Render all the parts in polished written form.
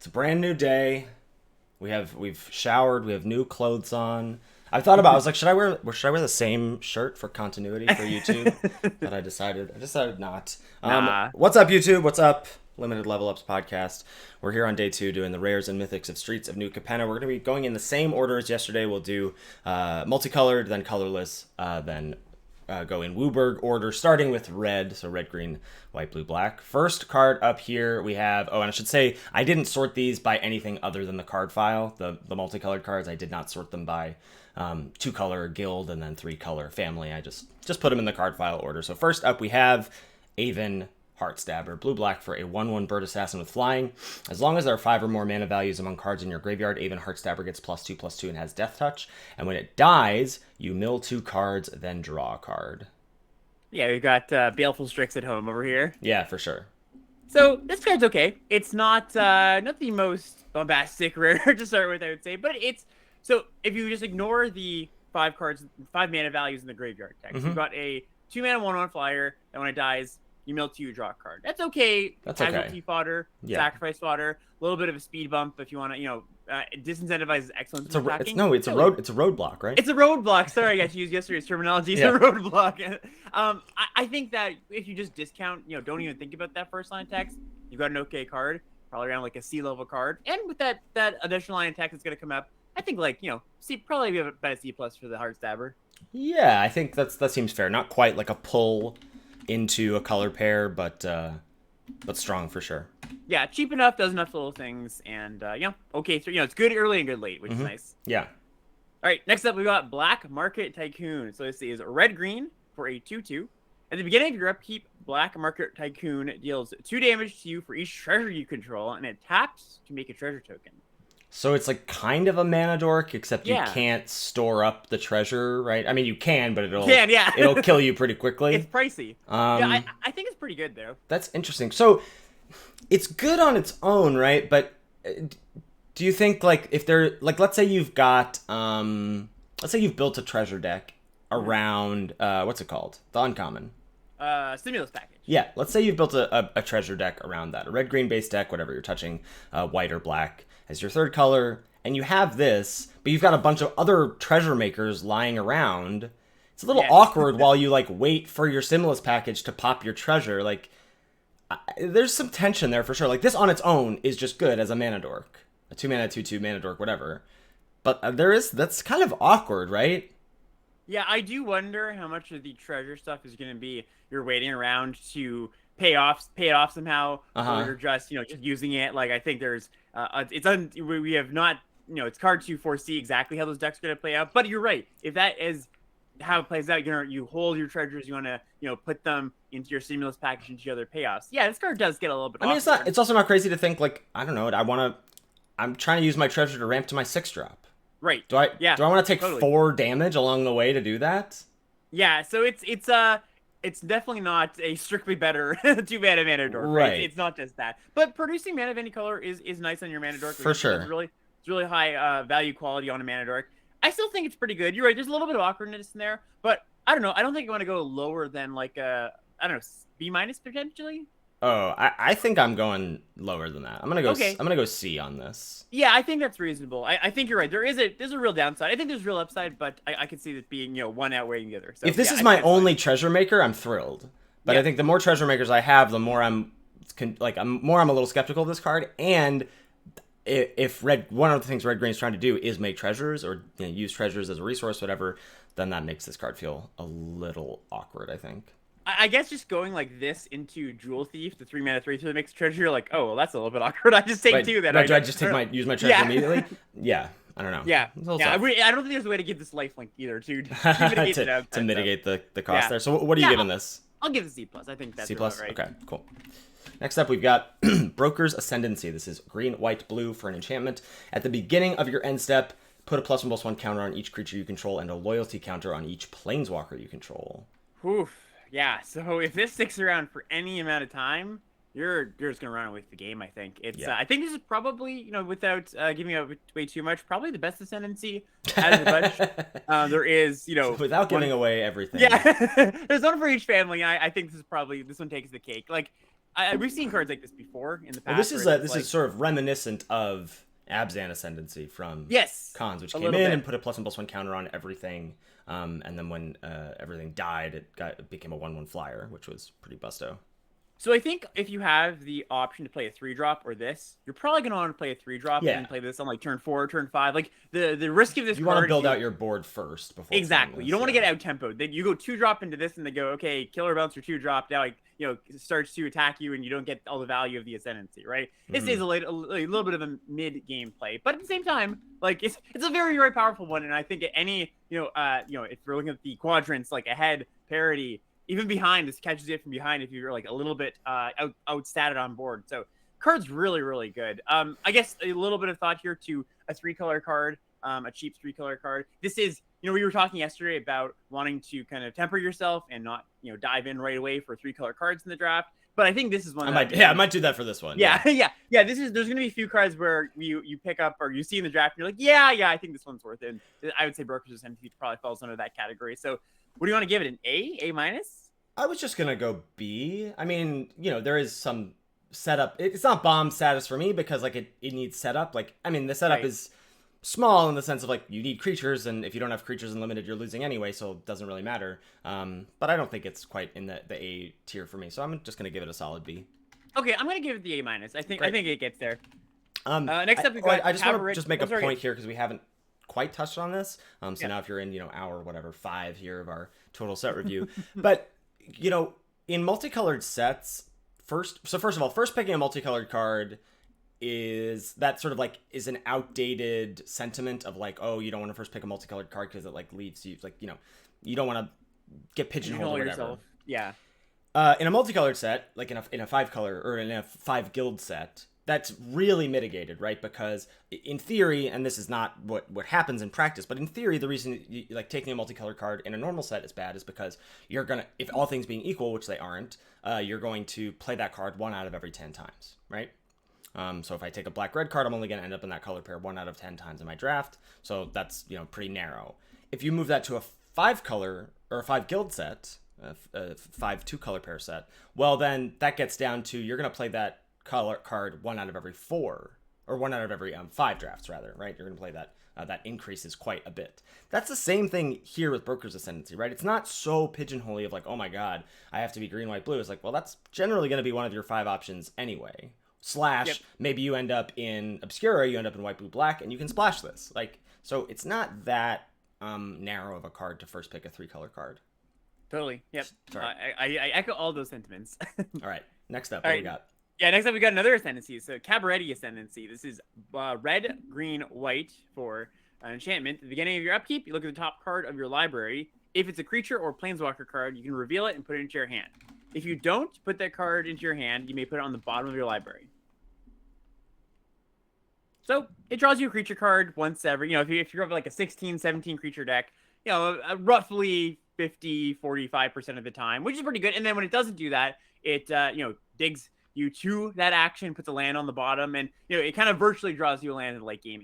It's a brand new day. We've showered. We have new clothes on. I was like, should I wear the same shirt for continuity for YouTube? But I decided not. Nah. What's up, YouTube? What's up? Limited Level Ups podcast. We're here on day 2 doing the rares and mythics of Streets of New Capenna. We're going to be going in the same order as yesterday. We'll do multicolored, then colorless, then go in Wooburg order, starting with red. So red, green, white, blue, black. First card up here we have, and I should say, I didn't sort these by anything other than the card file. The multicolored cards, I did not sort them by 2-color guild and then 3-color family. I just put them in the card file order. So first up we have Aven Heartstabber, blue-black for a 1/1 bird assassin with flying. As long as there are 5 or more mana values among cards in your graveyard, Aven Heartstabber gets +2/+2 and has Death Touch. And when it dies, you mill 2 cards, then draw a card. Yeah, we've got Baleful Strix at home over here. Yeah, for sure. So this card's okay. It's not the most bombastic rare to start with, I would say, but it's so if you just ignore the 5 mana values in the graveyard text, you've got a 2-mana 1/1 flyer, and when it dies, you mill 2, you draw a card. That's okay. That's Casualty okay. fodder, sacrifice fodder, a little bit of a speed bump if you want to, disincentivize excellence. It's a roadblock, right? It's a roadblock. Sorry, I got to use yesterday's terminology. It's a roadblock. I think that if you just discount, don't even think about that first line of text, you've got an okay card, probably around like a C level card, and with that additional line of text that's going to come up, I think C, probably about a C plus for the Heartstabber. Yeah, I think that seems fair. Not quite like a pull into a color pair, but strong for sure. Yeah, cheap enough, does enough little things, and okay. So it's good early and good late, which is nice. Yeah. All right, next up we got Black Market Tycoon. So this is red green for a 2/2. At the beginning of your upkeep, Black Market Tycoon deals 2 damage to you for each treasure you control, and it taps to make a treasure token. So it's like kind of a mana dork, except you can't store up the treasure, right? I mean, you can, but it'll kill you pretty quickly. It's pricey. I think it's pretty good though. That's interesting. So it's good on its own, right? But do you think if they're let's say you've got let's say you've built a treasure deck around what's it called? The uncommon. Stimulus package. Yeah, let's say you've built a treasure deck around that, a red-green base deck, whatever you're touching, white or black as your 3rd color, and you have this, but you've got a bunch of other treasure makers lying around. It's a little awkward while you wait for your stimulus package to pop your treasure. There's some tension there for sure. This on its own is just good as a mana dork, a 2-mana 2/2 mana dork, whatever. But that's kind of awkward, right? Yeah, I do wonder how much of the treasure stuff is going to be you're waiting around to pay it off somehow, or you're just using it. I think there's we have not it's hard to foresee exactly how those decks are going to play out. But you're right. If that is how it plays out, you hold your treasures, you want to put them into your stimulus package into your other payoffs. Yeah, this card does get a little bit. I mean, it's also not crazy to think I don't know. I'm trying to use my treasure to ramp to my 6-drop. Right. Do I want to take 4 damage along the way to do that? Yeah, so it's definitely not a strictly better 2-mana mana dork. Right. It's not just that. But producing mana of any color is nice on your mana dork. For sure. It's really high value quality on a mana dork. I still think it's pretty good. You're right, there's a little bit of awkwardness in there, but I don't know. I don't think I want to go lower than B- potentially. Oh, I think I'm going lower than that. I'm gonna go C on this. Yeah, I think that's reasonable. I think you're right. There's a real downside. I think there's real upside, but I could see this being one outweighing the other. So, if this is my only treasure maker, I'm thrilled. But I think the more treasure makers I have, the more I'm a little skeptical of this card. And if one of the things red green is trying to do is make treasures or use treasures as a resource, whatever, then that makes this card feel a little awkward, I think. I guess just going like this into Jewel Thief, the 3-mana 3/2 that makes treasure, you're like, oh, well, that's a little bit awkward. I just take 2 then. Do I just use my treasure immediately? Yeah, I don't know. Yeah, I don't think there's a way to get this lifelink either to mitigate the cost there. So what are you giving this? I'll give it C+. I think that's C+. Right. Okay, cool. Next up, we've got Broker's Ascendancy. This is green, white, blue for an enchantment. At the beginning of your end step, put a +1/+1 counter on each creature you control and a loyalty counter on each planeswalker you control. Oof. Yeah, so if this sticks around for any amount of time, you're just gonna run away with the game. I think it's. I think this is probably without giving away too much, probably the best Ascendancy out of the bunch. There is without giving away everything. Yeah, there's one for each family. I think this one takes the cake. we've seen cards like this before in the past. Well, this is sort of reminiscent of Abzan Ascendancy from Cons, which came in and put a +1/+1 counter on everything. And then when everything died, it became a 1/1 flyer, which was pretty busto. So I think if you have the option to play a 3-drop or this, you're probably going to want to play a 3-drop and play this on like turn 4, turn 5. Like the risk of this, you want to build out your board first before. Exactly. You don't want to get out tempoed. Then you go 2-drop into this, and they go, okay, killer bouncer 2-drop. Now, like, starts to attack you, and you don't get all the value of the Ascendancy, right? This is a little bit of a mid-game play, but at the same time, like it's a very, very powerful one. And I think at any if we're looking at the quadrants, like ahead, parity, even behind, this catches you from behind if you're like a little bit outstatted on board. So card's really, really good. I guess a little bit of thought here to a 3-color card, a cheap 3-color card. This is, we were talking yesterday about wanting to kind of temper yourself and not, dive in right away for 3-color cards in the draft. But I think this is one. I might do that for this one. Yeah. There's going to be a few cards where you pick up or you see in the draft and you're like, yeah, I think this one's worth it. And I would say Broker's Ascendancy probably falls under that category. So what do you want to give it? An A minus? I was just gonna go B. I mean, there is some setup. It's not bomb status for me because like it needs setup. Like, I mean, the setup is small in the sense of like you need creatures, and if you don't have creatures unlimited, you're losing anyway, so it doesn't really matter. But I don't think it's quite in the A tier for me, so I'm just gonna give it a solid B. Okay, I'm gonna give it the A minus. I think it gets there. Next up, we got. I just want to make a point here because we haven't quite touched on this. So now if you're in hour 5 here of our total set review, but in multicolored sets, first of all, picking a multicolored card is an outdated sentiment of like, oh, you don't want to first pick a multicolored card because it like leaves you like, you don't want to get pigeonholed or whatever. Yourself. Yeah. In a multicolored set, like in a 5-color or in a 5 guild set, that's really mitigated, right? Because in theory, and this is not what happens in practice, but in theory, the reason like taking a multicolored card in a normal set is bad is because you're gonna, if all things being equal, which they aren't, you're going to play that card 1 out of every 10 times, right? So if I take a black-red card, I'm only going to end up in that color pair 1 out of 10 times in my draft. So that's pretty narrow. If you move that to a 5-color or a 5 guild set, a 5 2-color pair set, well then that gets down to you're going to play that color card 1 out of every 4 or 1 out of every 5 drafts rather, right? You're going to play that. That increases quite a bit. That's the same thing here with Broker's Ascendancy, right? It's not so pigeonholy of like, oh my god, I have to be green, white, blue. It's like, well, that's generally going to be one of your 5 options anyway. Maybe you end up in Obscura, you end up in white, blue, black, and you can splash this. Like, so it's not that narrow of a card to first pick a 3-color card. Totally. Yep. I echo all those sentiments. All right. Next up, what we got? Yeah, next up we got another Ascendancy. So Cabaret Ascendancy. This is red, green, white for an enchantment. At the beginning of your upkeep, you look at the top card of your library. If it's a creature or planeswalker card, you can reveal it and put it into your hand. If you don't put that card into your hand, you may put it on the bottom of your library. So it draws you a creature card once every, if you're like a 16, 17 creature deck, roughly 50, 45% of the time, which is pretty good. And then when it doesn't do that, it, digs you to that action, puts a land on the bottom, and it kind of virtually draws you a land in the late game.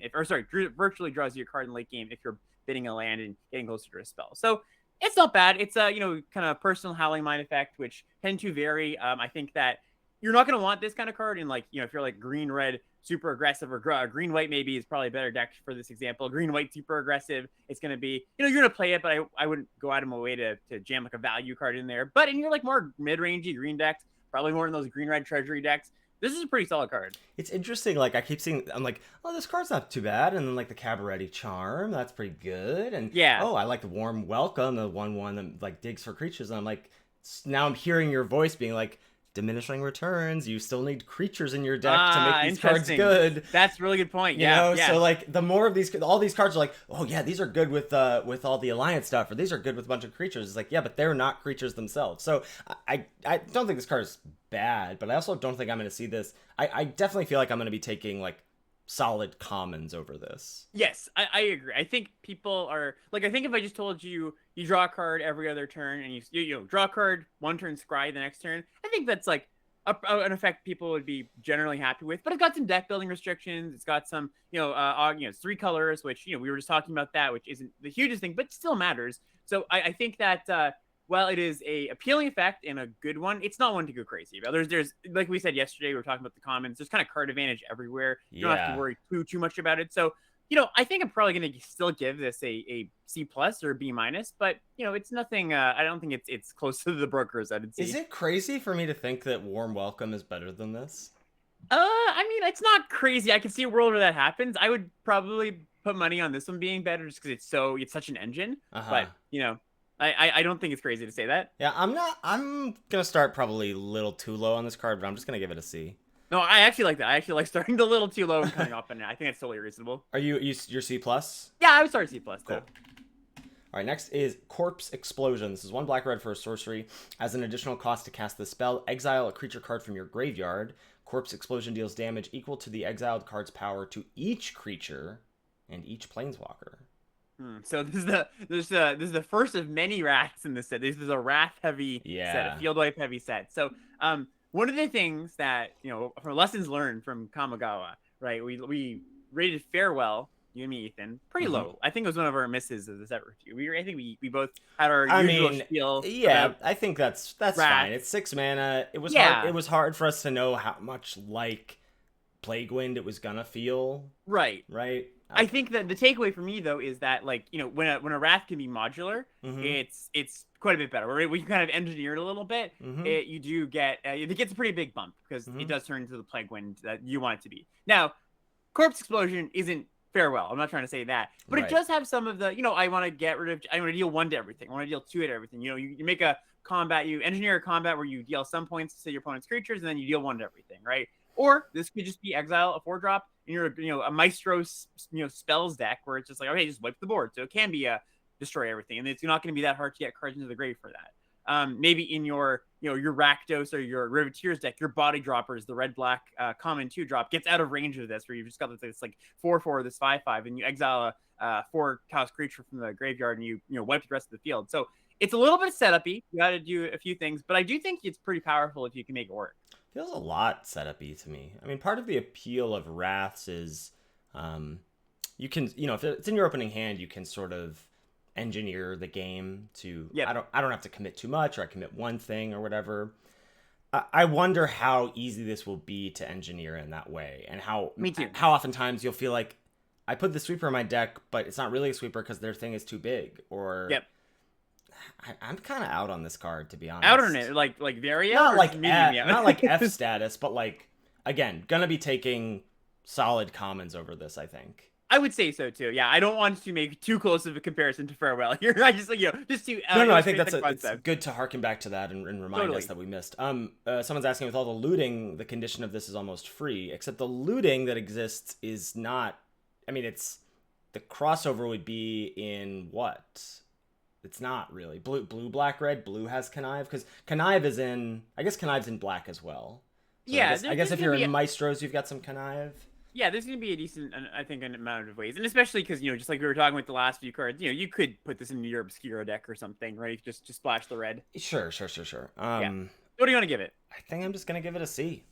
Virtually draws you a card in the late game if you're bidding a land and getting closer to a spell. So it's not bad. It's a kind of personal Howling Mind effect, which tend to vary. I think that you're not going to want this kind of card in like if you're like green red super aggressive or green white maybe is probably a better deck for this example. Green white super aggressive. It's going to be you're going to play it, but I wouldn't go out of my way to jam like a value card in there. But in your like more mid-rangey green decks, probably more in those green-red treasury decks, this is a pretty solid card. It's interesting. Like I keep seeing, I'm like, oh, this card's not too bad. And then like the Cabaret Charm, that's pretty good. And oh, I like the Warm Welcome, the 1/1 that like digs for creatures. And I'm like, now I'm hearing your voice being like, diminishing returns. You still need creatures in your deck to make these cards good. That's a really good point. So like the more of these, all these cards are like, oh yeah, these are good with all the alliance stuff, or these are good with a bunch of creatures. It's like, yeah, but they're not creatures themselves. So I don't think this card is bad, but I also don't think I'm going to see this. I definitely feel like I'm going to be taking like solid commons over this. Yes, I agree. I think people are like, I think if I just told you you draw a card every other turn and you draw a card one turn, scry the next turn, I think that's like an effect people would be generally happy with. But it's got some deck building restrictions. It's got some it's 3 colors, which we were just talking about that, which isn't the hugest thing, but still matters. So I think that while it is a appealing effect and a good one, it's not one to go crazy about. There's like we said yesterday, we were talking about the commons. There's kind of card advantage everywhere. You don't have to worry too much about it. So, I think I'm probably going to still give this a C+ or a B-, but it's nothing. I don't think it's close to the brokers I'd see. Is it crazy for me to think that Warm Welcome is better than this? I mean, it's not crazy. I can see a world where that happens. I would probably put money on this one being better just because it's such an engine. But I don't think it's crazy to say that. Yeah, I'm gonna start probably a little too low on this card, but I'm just gonna give it a C. No, I actually like that. I actually like starting a little too low and coming up, and I think that's totally reasonable. Are you're C+? Yeah, I would start C+. Cool. All right, next is Corpse Explosion. This is 1 black-red for a sorcery. As an additional cost to cast this spell, exile a creature card from your graveyard. Corpse Explosion deals damage equal to the exiled card's power to each creature and each planeswalker. So this is the first of many wraths in this set. This is a wrath heavy set, a field wipe heavy set. So one of the things that from lessons learned from Kamigawa, right? We rated Farewell, you and me, Ethan, pretty low. I think it was one of our misses of the set review. I think we both had our usual spiel. Yeah, I think that's fine. It's 6 mana. It was hard. It was hard for us to know how much like Plague Wind it was gonna feel. Right. I think that the takeaway for me though is that when a wrath can be modular, it's quite a bit better. Right? We can kind of engineer it a little bit. You do get it gets a pretty big bump because it does turn into the Plague Wind that you want it to be. Now, Corpse Explosion isn't Farewell. I'm not trying to say that, but it does have some of the I want to get rid of. I want to deal 1 to everything. I want to deal 2 to everything. You make a combat. You engineer a combat where you deal some points to your opponent's creatures, and then you deal 1 to everything. Right? Or this could just be exile a 4-drop. And you're a Maestrous spells deck where it's just like, okay, just wipe the board. So it can be a destroy everything, and it's not going to be that hard to get cards into the grave for that. Maybe in your your Rakdos or your Riveteers deck, your Body Droppers, the red-black common 2-drop gets out of range of this, where you've just got this like 4/4, this 5/5, and you exile a 4 cost creature from the graveyard, and you wipe the rest of the field. So it's a little bit setup-y. You got to do a few things, but I do think it's pretty powerful if you can make it work. Feels a lot setup-y to me. I mean, part of the appeal of Wraths is you can, if it's in your opening hand, you can sort of engineer the game to, I don't have to commit too much, or I commit 1 thing or whatever. I wonder how easy this will be to engineer in that way, and how oftentimes you'll feel like I put the sweeper in my deck, but it's not really a sweeper because their thing is too big, or I'm kind of out on this card, to be honest. Out on it, like very out, not like F status, but like, again, gonna be taking solid commons over this, I think. I would say so too. Yeah, I don't want to make too close of a comparison to Farewell here. I just just to no. I think it's good to harken back to that and remind us that we missed. Someone's asking, with all the looting, the condition of this is almost free, except the looting that exists is not. I mean, it's the crossover would be in what? It's not really blue, black, red. Blue has connive because connive is in. I guess connive's in black as well. So I guess if you're in Maestros, you've got some connive. Yeah, there's going to be a decent, I think, an amount of ways. And especially because, just like we were talking with the last few cards, you could put this into your Obscura deck or something, right? Just splash the red. Sure. What do you want to give it? I think I'm just going to give it a C.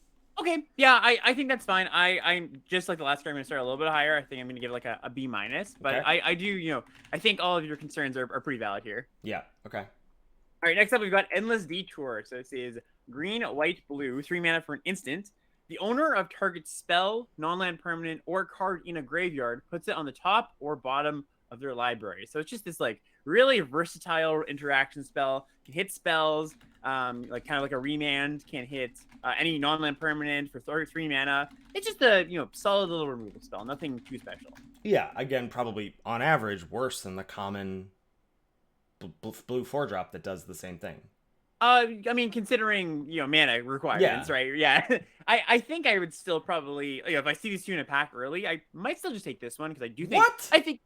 Okay. Yeah, I think that's fine. I'm just like the last card, I'm going to start a little bit higher. I think I'm going to give it like a B-. But okay. I do, I think all of your concerns are pretty valid here. Yeah. Okay. All right, next up, we've got Endless Detour. So this is green, white, blue, 3 mana for an instant. The owner of target spell, non-land permanent, or card in a graveyard puts it on the top or bottom of their library. So it's just this like really versatile interaction spell. Can hit spells, like kind of like a remand. Can hit any non-land permanent for 3 mana. It's just a solid little removal spell. Nothing too special. Yeah, again, probably on average worse than the common blue 4-drop that does the same thing. I mean, considering mana requirements, right? Yeah, I think I would still probably if I see these 2 in a pack early, I might still just take this one because I do think I think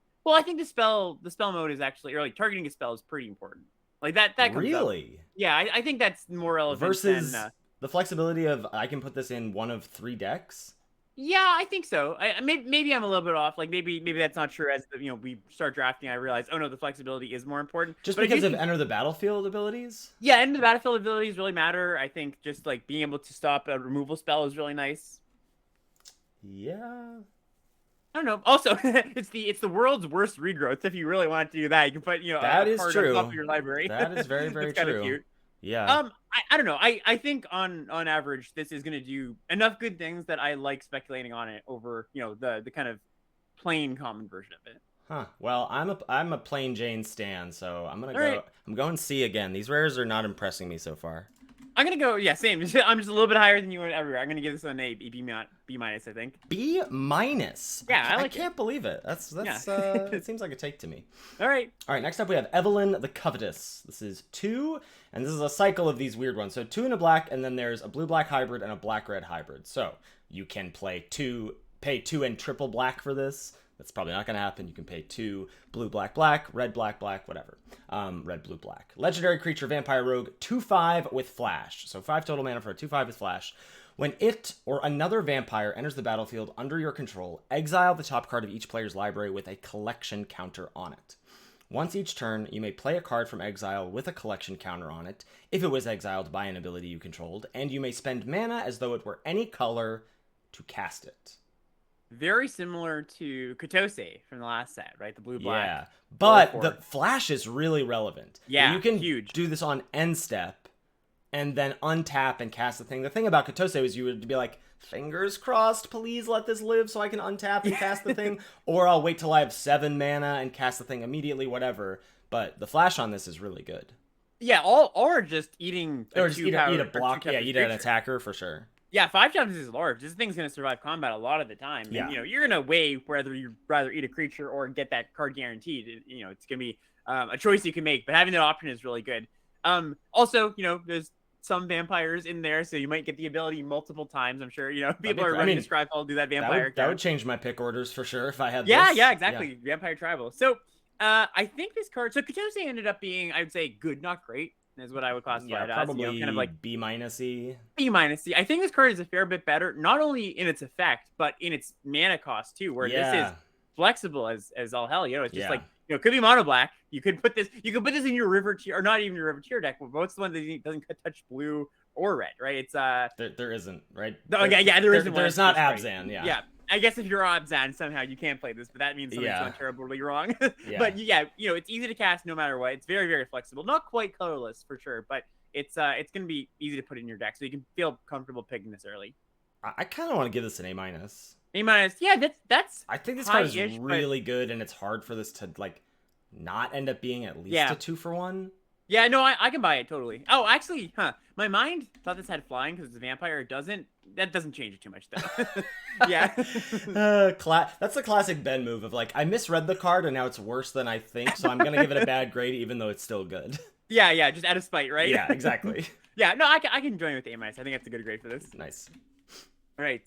the spell mode is actually, or like targeting a spell is pretty important. Like that comes really up. Yeah, I think that's more relevant versus than, the flexibility of I can put this in 1 of 3 decks. Yeah, I think so. Maybe I'm a little bit off. Like maybe that's not true. As we start drafting, I realize, oh no, the flexibility is more important. Just because of enter the battlefield abilities. Yeah, enter the battlefield abilities really matter. I think just like being able to stop a removal spell is really nice. Yeah. I don't know. Also, it's the world's worst regrowth. If you really want to do that, you can put That a is card true. on top of your library. That is very, very It's kind of true. cute. Yeah. I don't know. I think on average this is gonna do enough good things that I like speculating on it over the kind of plain common version of it. Huh. Well, I'm a plain Jane stan, so All right. I'm going C again. These rares are not impressing me so far. I'm gonna go, yeah, same. I'm just a little bit higher than you everywhere. I'm gonna give this one a B minus, I think. B minus. Yeah, I can't believe it. That's Yeah. It seems like a take to me. All right. All right, next up we have Evelyn the Covetous. This is 2, and this is a cycle of these weird ones. So 2 and a black, and then there's a blue-black hybrid and a black-red hybrid. So you can pay 2 and triple black for this. That's probably not going to happen. You can pay 2 blue, black, black, red, black, black, whatever. Red, blue, black. Legendary creature, vampire rogue, 2/5 with flash. So 5 total mana for a 2/5 with flash. When it or another vampire enters the battlefield under your control, exile the top card of each player's library with a collection counter on it. Once each turn, you may play a card from exile with a collection counter on it, if it was exiled by an ability you controlled, and you may spend mana as though it were any color to cast it. Very similar to Kotose from the last set, right? The blue-black. Yeah, but the flash is really relevant. Yeah, you can huge. do this on end step, and then untap and cast the thing. The thing about Kotose is you would be like, fingers crossed, please let this live so I can untap and cast the thing, or I'll wait till I have 7 mana and cast the thing immediately, whatever. But the flash on this is really good. Yeah, or just eating or just eat a block. Yeah, eat an attacker for sure. Yeah, 5 times is large. This thing's going to survive combat a lot of the time. Yeah. And, you're going to weigh whether you'd rather eat a creature or get that card guaranteed. It's going to be a choice you can make, but having that option is really good. Also, there's some vampires in there, so you might get the ability multiple times. I'm sure, people are running to Scryfall, do that vampire. That would change my pick orders for sure if I had this. Yeah, Yeah, exactly. Yeah. Vampire Tribal. So, I think this card, so Kotose ended up being, I would say, good, not great. Is what I would classify it as. Probably kind of like B minus-y. B minus-y. I think this card is a fair bit better, not only in its effect, but in its mana cost too, where this is flexible as all hell. It's just like, it could be mono black. You could put this in your river tier, or not even your river tier deck, but it's the one that doesn't touch blue or red, right? It's there isn't, right? There isn't. There's not Abzan, Yeah. I guess if you're Abzan, somehow you can't play this, but that means something's gone terribly wrong. But it's easy to cast no matter what. It's very, very flexible. Not quite colorless for sure, but it's going to be easy to put in your deck, so you can feel comfortable picking this early. I kind of want to give this an A minus. A minus, yeah, that's. I think this card is really good, and it's hard for this to not end up being at least a 2-for-1. Yeah, no, I can buy it totally. Oh, actually, my mind thought this had flying because it's a vampire. That doesn't change it too much though. Yeah. That's the classic Ben move of I misread the card and now it's worse than I think, so I'm gonna give it a bad grade even though it's still good. Yeah, just out of spite, right? Yeah, exactly. Yeah, no, I can join with A-. I think that's a good grade for this. Nice. All right.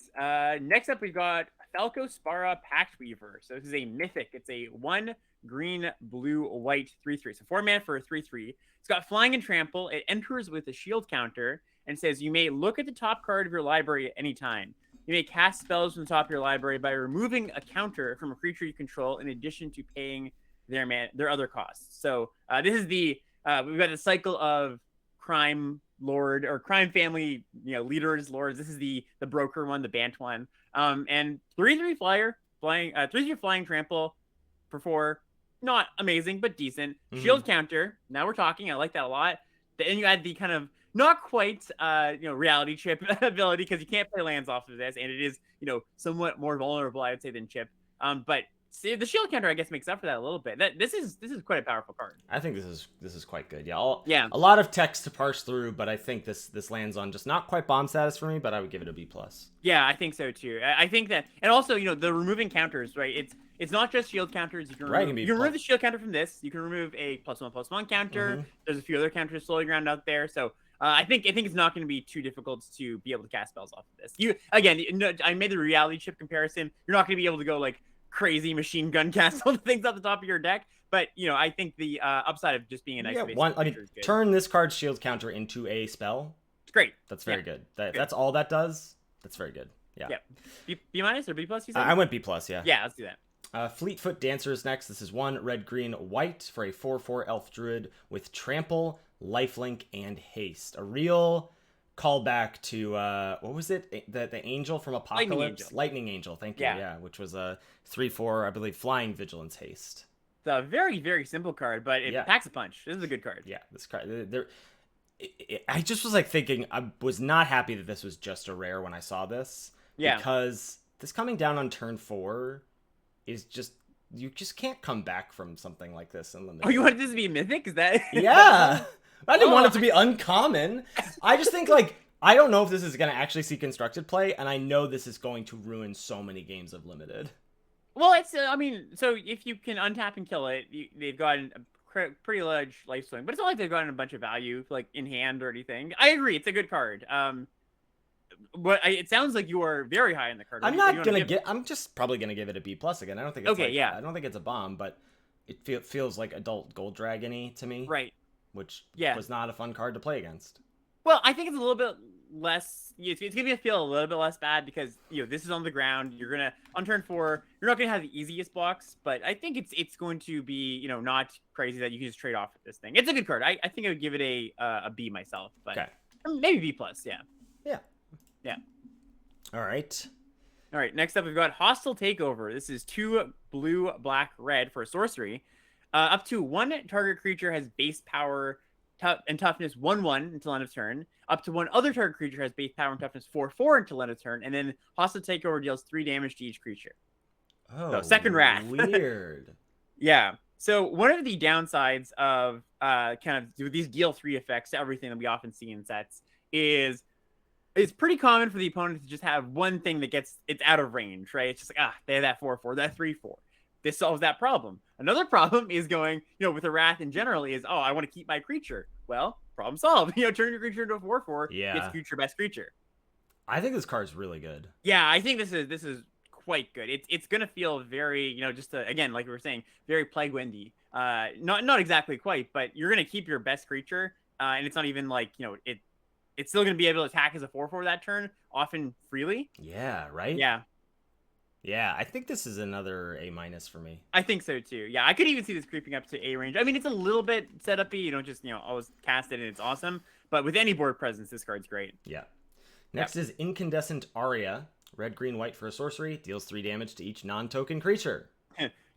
Next up we've got Falco Spara Pact Weaver. So this is a mythic. It's a 1 green, blue, white 3/3. So 4 mana for a 3/3. It's got flying and trample. It enters with a shield counter and says you may look at the top card of your library at any time. You may cast spells from the top of your library by removing a counter from a creature you control in addition to paying their other costs. So this is we've got the cycle of crime lord or crime family, leaders, lords. This is the broker one, the Bant one. And 3/3 flyer, flying 3/3 flying trample for 4. Not amazing, but decent. Shield counter. Now we're talking. I like that a lot. Then you add the kind of not quite, reality chip ability because you can't play lands off of this, and it is, somewhat more vulnerable, I would say, than chip. But see, the shield counter, I guess, makes up for that a little bit. This is quite a powerful card. I think this is quite good. Yeah. A lot of text to parse through, but I think this lands on just not quite bomb status for me, but I would give it a B+. Yeah, I think so too. I think that, and also, the removing counters, right? It's not just shield counters. You can remove the shield counter from this. You can remove a +1/+1 counter. There's a few other counters floating around out there. So I think it's not going to be too difficult to be able to cast spells off of this. I made the reality chip comparison. You're not going to be able to go crazy machine gun cast all the things at the top of your deck. But I think the upside of just being a nice base is good. Turn this card's shield counter into a spell. It's great. That's very good. That's all that does. That's very good. Yeah. B minus or B+? You said? I went B+. Yeah. Yeah, let's do that. Fleetfoot Dancer is next. This is 1 red, green, white for a 4/4 elf druid with trample, lifelink, and haste. A real callback to what was it? The angel from Apocalypse? Lightning Angel. Thank you. Yeah, which was a 3/4, I believe, flying vigilance haste. It's a very, very simple card, but it packs a punch. This is a good card. Yeah, this card. I just was like thinking, I was not happy that this was just a rare when I saw this. Yeah. Because this coming down on turn 4 is just, you just can't come back from something like this in limited. Oh, you wanted this to be mythic? Is that? Yeah. I didn't want it to be uncommon. I just think, like, I don't know if this is going to actually see constructed play, and I know this is going to ruin so many games of limited. Well, it's, I mean, so if you can untap and kill it, they've gotten a pretty large life swing, but it's not like they've gotten a bunch of value, like, in hand or anything. I agree, it's a good card. But it sounds like you are very high in the card. I'm just probably gonna give it a B+ again. I don't think it's I don't think it's a bomb, but it feels like adult Gold Dragon-y to me. Right. Which was not a fun card to play against. Well, I think it's a little bit less. It's going to feel a little bit less bad because this is on the ground. You're gonna on turn 4. You're not gonna have the easiest blocks, but I think it's going to be not crazy that you can just trade off with this thing. It's a good card. I think I would give it a B myself, but maybe B+. Yeah. Yeah. Yeah. All right. All right. Next up, we've got Hostile Takeover. This is 2 blue, black, red for a sorcery. Up to 1 target creature has base power and toughness 1/1 until end of turn. Up to 1 other target creature has base power and toughness 4/4 until end of turn. And then Hostile Takeover deals 3 damage to each creature. Oh, so second wrath. Weird. Yeah. So one of the downsides of kind of these deal 3 effects to everything that we often see in sets is it's pretty common for the opponent to just have one thing that it's out of range, right? It's just like, they have that 4/4, that 3/4. This solves that problem. Another problem is going, with a wrath in general is, I want to keep my creature. Well, problem solved. Turn your creature into a 4/4. Gets future best creature. I think this card's really good. Yeah, I think this is quite good. It's gonna feel very, again, like we were saying, very Plague Windy. Not exactly quite, but you're gonna keep your best creature, and it's not even like it's still gonna be able to attack as a 4/4 that turn, often freely. Yeah. Right. Yeah. Yeah, I think this is another A- for me. I think so too. Yeah, I could even see this creeping up to A range. I mean, it's a little bit setup-y. You don't just always cast it and it's awesome. But with any board presence, this card's great. Yeah. Next is Incandescent Aria. Red, green, white for a sorcery. Deals 3 damage to each non-token creature.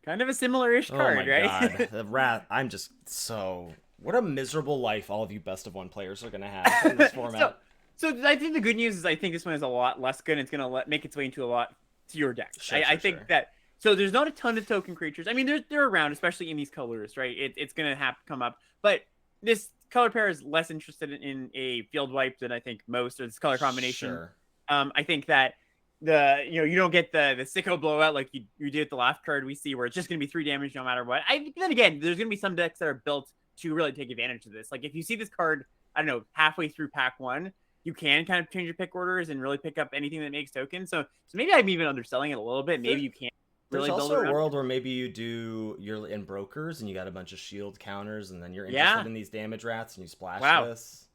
Kind of a similar-ish card, right? Oh my god, the wrath. I'm just so... What a miserable life all of you best of 1 players are going to have in this format. So I think the good news is I think this one is a lot less good and it's going to make its way into a lot to your deck. I think that so there's not a ton of token creatures. I mean, they're around, especially in these colors, right? It's gonna have to come up, but this color pair is less interested in a field wipe than I think most, or this color combination. Sure. I think that you don't get the sicko blowout like you did with the last card we see, where it's just gonna be 3 damage no matter what. Then again, there's gonna be some decks that are built to really take advantage of this. Like if you see this card, I don't know, halfway through pack 1. You can kind of change your pick orders and really pick up anything that makes tokens. So maybe I'm even underselling it a little bit. Maybe you can't really build it. There's also a world where maybe you're in brokers and you got a bunch of shield counters and then you're interested in these damage rats and you splash this.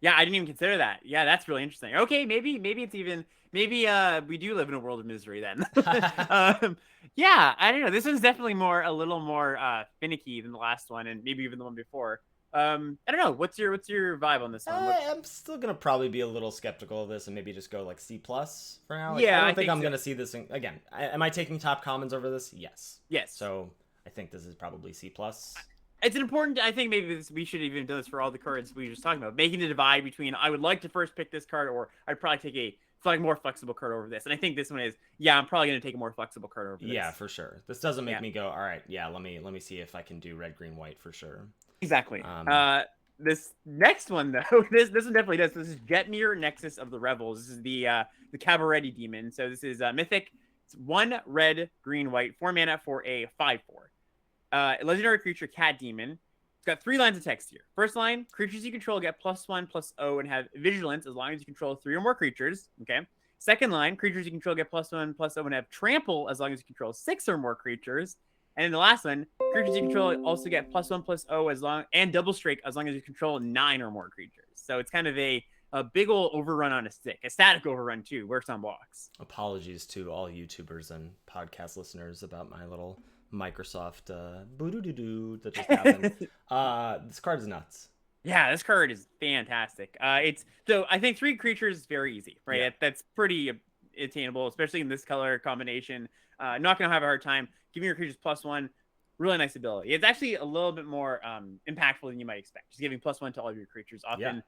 Yeah, I didn't even consider that. Yeah, that's really interesting. Okay, maybe it's even we do live in a world of misery then. Yeah, I don't know. This one's definitely a little more finicky than the last one and maybe even the one before. I don't know. What's your vibe on this one? I'm still gonna probably be a little skeptical of this and maybe just go like C+ for now. Yeah, I don't think I'm gonna see this again. Am I taking top commons over this? Yes. So I think this is probably C+. It's important. I think maybe we should even do this for all the cards we were just talking about, making the divide between I would like to first pick this card, or I'd probably take a more flexible card over this. And I think this one is I'm probably gonna take a more flexible card over this. Yeah, for sure. This doesn't make me go, all right, let me see if I can do red, green, white for sure. Exactly. This next one though, this one definitely does. This is Jetmir, Nexus of the Revels. This is the Cabaret demon. So this is mythic. It's 1 red, green, white, 4 mana for a 5/4. Legendary creature, Cat Demon. It's got 3 lines of text here. First line: creatures you control get +1/+0 and have vigilance as long as you control 3 or more creatures. Okay. Second line: creatures you control get +1/+0 and have trample as long as you control 6 or more creatures. And then the last one, creatures you control also get +1/+0 as long and double strike as long as you control 9 or more creatures. So it's kind of a big old overrun on a stick, a static overrun too. Works on blocks. Apologies to all YouTubers and podcast listeners about my little Microsoft boo-doo-doo-doo that just happened. This card is nuts. Yeah, this card is fantastic. It's so I think 3 creatures is very easy, right? Yeah. That's pretty attainable, especially in this color combination. Not gonna have a hard time giving your creatures +1. Really nice ability. It's actually a little bit more impactful than you might expect. Just giving +1 to all of your creatures often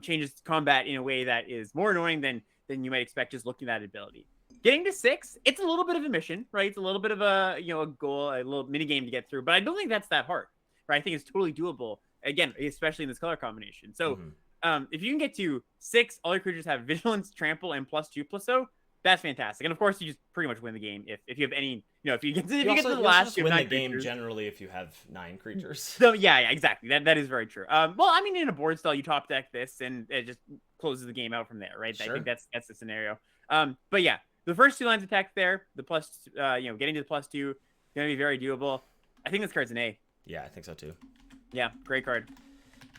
changes combat in a way that is more annoying than you might expect just looking at that ability. Getting to 6, it's a little bit of a mission, right? It's a little bit of a a goal, a little mini game to get through, but I don't think that's that hard, right? I think it's totally doable. Again, especially in this color combination. So, if you can get to 6, all your creatures have vigilance, trample, and +2/+0. That's fantastic. And of course, you just pretty much win the game if you have any. If you get to the last, you win the game generally if you have 9 creatures. So yeah, exactly. That is very true. Well, I mean, in a board style, you top deck this and it just closes the game out from there, right? Sure. I think that's the scenario. But yeah, the first 2 lines of text there, the plus, getting to the +2, gonna be very doable. I think this card's an A. Yeah, I think so too. Yeah, great card.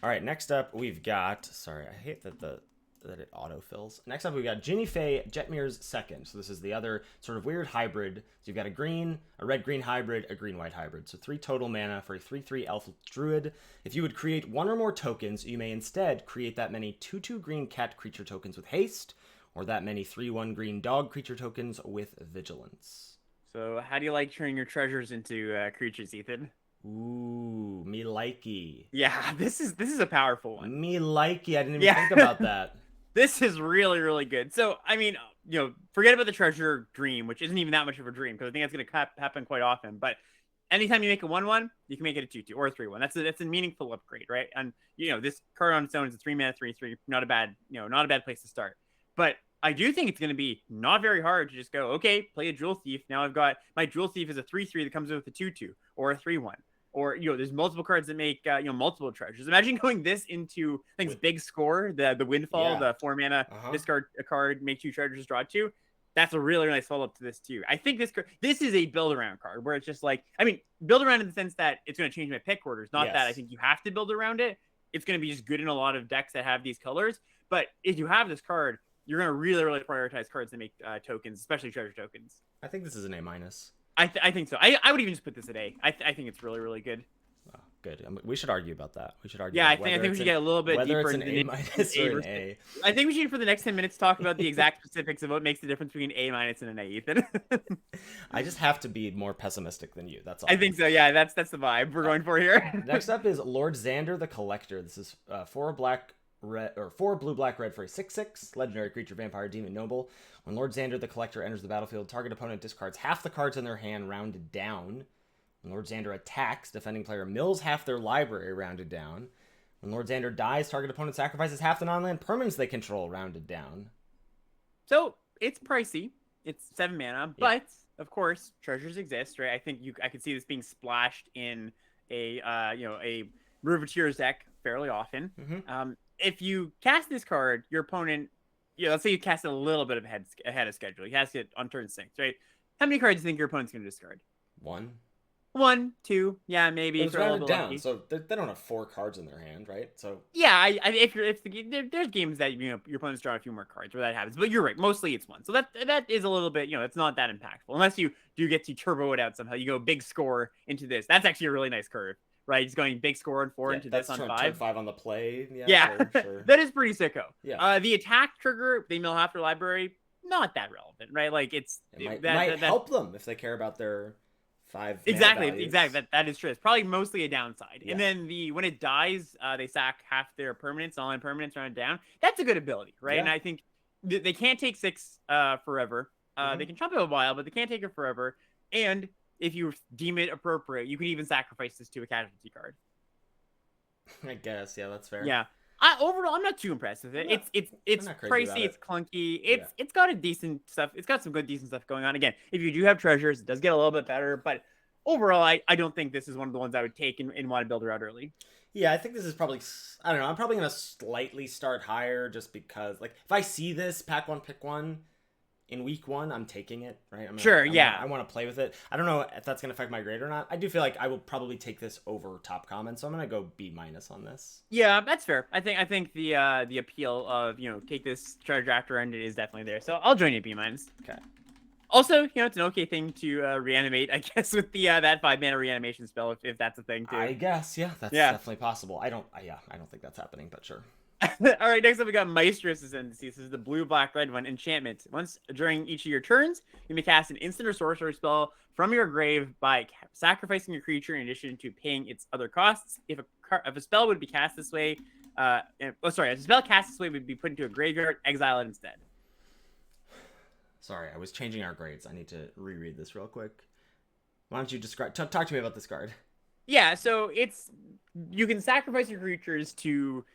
All right, next up we've got. Sorry, I hate that it autofills. Next up we've got Ginny Faye Jetmir's Second. So this is the other sort of weird hybrid. So you've got a red-green hybrid, a green-white hybrid. So 3 total mana for a 3/3 elf druid. If you would create 1 or more tokens, you may instead create that many 2/2 green cat creature tokens with haste, or that many 3/1 green dog creature tokens with vigilance. So how do you like turning your treasures into creatures, Ethan? Ooh, me likey. Yeah, this is a powerful one. Me likey. I didn't even think about that. This is really, really good. So, I mean, forget about the treasure dream, which isn't even that much of a dream because I think that's going to happen quite often. But anytime you make a 1/1, you can make it a 2/2 or a 3/1. That's a meaningful upgrade, right? And this card on its own is a 3 mana 3/3. Not a bad place to start. But I do think it's going to be not very hard to just go, okay, play a Jewel Thief. Now I've got my Jewel Thief is a 3/3 that comes with a 2/2 or a 3/1. Or, there's multiple cards that make, multiple treasures. Imagine going this into, I think it's Big Score, the Windfall, the 4 mana, discard a card, make 2 treasures, draw 2. That's a really nice follow-up to this, too. I think this is a build-around card, where it's just like, build around in the sense that it's going to change my pick orders. Not that I think you have to build around it. It's going to be just good in a lot of decks that have these colors. But if you have this card, you're going to really, really prioritize cards that make tokens, especially treasure tokens. I think this is an A-. I think so. I would even just put this at A. I think it's really, really good. Oh, good. We should argue about that. We should argue. Yeah, I think we should get a little bit deeper into A- or an A. I think we should, for the next 10 minutes, talk about the exact specifics of what makes the difference between A- and an A, Ethan. I just have to be more pessimistic than you. That's all. I think so. Yeah, that's the vibe we're going for here. Next up is Lord Zander the Collector. This is 4 blue, black, red for a 6/6 legendary creature, vampire, demon, noble. When Lord Zander the Collector enters the battlefield, target opponent discards half the cards in their hand, rounded down. When Lord Zander attacks, defending player mills half their library, rounded down. When Lord Zander dies, target opponent sacrifices half the non-land permanents they control, rounded down. So it's pricey. It's 7 mana, but of course treasures exist, right? I think I could see this being splashed in a Riveteer's deck fairly often. If you cast this card, your opponent, let's say you cast it a little bit ahead of schedule. You cast it on turn 6, right? How many cards do you think your opponent's going to discard? 1, 2, yeah, maybe. It's rounded down, so they don't have 4 cards in their hand, right? So yeah, there's games that your opponent's draw a few more cards where that happens, but you're right, mostly it's 1. So that is a little bit, it's not that impactful unless you do get to turbo it out somehow. You go Big Score into this. That's actually a really nice curve. Right, he's going Big Score on 4 into this on 5. Turn 5 on the play. Yeah. Sure. That is pretty sicko. Yeah. The attack trigger, they mill half their library, not that relevant, right? Like it might help them if they care about their 5. Exactly. That is true. It's probably mostly a downside. Yeah. And then when it dies, they sack half their permanents, online permanents, round down. That's a good ability, right? Yeah. And I think they can't take 6 forever. They can chump it a while, but they can't take it forever. And if you deem it appropriate, you can even sacrifice this to a casualty card. I guess, yeah, that's fair. Yeah. Overall, I'm not too impressed with it. It's pricey, it's clunky. It's got a decent stuff. It's got some good decent stuff going on. Again, if you do have treasures, it does get a little bit better. But overall, I don't think this is one of the ones I would take and want to build around early. Yeah, I think this is probably, I don't know, I'm probably going to slightly start higher just because, like, if I see this pack 1, pick 1, in week 1, I'm taking it, right? I want to play with it. I don't know if that's going to affect my grade or not. I do feel like I will probably take this over top common, so I'm going to go B- on this. Yeah, that's fair. I think the appeal of, take this treasure after end is definitely there. So I'll join you B-. Okay. Also, it's an okay thing to reanimate, I guess, with the that 5-mana reanimation spell, if that's a thing too. I guess, yeah, that's definitely possible. I don't think that's happening, but sure. All right, next up we got Maestrous Ascendancy. This is the blue, black, red one. Enchantment. Once during each of your turns, you may cast an instant or sorcery spell from your grave by sacrificing a creature in addition to paying its other costs. If a spell would be cast this way, if a spell cast this way would be put into a graveyard, exile it instead. Sorry, I was changing our grades. I need to reread this real quick. Why don't you describe? Talk to me about this card. Yeah, so you can sacrifice your creatures to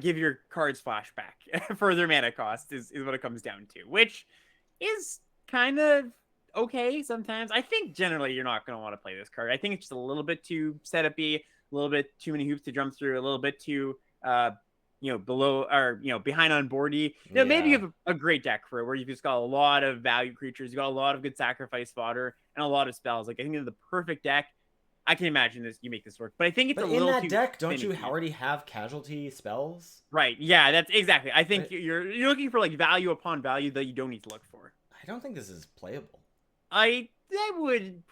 give your cards flashback for their mana cost is what it comes down to, which is kind of okay sometimes. I think generally you're not going to want to play this card. I think it's just a little bit too setup-y, a little bit too many hoops to jump through, a little bit too below or behind on boardy. Maybe you have a great deck for it where you've just got a lot of value creatures, you got a lot of good sacrifice fodder, and a lot of spells. Like I think it's the perfect deck. I can imagine you make this work, but I think it's a little too. In that deck, don't you already have casualty spells? Right. Yeah, that's exactly. I think you're looking for like value upon value that you don't need to look for. I don't think this is playable. I would.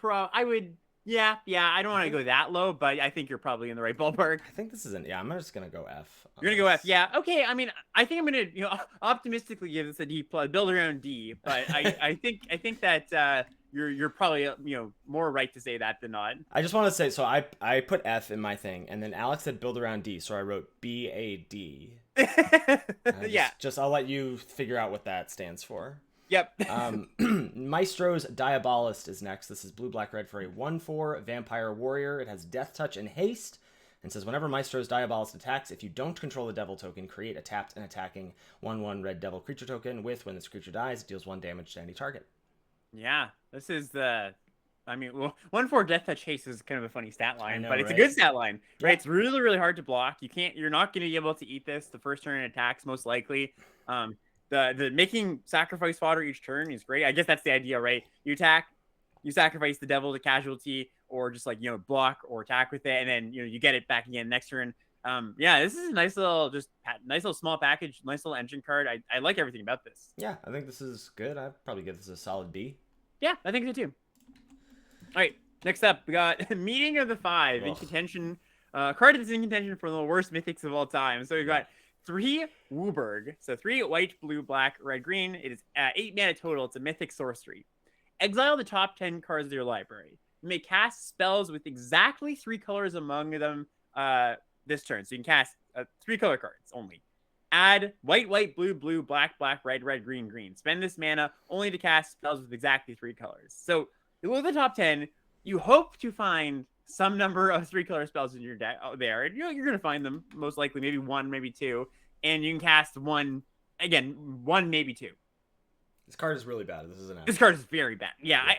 Yeah. I don't want to go that low, but I think you're probably in the right ballpark. I think this isn't. Yeah, I'm just gonna go F. You're gonna go F. Yeah. Okay. I mean, I think I'm gonna optimistically give this a D+, build around D. But I think that you're probably more right to say that than not. I just want to say, so I put F in my thing, and then Alex said build around D, so I wrote BAD. Yeah. Just I'll let you figure out what that stands for. Yep. Maestro's Diabolist is next. This is blue, black, red for a 1/4 vampire warrior. It has death touch and haste, and says whenever Maestro's Diabolist attacks, if you don't control the devil token, create a tapped and attacking 1/1 red devil creature token with when this creature dies, it deals 1 damage to any target. Yeah, this is the. I mean, 1/4 death touch haste is kind of a funny stat line, but it's right? A good stat line. Right? Yeah. It's really, really hard to block. You're not going to be able to eat this the first turn it attacks, most likely. The making sacrifice fodder each turn is great. I guess that's the idea, right? You attack, you sacrifice the devil to casualty, or just block or attack with it, and then you get it back again next turn. This is a nice little small package, nice little engine card. I like everything about this. Yeah, I think this is good. I'd probably give this a solid B. Yeah, I think so too. All right, next up we got Meeting of the Five in contention. Card that's in contention for the worst mythics of all time. So we've got 3 Wooburg. So 3 white, blue, black, red, green. It is 8 mana total. It's a mythic sorcery. Exile the top 10 cards of your library. You may cast spells with exactly 3 colors among them this turn. So you can cast 3 color cards only. Add white, white, blue, blue, black, black, red, red, green, green. Spend this mana only to cast spells with exactly 3 colors. So you look at the top 10. You hope to find some number of 3 color spells in your deck there. You're going to find them, most likely, maybe 1, maybe 2. And you can cast 1, maybe 2. This card is really bad. This card is very bad. Yeah.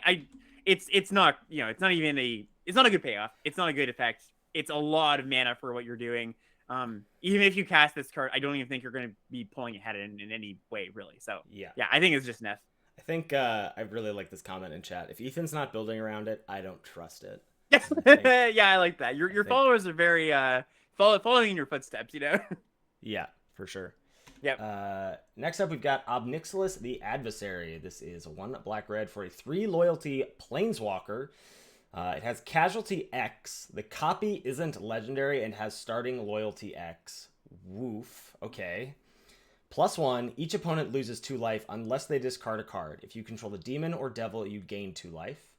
It's not, it's not even it's not a good payoff. It's not a good effect. It's a lot of mana for what you're doing. Even if you cast this card, I don't even think you're going to be pulling ahead in any way, really. So yeah, I think it's just an F. I think I really like this comment in chat. If Ethan's not building around it, I don't trust it. Yeah, I like that. Your followers are very following in your footsteps, Yeah, for sure. Yep. Next up, we've got Abnyxlis the Adversary. This is a 1 black red for a 3 loyalty planeswalker. It has casualty X. The copy isn't legendary and has starting loyalty X. Woof. Okay. +1, each opponent loses 2 life unless they discard a card. If you control the demon or devil, you gain 2 life.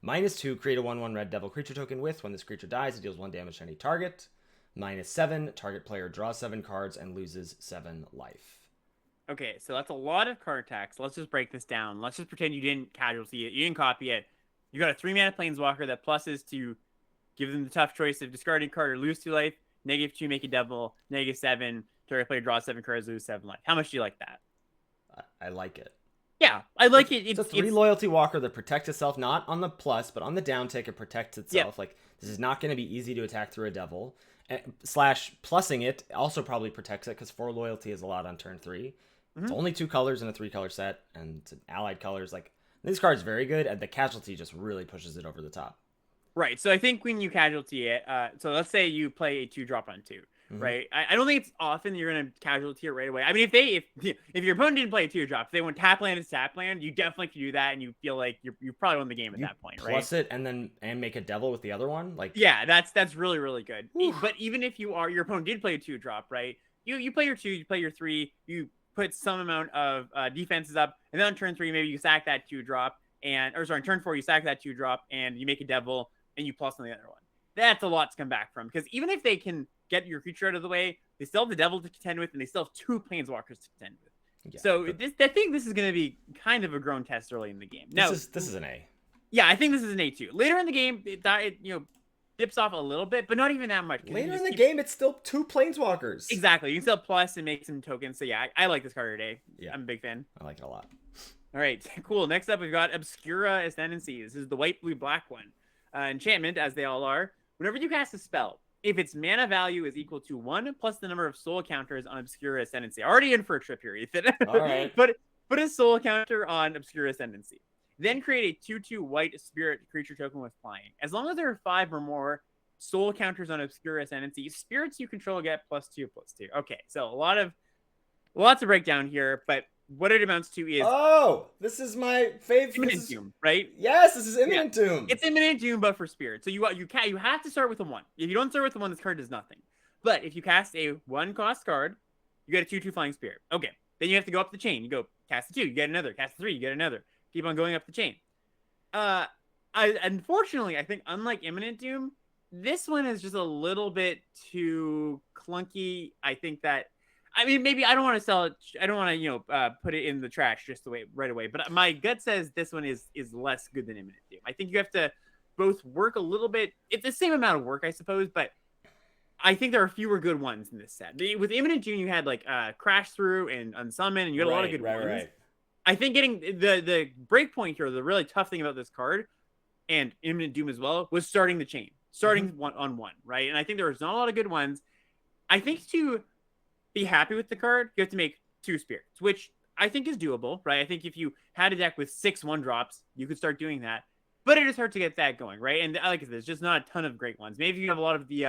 -2, create a 1/1 red devil creature token with. When this creature dies, it deals 1 damage to any target. -7, target player draws 7 cards and loses 7 life. Okay, so that's a lot of card attacks. Let's just break this down. Let's just pretend you didn't casualty it. You didn't copy it. You got a 3-mana planeswalker that pluses to give them the tough choice of discarding a card or lose 2 life. -2, make a devil. -7, target player draws 7 cards, lose 7 life. How much do you like that? I like it. Yeah, I like it. It's a 3 loyalty walker that protects itself, not on the plus, but on the down tick, it protects itself. Yep. This is not going to be easy to attack through a devil. /plussing it also probably protects it because 4 loyalty is a lot on turn 3. It's only 2 colors in a 3-color set, and it's allied colors. This card's very good, and the casualty just really pushes it over the top. Right, so I think when you casualty it, so let's say you play a 2-drop on 2. right? I don't think it's often you're gonna casualty it right away. I mean, if your opponent didn't play a 2-drop, if they went tap land and tap land, you definitely could do that, and you feel like you probably won the game at that point, right? Plus it and make a devil with the other one, like yeah, that's really really good. But even if your opponent did play a 2-drop, right? You play your 2, you play your 3, you put some amount of defenses up, and then on turn 3 maybe you sack that 2-drop, on turn 4 you sack that 2-drop, and you make a devil and you plus on the other one. That's a lot to come back from, because even if they can get your creature out of the way, they still have the devil to contend with, and they still have 2 planeswalkers to contend with. Yeah, so I think this is going to be kind of a grown test early in the game. Now, this is an A. Yeah, I think this is an A too. Later in the game, it dips off a little bit, but not even that much. Later in the game, it's still 2 planeswalkers. Exactly. You can still plus and make some tokens. So yeah, I like this card today. Yeah, I'm a big fan. I like it a lot. All right, cool. Next up, we've got Obscura Ascendancy. This is the white, blue, black one. Enchantment, as they all are. Whenever you cast a spell, if its mana value is equal to 1 plus the number of soul counters on Obscura Ascendancy. Already in for a trip here, Ethan. All right. Put a soul counter on Obscura Ascendancy. Then create a 2/2 white spirit creature token with flying. As long as there are 5 or more soul counters on Obscura Ascendancy, spirits you control get +2/+2. Okay, so lots of breakdown here, but what it amounts to is this is my favorite. Imminent Doom, right? Yes, this is Imminent Doom. It's Imminent Doom, but for spirit. So you have to start with a 1. If you don't start with a 1, this card does nothing. But if you cast a 1-cost card, you get a 2/2 flying spirit. Okay, then you have to go up the chain. You go cast a 2, you get another. Cast a 3, you get another. Keep on going up the chain. Unfortunately, I think unlike Imminent Doom, this one is just a little bit too clunky. I think that. I mean, maybe I don't want to sell it. I don't want to, put it in the trash just right away. But my gut says this one is less good than Imminent Doom. I think you have to both work a little bit. It's the same amount of work, I suppose, but I think there are fewer good ones in this set. With Imminent Doom, you had like Crash Through and Unsummon, and you had a lot of good ones. Right. I think getting the break point here, the really tough thing about this card, and Imminent Doom as well, was starting the chain, one on one, right? And I think there was not a lot of good ones. I think to be happy with the card, you have to make 2 spirits, which I think is doable, right? I think if you had a deck with 6 1-drops, you could start doing that. But it is hard to get that going, right? And like I said, there's just not a ton of great ones. Maybe you have a lot of the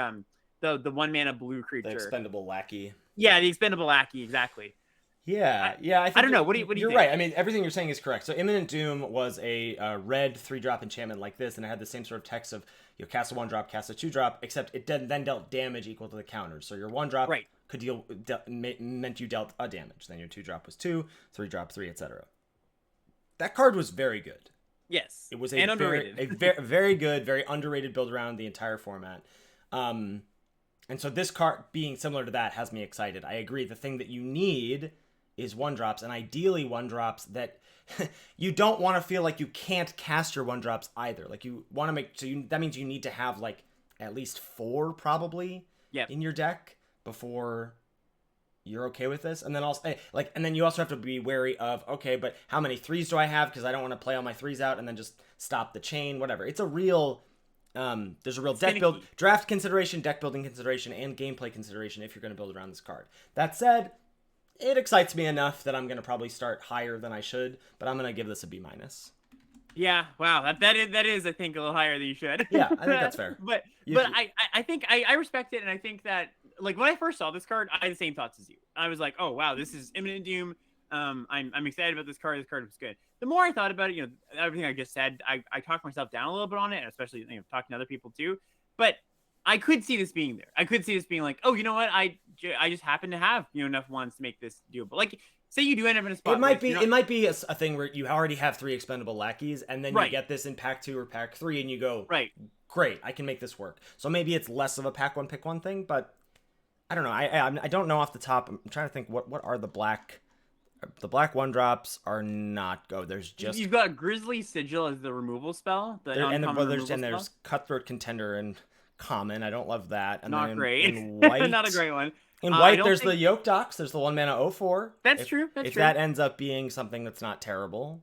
1-mana blue creature. The expendable lackey. Yeah, the expendable lackey, exactly. Yeah. I think don't know. What do you You're think? right. I mean, everything you're saying is correct. So Imminent Doom was a red 3-drop enchantment like this, and it had the same sort of text of cast a 1-drop, cast a 2-drop, except it then dealt damage equal to the counters. So your 1-drop meant you dealt a damage. Then your 2-drop was 2, 3-drop 3, etc. That card was very good. Yes, it was underrated. very good, very underrated build around the entire format. And so this card being similar to that has me excited. I agree. The thing that you need is 1-drops, and ideally 1-drops that you don't want to feel like you can't cast your 1-drops either. Like you want to that means you need to have like at least 4 probably in your deck before you're okay with this. And then also and then you also have to be wary of, okay, but how many 3s do I have? Because I don't want to play all my 3s out and then just stop the chain, whatever. It's a real there's a real draft consideration, deck building consideration, and gameplay consideration if you're going to build around this card. That said, it excites me enough that I'm going to probably start higher than I should, but I'm going to give this a B-. Yeah, wow, that is I think a little higher than you should. Yeah, I think that's fair. but I think I respect it, and I think that like when I first saw this card, I had the same thoughts as you. I was like, oh wow, this is Imminent Doom. I'm excited about this card. This card was good. The more I thought about it, everything I just said, I talked myself down a little bit on it, and especially talking to other people too. But I could see this being there. I could see this being like, oh, you know what? I just happen to have enough ones to make this doable. Like, say you do end up in a spot. It might be a thing where you already have 3 expendable lackeys, and then you get this in pack 2 or pack 3, and you go, right, great, I can make this work. So maybe it's less of a pack 1 pick 1 thing, but I don't know. I don't know off the top. I'm trying to think what are the black. The black 1-drops are not go. There's just you've got Grizzly Sigil as the removal spell. There's Cutthroat Contender and common. I don't love that. And not then great. In white, not a great one. In white, there's the Yoke Docs. There's the 1-mana 0/4. That's true. If that ends up being something that's not terrible.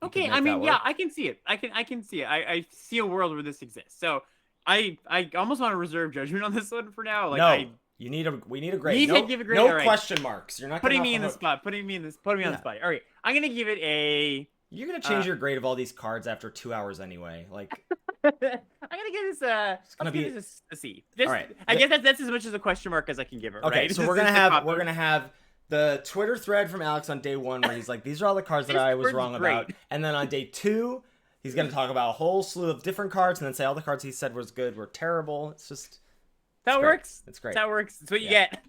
Okay, I mean, yeah, I can see it. I can see it. I see a world where this exists. So I almost want to reserve judgment on this one for now. Like, no. We need a grade. No question marks. You're not putting me in the spot. Putting me on the spot. All right, I'm gonna give it a. You're gonna change your grade of all these cards after 2 hours anyway. Like, I'm gonna give this a C. All right. I guess that's as much as a question mark as I can give it. Okay, right? so we're gonna have the Twitter thread from Alex on day 1 where he's like, these are all the cards that I was wrong about, and then on day 2, he's gonna talk about a whole slew of different cards, and then say all the cards he said was good were terrible. It's just that works. It's great. That's how it works. It's what you get.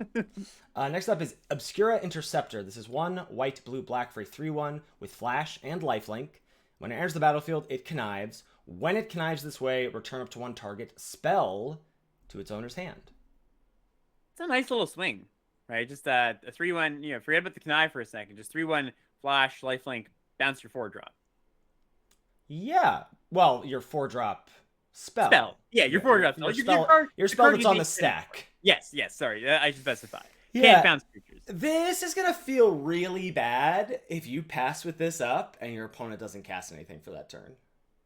Next up is Obscura Interceptor. This is 1 white, blue, black for a 3/1 with flash and lifelink. When it enters the battlefield, it connives. When it connives this way, return up to 1 target spell to its owner's hand. It's a nice little swing, right? Just a 3/1. Forget about the connive for a second. Just 3/1 flash, lifelink, bounce your 4-drop. Yeah. Well, your 4-drop spell. Yeah, your 4-drop spell. Your spell that's on the stack. Yes. Sorry, I should specify. Yeah. Can't bounce creatures. This is gonna feel really bad if you pass with this up and your opponent doesn't cast anything for that turn.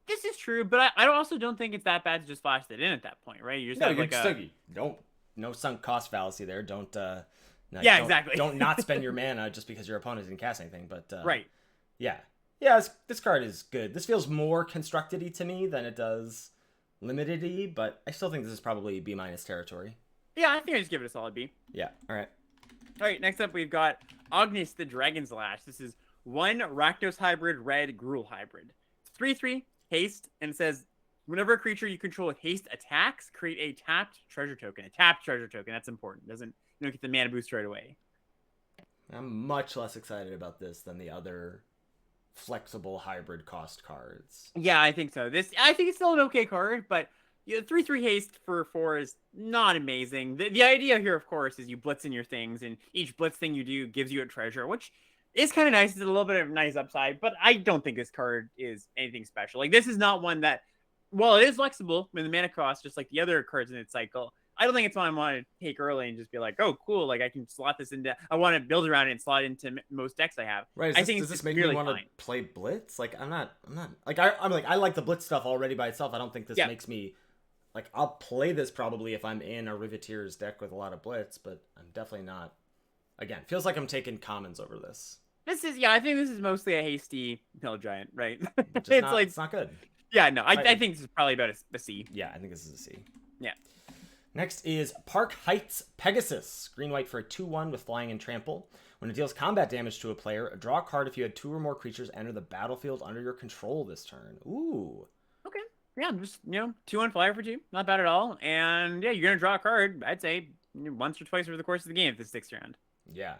This is true, but I also don't think it's that bad to just flash that in at that point, right? You just no sunk cost fallacy there. Exactly. Don't not spend your mana just because your opponent didn't cast anything. But right. Yeah. This card is good. This feels more constructed-y to me than it does limited-y, but I still think this is probably B- territory. Yeah, I think I just give it a solid B. Yeah. All right. Next up, we've got Agnes the Dragon's Lash. This is 1 Rakdos hybrid, red Gruul hybrid. It's 3/3 haste, and it says whenever a creature you control with haste attacks, create a tapped treasure token. A tapped treasure token. That's important. You don't get the mana boost right away. I'm much less excited about this than the other flexible hybrid cost cards. Yeah, I think so. I think it's still an okay card, but 3/3 haste for 4 is not amazing. The idea here, of course, is you blitz in your things, and each blitz thing you do gives you a treasure, which is kind of nice. It's a little bit of a nice upside, but I don't think this card is anything special. Like, this is not one that, while it is flexible in the mana cost, just like the other cards in its cycle, I don't think it's one I want to take early and just be like, oh, cool, like I can slot this into, I want to build around it and slot into most decks I have. Right. Does this make me want to play Blitz? Like, I'm not, like, I like the Blitz stuff already by itself. I don't think this makes me, like, I'll play this probably if I'm in a Riveteer's deck with a lot of Blitz, but I'm definitely not, again, feels like I'm taking commons over this. I think this is mostly a hasty Hill Giant, right? It's not good. Yeah, no, I think this is probably about a C. Yeah, I think this is a C. Yeah. Next is Park Heights Pegasus. Green-white for a 2/1 with flying and trample. When it deals combat damage to a player, draw a card if you had 2 or more creatures enter the battlefield under your control this turn. Ooh. Okay. Yeah, just, 2/1 flyer for 2. Not bad at all. And yeah, you're going to draw a card, I'd say, once or twice over the course of the game if this sticks around. Yeah.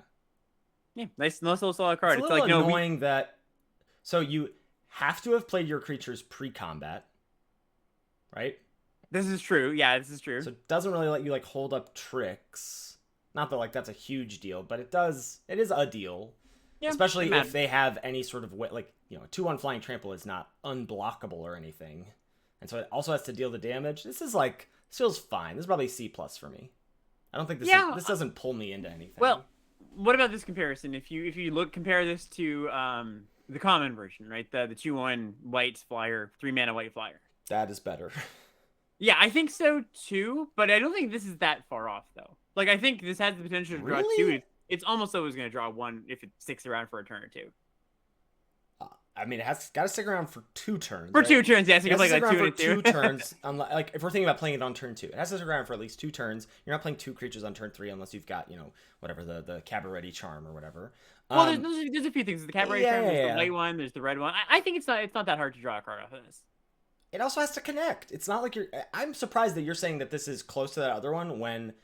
Yeah, nice little solid card. It's like annoying that... So you have to have played your creatures pre-combat, right? This is true. Yeah, this is true. So it doesn't really let you, like, hold up tricks. Not that, like, that's a huge deal, but it is a deal. Yeah, especially if they have any sort of way, like, 2/1 flying trample is not unblockable or anything. And so it also has to deal the damage. This feels fine. This is probably C+ for me. I don't think this doesn't pull me into anything. Well, what about this comparison? If you compare this to the common version, right? The 2/1 white flyer, 3 mana white flyer. That is better. Yeah, I think so too, but I don't think this is that far off though. Like, I think this has the potential to draw 2. It's almost always going to draw 1 if it sticks around for a turn or 2. I mean, it got to stick around for 2 turns. For 2 turns, yes. You can play like 2 and 2. 2 turns. Like, if we're thinking about playing it on turn 2, it has to stick around for at least 2 turns. You're not playing 2 creatures on turn 3 unless you've got, whatever, the Cabaret Charm or whatever. Well, there's a few things. There's the Cabaret Charm, there's the white one, there's the red one. I think it's not that hard to draw a card off of this. It also has to connect. It's not like I'm surprised that you're saying that this is close to that other one when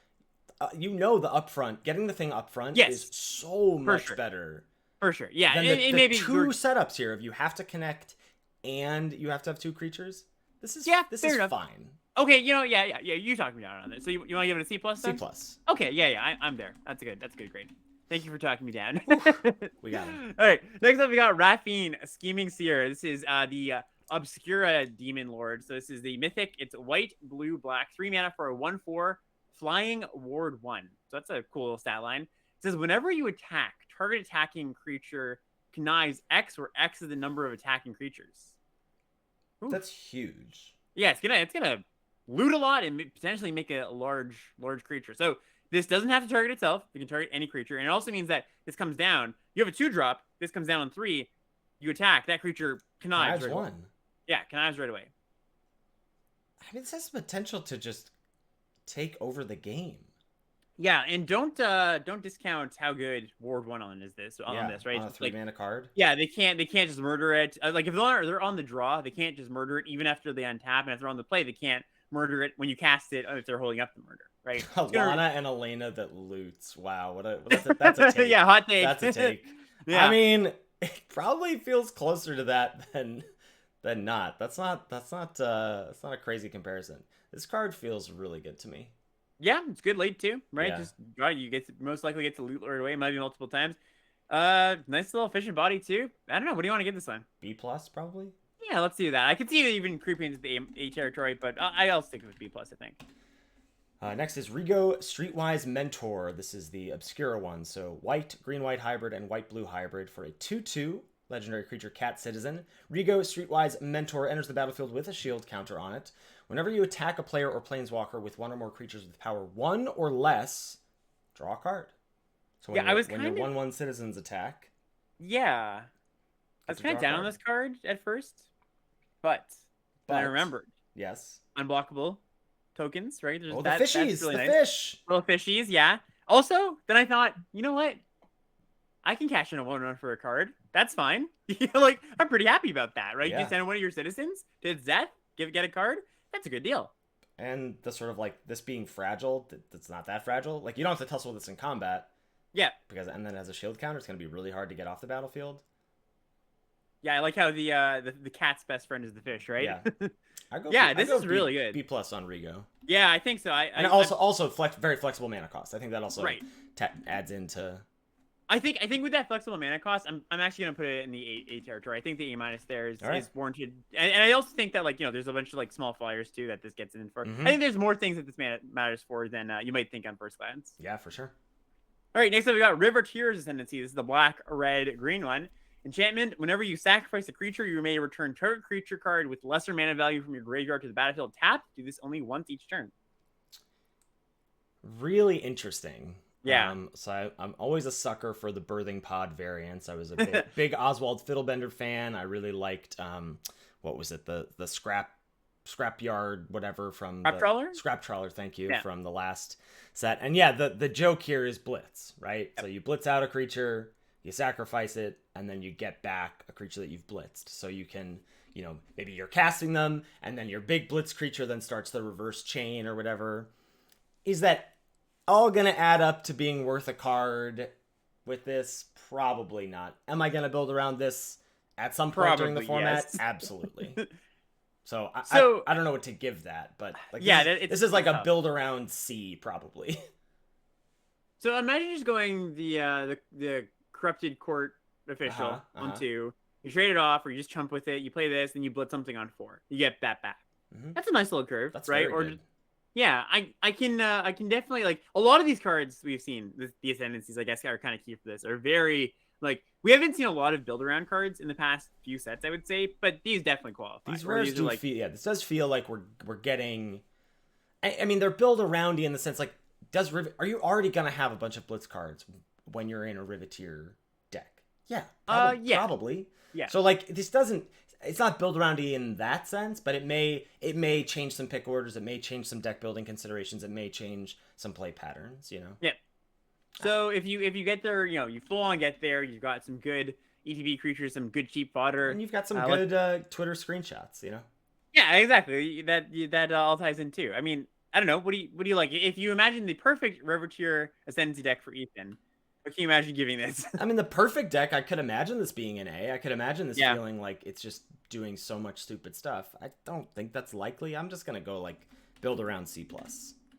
the upfront, getting the thing upfront is so much better. For sure. Yeah. Than the 2 setups here of you have to connect and you have to have 2 creatures. This is fine. Okay, yeah. You talked me down on this. So you want to give it a C+ then? C+. Okay, yeah. I'm there. That's a good grade. Thank you for talking me down. We got it. All right. Next up, we got Rafine, Scheming Seer. This is the Obscura Demon Lord. So this is the mythic. It's white, blue, black, 3 mana for a 1/4 flying ward 1. So that's a cool little stat line. It says whenever you attack, target attacking creature connives X, where X is the number of attacking creatures. Ooh. That's huge. Yeah, it's gonna loot a lot and potentially make a large creature. So this doesn't have to target itself. You can target any creature, and it also means that this comes down. You have a 2-drop. This comes down on 3. You attack that creature. Connives right 1. away. Yeah, connives right away. I mean, this has the potential to just take over the game. Yeah, and don't discount how good Ward 1 on this, right? On a 3-mana card. Yeah, they can't just murder it. Like if they're on the draw, they can't just murder it even after they untap, and if they're on the play, they can't murder it when you cast it if they're holding up the murder, right? Alana and Elena that loots. Wow, that's a take. Yeah, hot take. That's a take. Yeah. I mean, it probably feels closer to that than not. That's not a crazy comparison. This card feels really good to me. Yeah, it's good late too, right? Yeah. Just you most likely get to loot right away, maybe multiple times. Nice little efficient body too. I don't know. What do you want to give this one? B+ probably. Yeah, let's do that. I could see it even creeping into the A territory, but I'll stick with B+, I think. Next is Rego Streetwise Mentor. This is the Obscura one. So white, green-white hybrid, and white-blue hybrid for a 2/2 legendary creature cat citizen. Rego Streetwise Mentor enters the battlefield with a shield counter on it. Whenever you attack a player or planeswalker with one or more creatures with power 1 or less, draw a card. So when your 1/1 citizens attack. Yeah. I was kind of down on this card at first, but I remembered. Yes. Unblockable tokens, right? There's the fishies, really nice. Fish. Little fishies, yeah. Also, then I thought, you know what? I can cash in a 1/1 for a card. That's fine. Like, I'm pretty happy about that, right? Yeah. You send one of your citizens to its death, get a card. That's a good deal. And the sort of like this being fragile, that's not that fragile. Like, you don't have to tussle with this in combat. Yeah. And then as a shield counter, it's going to be really hard to get off the battlefield. Yeah, I like how the cat's best friend is the fish, right? Yeah. This is really good. B+ on Rego. Yeah, I think so. Very flexible mana cost. I think that also adds into. I think with that flexible mana cost, I'm actually gonna put it in the A territory. I think the A- there is warranted, and I also think that there's a bunch of small flyers too that this gets in for. I think there's more things that this matters for than you might think on first glance. Yeah, for sure. All right, next up we got River Tears Ascendancy. This is the black, red, green one. Enchantment: whenever you sacrifice a creature, you may return target creature card with lesser mana value from your graveyard to the battlefield tapped. Do this only once each turn. Really interesting. Yeah. So I'm always a sucker for the Birthing Pod variants. I was a big Oswald Fiddlebender fan. I really liked what was it, the Scrapyard whatever from Scrap Trawler, thank you, from the last set. And yeah, the joke here is blitz, right? Yep. So you blitz out a creature, you sacrifice it, and then you get back a creature that you've blitzed. So you can, maybe you're casting them, and then your big blitz creature then starts the reverse chain or whatever. Is that all gonna add up to being worth a card with this? Probably not. Am I gonna build around this at some point during the format? Yes. Absolutely. So I don't know what to give that, but this is like a build around C probably. So imagine just going the Corrupted Court official on 2. You trade it off, or you just chump with it. You play this, and you blitz something on 4. You get that back. Mm-hmm. That's a nice little curve, that's right? Very good. Yeah, I can definitely, like, a lot of these cards we've seen, the Ascendancies, I guess, are kind of key for this, are very, like, we haven't seen a lot of build-around cards in the past few sets, I would say, but these definitely qualify. These rares do feel, this does feel like we're getting, I mean, they're build-aroundy in the sense, like, are you already going to have a bunch of Blitz cards when you're in a Riveteer deck? Yeah, probably. Yeah. So, like, it's not build aroundy in that sense, but it may change some pick orders. It may change some deck building considerations. It may change some play patterns. Yeah. So if you get there, you full on get there. You've got some good ETB creatures, some good cheap fodder, and you've got some good Twitter screenshots. Yeah, exactly. That all ties in too. I mean, I don't know. What do you like? If you imagine the perfect Riveteer Ascendancy deck for Ethan, what can you imagine giving this? I mean, the perfect deck, I could imagine this being an A. I could imagine this feeling like it's just doing so much stupid stuff. I don't think that's likely. I'm just going to go, like, build around C+.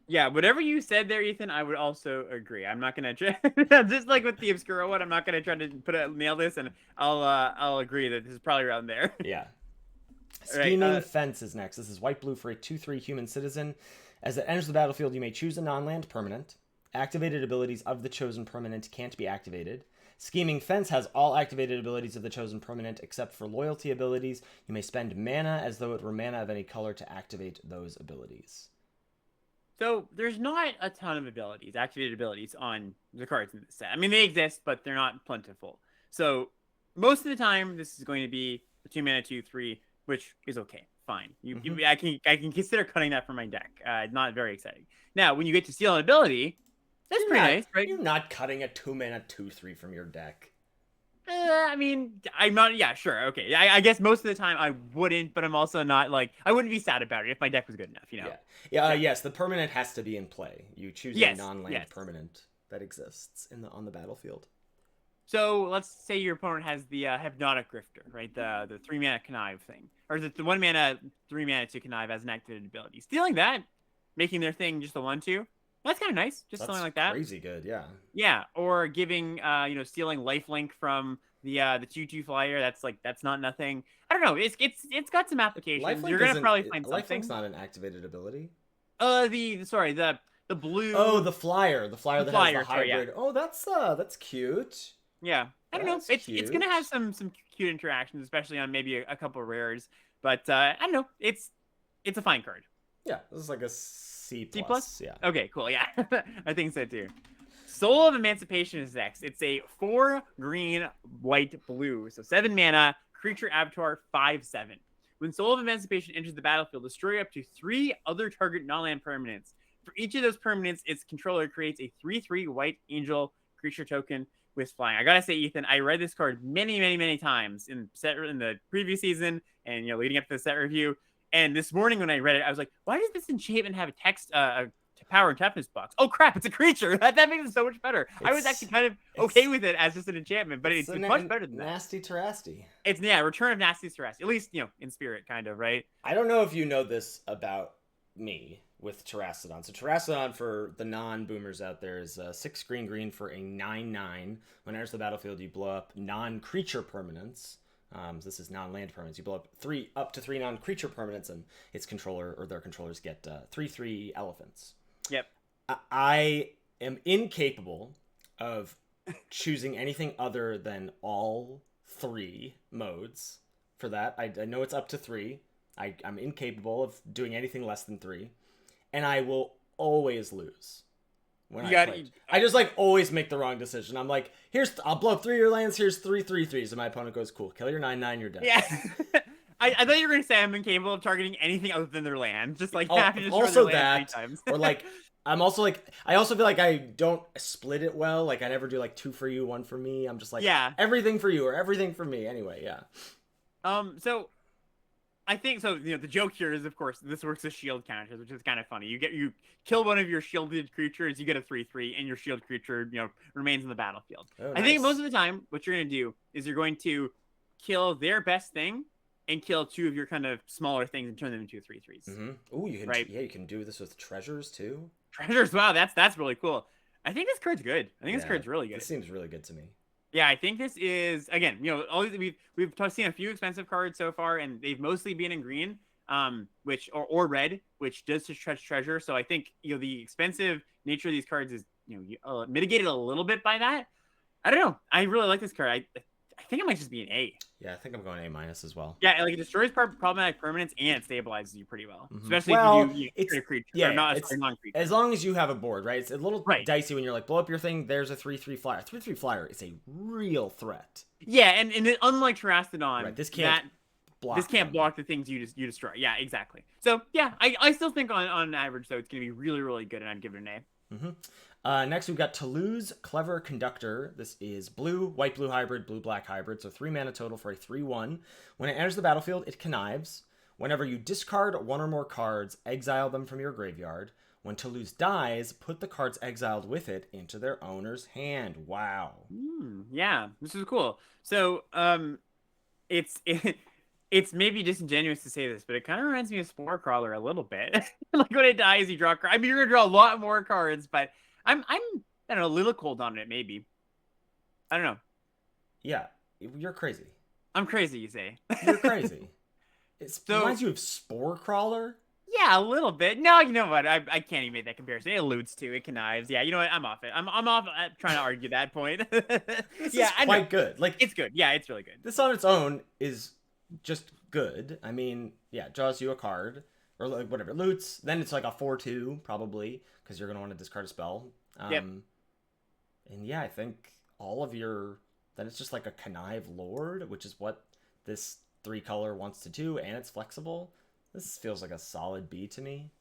Yeah, whatever you said there, Ethan, I would also agree. I'm not going to try, just like with the Obscura one, I'm not going to try to nail this, and I'll agree that this is probably around there. Yeah. Scheming Fence is next. This is white-blue for a 2/3 human citizen. As it enters the battlefield, you may choose a non-land permanent. Activated abilities of the chosen permanent can't be activated. Scheming Fence has all activated abilities of the chosen permanent except for loyalty abilities. You may spend mana as though it were mana of any color to activate those abilities. So there's not a ton of activated abilities on the cards in this set. I mean, they exist, but they're not plentiful. So most of the time, this is going to be a 2 mana 2/3, which is okay. fine. I can consider cutting that from my deck. Not very exciting. Now, when you get to steal an ability, that's pretty nice, right? You're not cutting a 2-mana 2/3 from your deck. I mean, I'm not. Yeah, sure, okay. I guess most of the time I wouldn't, but I'm also not like I wouldn't be sad about it if my deck was good enough, you know. Yeah. Yes, the permanent has to be in play. You choose a non-land permanent that exists on the battlefield. So let's say your opponent has the Hypnotic Grifter, right? The 3-mana connive thing, or the 1-mana 3-mana to connive as an activated ability. Stealing that, making their thing just a 1/2. That's kind of nice. Just something like that. Crazy good, yeah. Yeah, or giving stealing lifelink from the 2/2 flyer. That's not nothing. I don't know. It's got some applications. Lifelink You're gonna probably find something. Lifelink's not an activated ability. The blue. Oh, the flyer. The flyer that has the hybrid. Sorry, yeah. Oh, that's cute. Yeah, I don't know. It's gonna have some cute interactions, especially on maybe a couple of rares. But I don't know. It's a fine card. Yeah, this is like a C+. C plus. Yeah. Okay, cool. Yeah, I think so too. Soul of Emancipation is next. It's a 4 green, white, blue, so 7 mana creature avatar 5/7. When Soul of Emancipation enters the battlefield, destroy up to 3 other target non-land permanents. For each of those permanents, its controller creates a 3/3 white angel creature token with flying. I gotta say, Ethan, I read this card many times in the previous season and leading up to the set review. And this morning when I read it, I was like, why does this enchantment have a text power and toughness box? Oh crap, it's a creature. That makes it so much better. I was actually kind of okay with it as just an enchantment, but it's much better than that. Nasty Terrasti. It's Return of Nasty Terrasti. At least, in spirit, kind of, right? I don't know if you know this about me with Terrastodon. So Terrastodon, for the non-boomers out there, is 6 green for a 9/9. When it enters the battlefield, you blow up non-creature permanents. This is non-land permanents. You blow up to 3 non-creature permanents, and its controller or their controllers get 3/3 elephants. Yep. I am incapable of choosing anything other than all 3 modes for that. I know it's up to 3. I'm incapable of doing anything less than 3. And I will always lose when I play. I just always make the wrong decision. I'm like, I'll blow up 3 of your lands. Here's 3 3/3s, and my opponent goes, cool. Kill your 9/9. You're dead. Yeah. I thought you were gonna say I'm incapable of targeting anything other than their land. Just also that, or I'm also I also feel like I don't split it well. I never do 2 for you, 1 for me. I'm just everything for you or everything for me. Anyway, yeah. So I think so. The joke here is, of course, this works as shield counters, which is kind of funny. You kill one of your shielded creatures, you get a 3/3, and your shield creature, remains in the battlefield. Oh, I think most of the time, what you're gonna do is you're going to kill their best thing and kill 2 of your kind of smaller things and turn them into 3/3s. Mm-hmm. Oh, you can do this with treasures too. Treasures, wow, that's really cool. I think this card's good. I think this card's really good. This seems really good to me. Yeah, I think this is, again, we've seen a few expensive cards so far, and they've mostly been in green, which or red, which does stretch treasure. So I think the expensive nature of these cards is mitigated a little bit by that. I don't know. I really like this card. I think it might just be an A. Yeah, I think I'm going A- as well. Yeah, it destroys problematic permanents and it stabilizes you pretty well, especially if you create a creature. Yeah, non-creature. As long as you have a board, right? It's a little dicey when you're blow up your thing. There's a 3/3 flyer. 3/3 flyer is a real threat. Yeah, and unlike Terrastodon, right, this can't block the things you destroy. Yeah, exactly. So yeah, I still think on average though it's gonna be really really good, and I'd give it an A. Mm-hmm. Next, we've got Toulouse Clever Conductor. This is blue, white-blue hybrid, blue-black hybrid, so 3 mana total for a 3/1. When it enters the battlefield, it connives. Whenever you discard 1 or more cards, exile them from your graveyard. When Toulouse dies, put the cards exiled with it into their owner's hand. Wow. Yeah, this is cool. So, it's maybe disingenuous to say this, but it kind of reminds me of Spore Crawler a little bit. When it dies, you draw cards. I mean, you're gonna draw a lot more cards, but I'm I don't know, a little cold on it, maybe. I don't know. Yeah, you're crazy. I'm crazy, you say. You're crazy. It reminds you of Spore Crawler? Yeah, a little bit. No, you know what? I can't even make that comparison. It alludes to it, connives. Yeah, you know what? I'm off it. I'm off trying to argue that point. This is quite good. It's good. Yeah, it's really good. This on its own is just good. I mean, yeah, draws you a card. Or whatever, loots. Then it's a 4/2, probably, because you're going to want to discard a spell. Yep. And yeah, I think all of then it's just a connive lord, which is what this 3-color wants to do, and it's flexible. This feels like a solid B to me.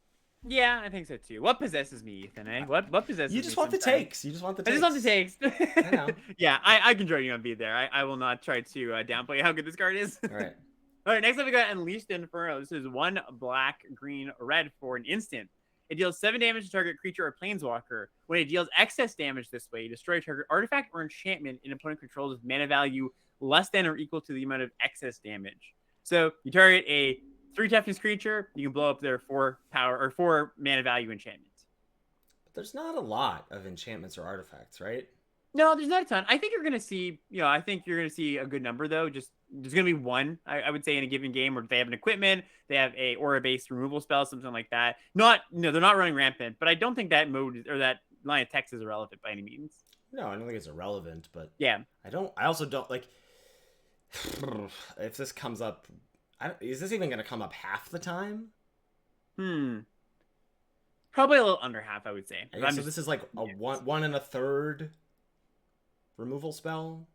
Yeah, I think so too. What possesses me, Ethan? Eh? What possesses me? You just want sometimes? the takes. You just want the takes. I just want the takes. I know. Yeah, I can join you on B there. I will not try to downplay how good this card is. All right. All right, next up we got Unleashed Inferno. This is 1 black, green, red for an instant. It deals 7 damage to target creature or planeswalker. When it deals excess damage this way, destroy target artifact or enchantment an opponent controls with mana value less than or equal to the amount of excess damage. So you target a 3 toughness creature, you can blow up their 4 power or 4 mana value enchantment. But there's not a lot of enchantments or artifacts, right? No, there's not a ton. I think you're gonna see, I think you're gonna see a good number though. Just there's gonna be one, I would say, in a given game where they have an equipment, they have a aura-based removal spell, something like that. Not, they're not running rampant, but I don't think that mode or that line of text is irrelevant by any means. No, I don't think it's irrelevant, but yeah, I also don't like. If this comes up, is this even gonna come up half the time? Probably a little under half, I would say. So this is like a 1 1/3 removal spell.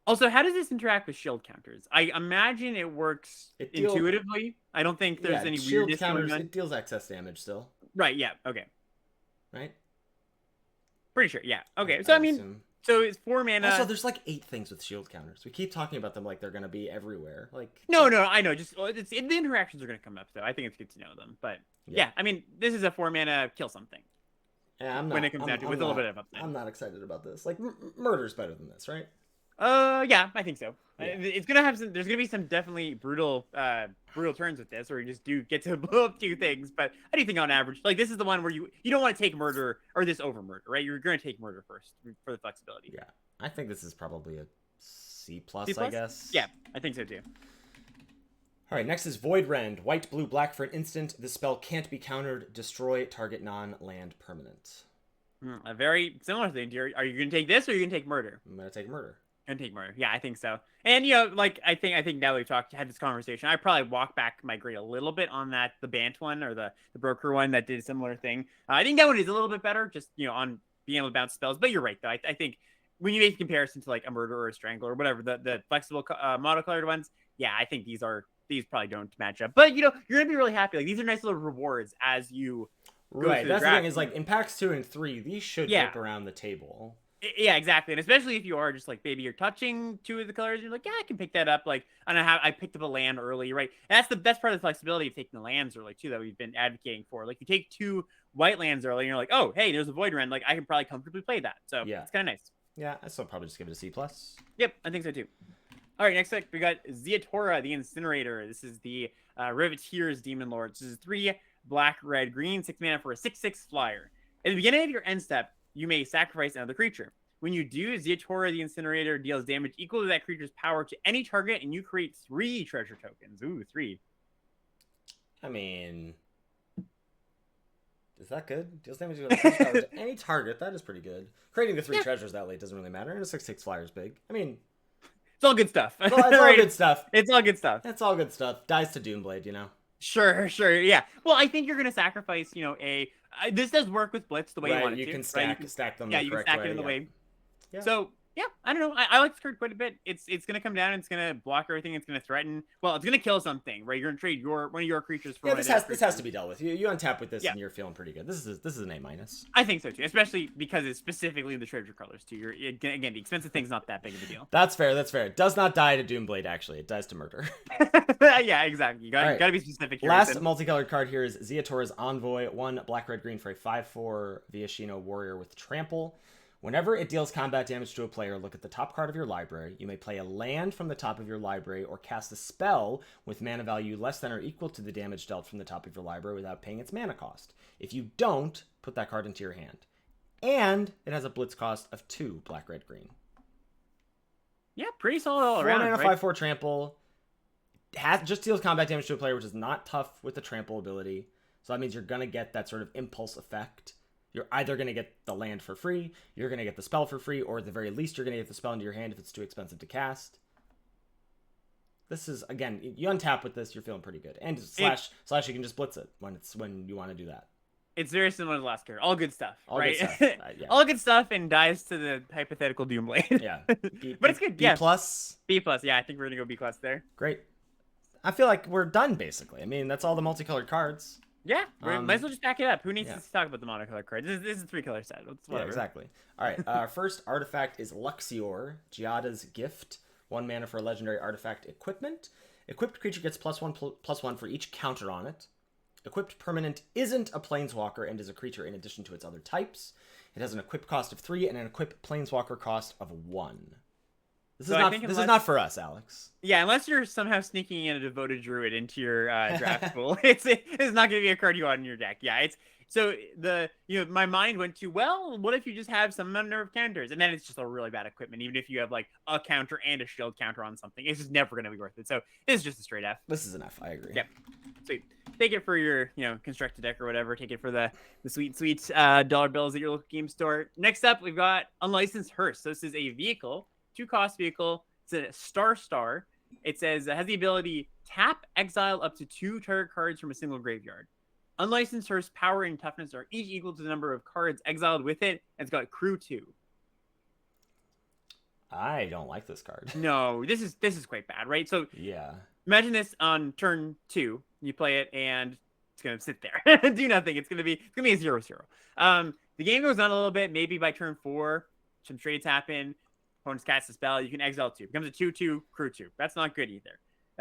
Also, how does this interact with shield counters? I imagine it works intuitively. I don't think there's any shield weirdness counters. going on. It deals excess damage still. Right. Yeah. Okay. Right. Pretty sure. Yeah. Okay. So I mean, so it's 4 mana. Also, there's like 8 things with shield counters. We keep talking about them like they're gonna be everywhere. Like no, I know. Just the interactions are gonna come up, though. I think it's good to know them. But yeah, I mean, this is a 4 mana kill something. Yeah, I'm not. When it comes down to with a little bit of upside. I'm not excited about this. Like murder's better than this, right? Yeah, I think so. Yeah. It's gonna have some. There's gonna be some definitely brutal turns with this, or you just do get to blow up 2 things. But I do think on average, like this is the one where you don't want to take murder or this over murder, right? You're gonna take murder first for the flexibility. Yeah, I think this is probably a C+, I guess. Yeah, I think so too. All right, next is Void Rend. White, blue, black for an instant. This spell can't be countered. Destroy target non-land permanent. A very similar thing. Are you gonna take this or are you gonna take murder? I'm gonna take murder. And take murder. Yeah, I think so. And like I think now we've had this conversation, I probably walk back my grade a little bit on the Bant one or the broker one that did a similar thing. I think that one is a little bit better, just on being able to bounce spells. But you're right though. I think when you make a comparison to like a murder or a strangler or whatever, the flexible monocolored ones, yeah, I think these probably don't match up. But you're gonna be really happy. Like these are nice little rewards as you go right. through That's the thing is like in packs 2 and 3, these should whip around the table. Yeah, exactly. And especially if you are just like, maybe you're touching 2 of the colors, you're like, yeah, I can pick that up. Like, I picked up a land early, right? And that's part of the flexibility of taking the lands early too that we've been advocating for. Like, you take 2 white lands early, and you're like, oh, hey, there's a Void Rend. Like, I can probably comfortably play that. So yeah, it's kind of nice. Yeah, I still probably just give it a C+. Yep, I think so too. All right, next up we got Zia Taurus the Incinerator. This is the Riveteer's Demon Lord. This is 3 black, red, green, 6 mana for a 6/6 flyer. At the beginning of your end step, you may sacrifice another creature. When you do, Zia Taurus the Incinerator deals damage equal to that creature's power to any target, and you create 3 treasure tokens. Ooh, 3. I mean, is that good? Deals damage equal to power to any target. That is pretty good. Creating the 3 treasures that late doesn't really matter. And a 6/6 flyer is big. I mean, it's all good stuff. It's all good stuff. It's all good stuff. It's all good stuff. Dies to Doomblade, Sure, yeah. Well, I think you're gonna sacrifice, this does work with Blitz the way you want it to. You can stack them. Yeah, you can stack it in the way. Yeah. So yeah, I don't know. I like this card quite a bit. It's gonna come down. It's gonna block everything. It's gonna threaten. Well, it's gonna kill something, right? You're gonna trade one of your creatures for. Yeah, this has to be dealt with. You untap with this, and you're feeling pretty good. This is an A-. I think so too, especially because it's specifically the treasure colors too. Again, the expensive thing's not that big of a deal. That's fair. It does not die to Doomblade. Actually, it dies to murder. Yeah, exactly. You gotta be specific here. Last multicolored card here is Zia Taurus Envoy. 1 black, red, green for a 5/4 Viashino warrior with trample. Whenever it deals combat damage to a player, look at the top card of your library. You may play a land from the top of your library or cast a spell with mana value less than or equal to the damage dealt from the top of your library without paying its mana cost. If you don't, put that card into your hand. And it has a blitz cost of 2 black, red, green. Yeah, pretty solid all around. 4 mana, 5/4 trample. Just deals combat damage to a player, which is not tough with the trample ability. So that means you're going to get that sort of impulse effect. You're either going to get the land for free, you're going to get the spell for free, or at the very least, you're going to get the spell into your hand if it's too expensive to cast. This is, again, you untap with this, you're feeling pretty good. And slash you can just blitz it when you want to do that. It's very similar to the last card. All good stuff, right? Good stuff. Yeah. All good stuff and dies to the hypothetical Doomblade. Yeah. But it's good. B+. B+. Yeah, I think we're going to go B+ there. Great. I feel like we're done, basically. I mean, that's all the multicolored cards. Yeah, might as well just back it up. Who needs yeah. to talk about the monocolor cards? This is a 3-color set. Yeah, exactly. All right, our first artifact is Luxior, Giada's Gift. 1 mana for a legendary artifact equipment. Equipped creature gets +1/+1 for each counter on it. Equipped permanent isn't a planeswalker and is a creature in addition to its other types. It has an equip cost of 3 and an equip planeswalker cost of 1. This is not for us, Alex. Yeah, unless you're somehow sneaking in a devoted druid into your draft pool, it's not going to be a card you want in your deck. Yeah, it's so my mind went to, well, what if you just have some number of counters, and then it's just a really bad equipment. Even if you have like a counter and a shield counter on something, it's just never going to be worth it. So this is just a straight F. This is an F. I agree. Yep. Sweet. Take it for your constructed deck or whatever. Take it for the sweet dollar bills at your local game store. Next up, we've got Unlicensed Hearse. So this is a vehicle. 2-cost vehicle. It's a star. It says it has the ability tap, exile up to 2 target cards from a single graveyard. Unlicensed Hearse power and toughness are each equal to the number of cards exiled with it, and it's got crew 2. I don't like this card. No, this is quite bad, right? So yeah, imagine this on turn 2. You play it and it's gonna sit there, do nothing. It's gonna be a 0/0. The game goes on a little bit. Maybe by turn 4, some trades happen. Opponents cast a spell, you can exile 2. It becomes a 2/2 crew 2. That's not good either.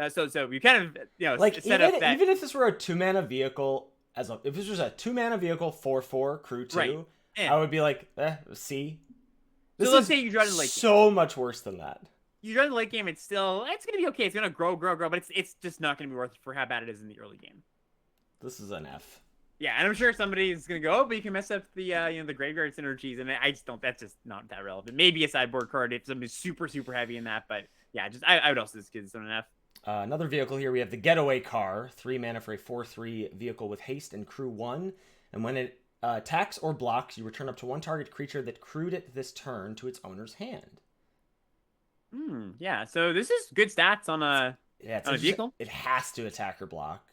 So we kind of like set up that even if this were a 2-mana vehicle if this was a 2-mana vehicle 4/4 crew 2, right. I would be like, C. So let's say you draw the late game. So much worse than that. You draw the late game, it's gonna be okay. It's gonna grow, but it's just not gonna be worth it for how bad it is in the early game. This is an F. Yeah, and I'm sure somebody's gonna go, but you can mess up the the graveyard synergies, and I just don't. That's just not that relevant. Maybe a sideboard card if somebody's super heavy in that, but yeah, I would also just give this one an F. Another vehicle here, we have the Getaway Car, 3 mana for a 4/3 vehicle with haste and crew 1, and when it attacks or blocks, you return up to 1 target creature that crewed it this turn to its owner's hand. Yeah, so this is good stats on a vehicle. It has to attack or block,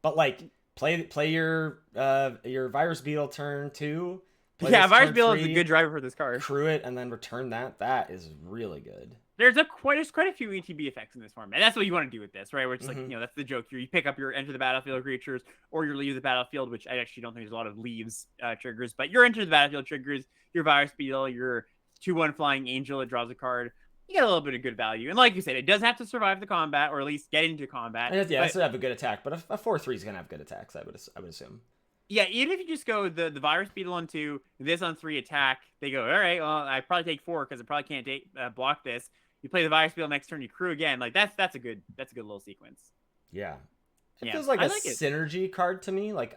but like. Play your Virus Beetle turn 2. Virus Beetle is a good driver for this card. Crew it and then return that. That is really good. There's quite a few ETB effects in this format. And that's what you want to do with this, right? Where it's like, that's the joke here. You pick up your enter the battlefield creatures or your leave the battlefield, which I actually don't think there's a lot of leaves triggers, but your enter the battlefield triggers, your Virus Beetle, your 2/1 Flying Angel, it draws a card. You get a little bit of good value. And like you said, it does have to survive the combat, or at least get into combat. Yeah, it should have a good attack, but a 4/3 is going to have good attacks, I would assume. Yeah, even if you just go the Virus Beetle on 2, this on 3 attack, they go, all right, well, I probably take 4 because I probably can't block this. You play the Virus Beetle next turn, you crew again. Like, that's a good little sequence. Yeah. It feels like a like synergy card to me. Like,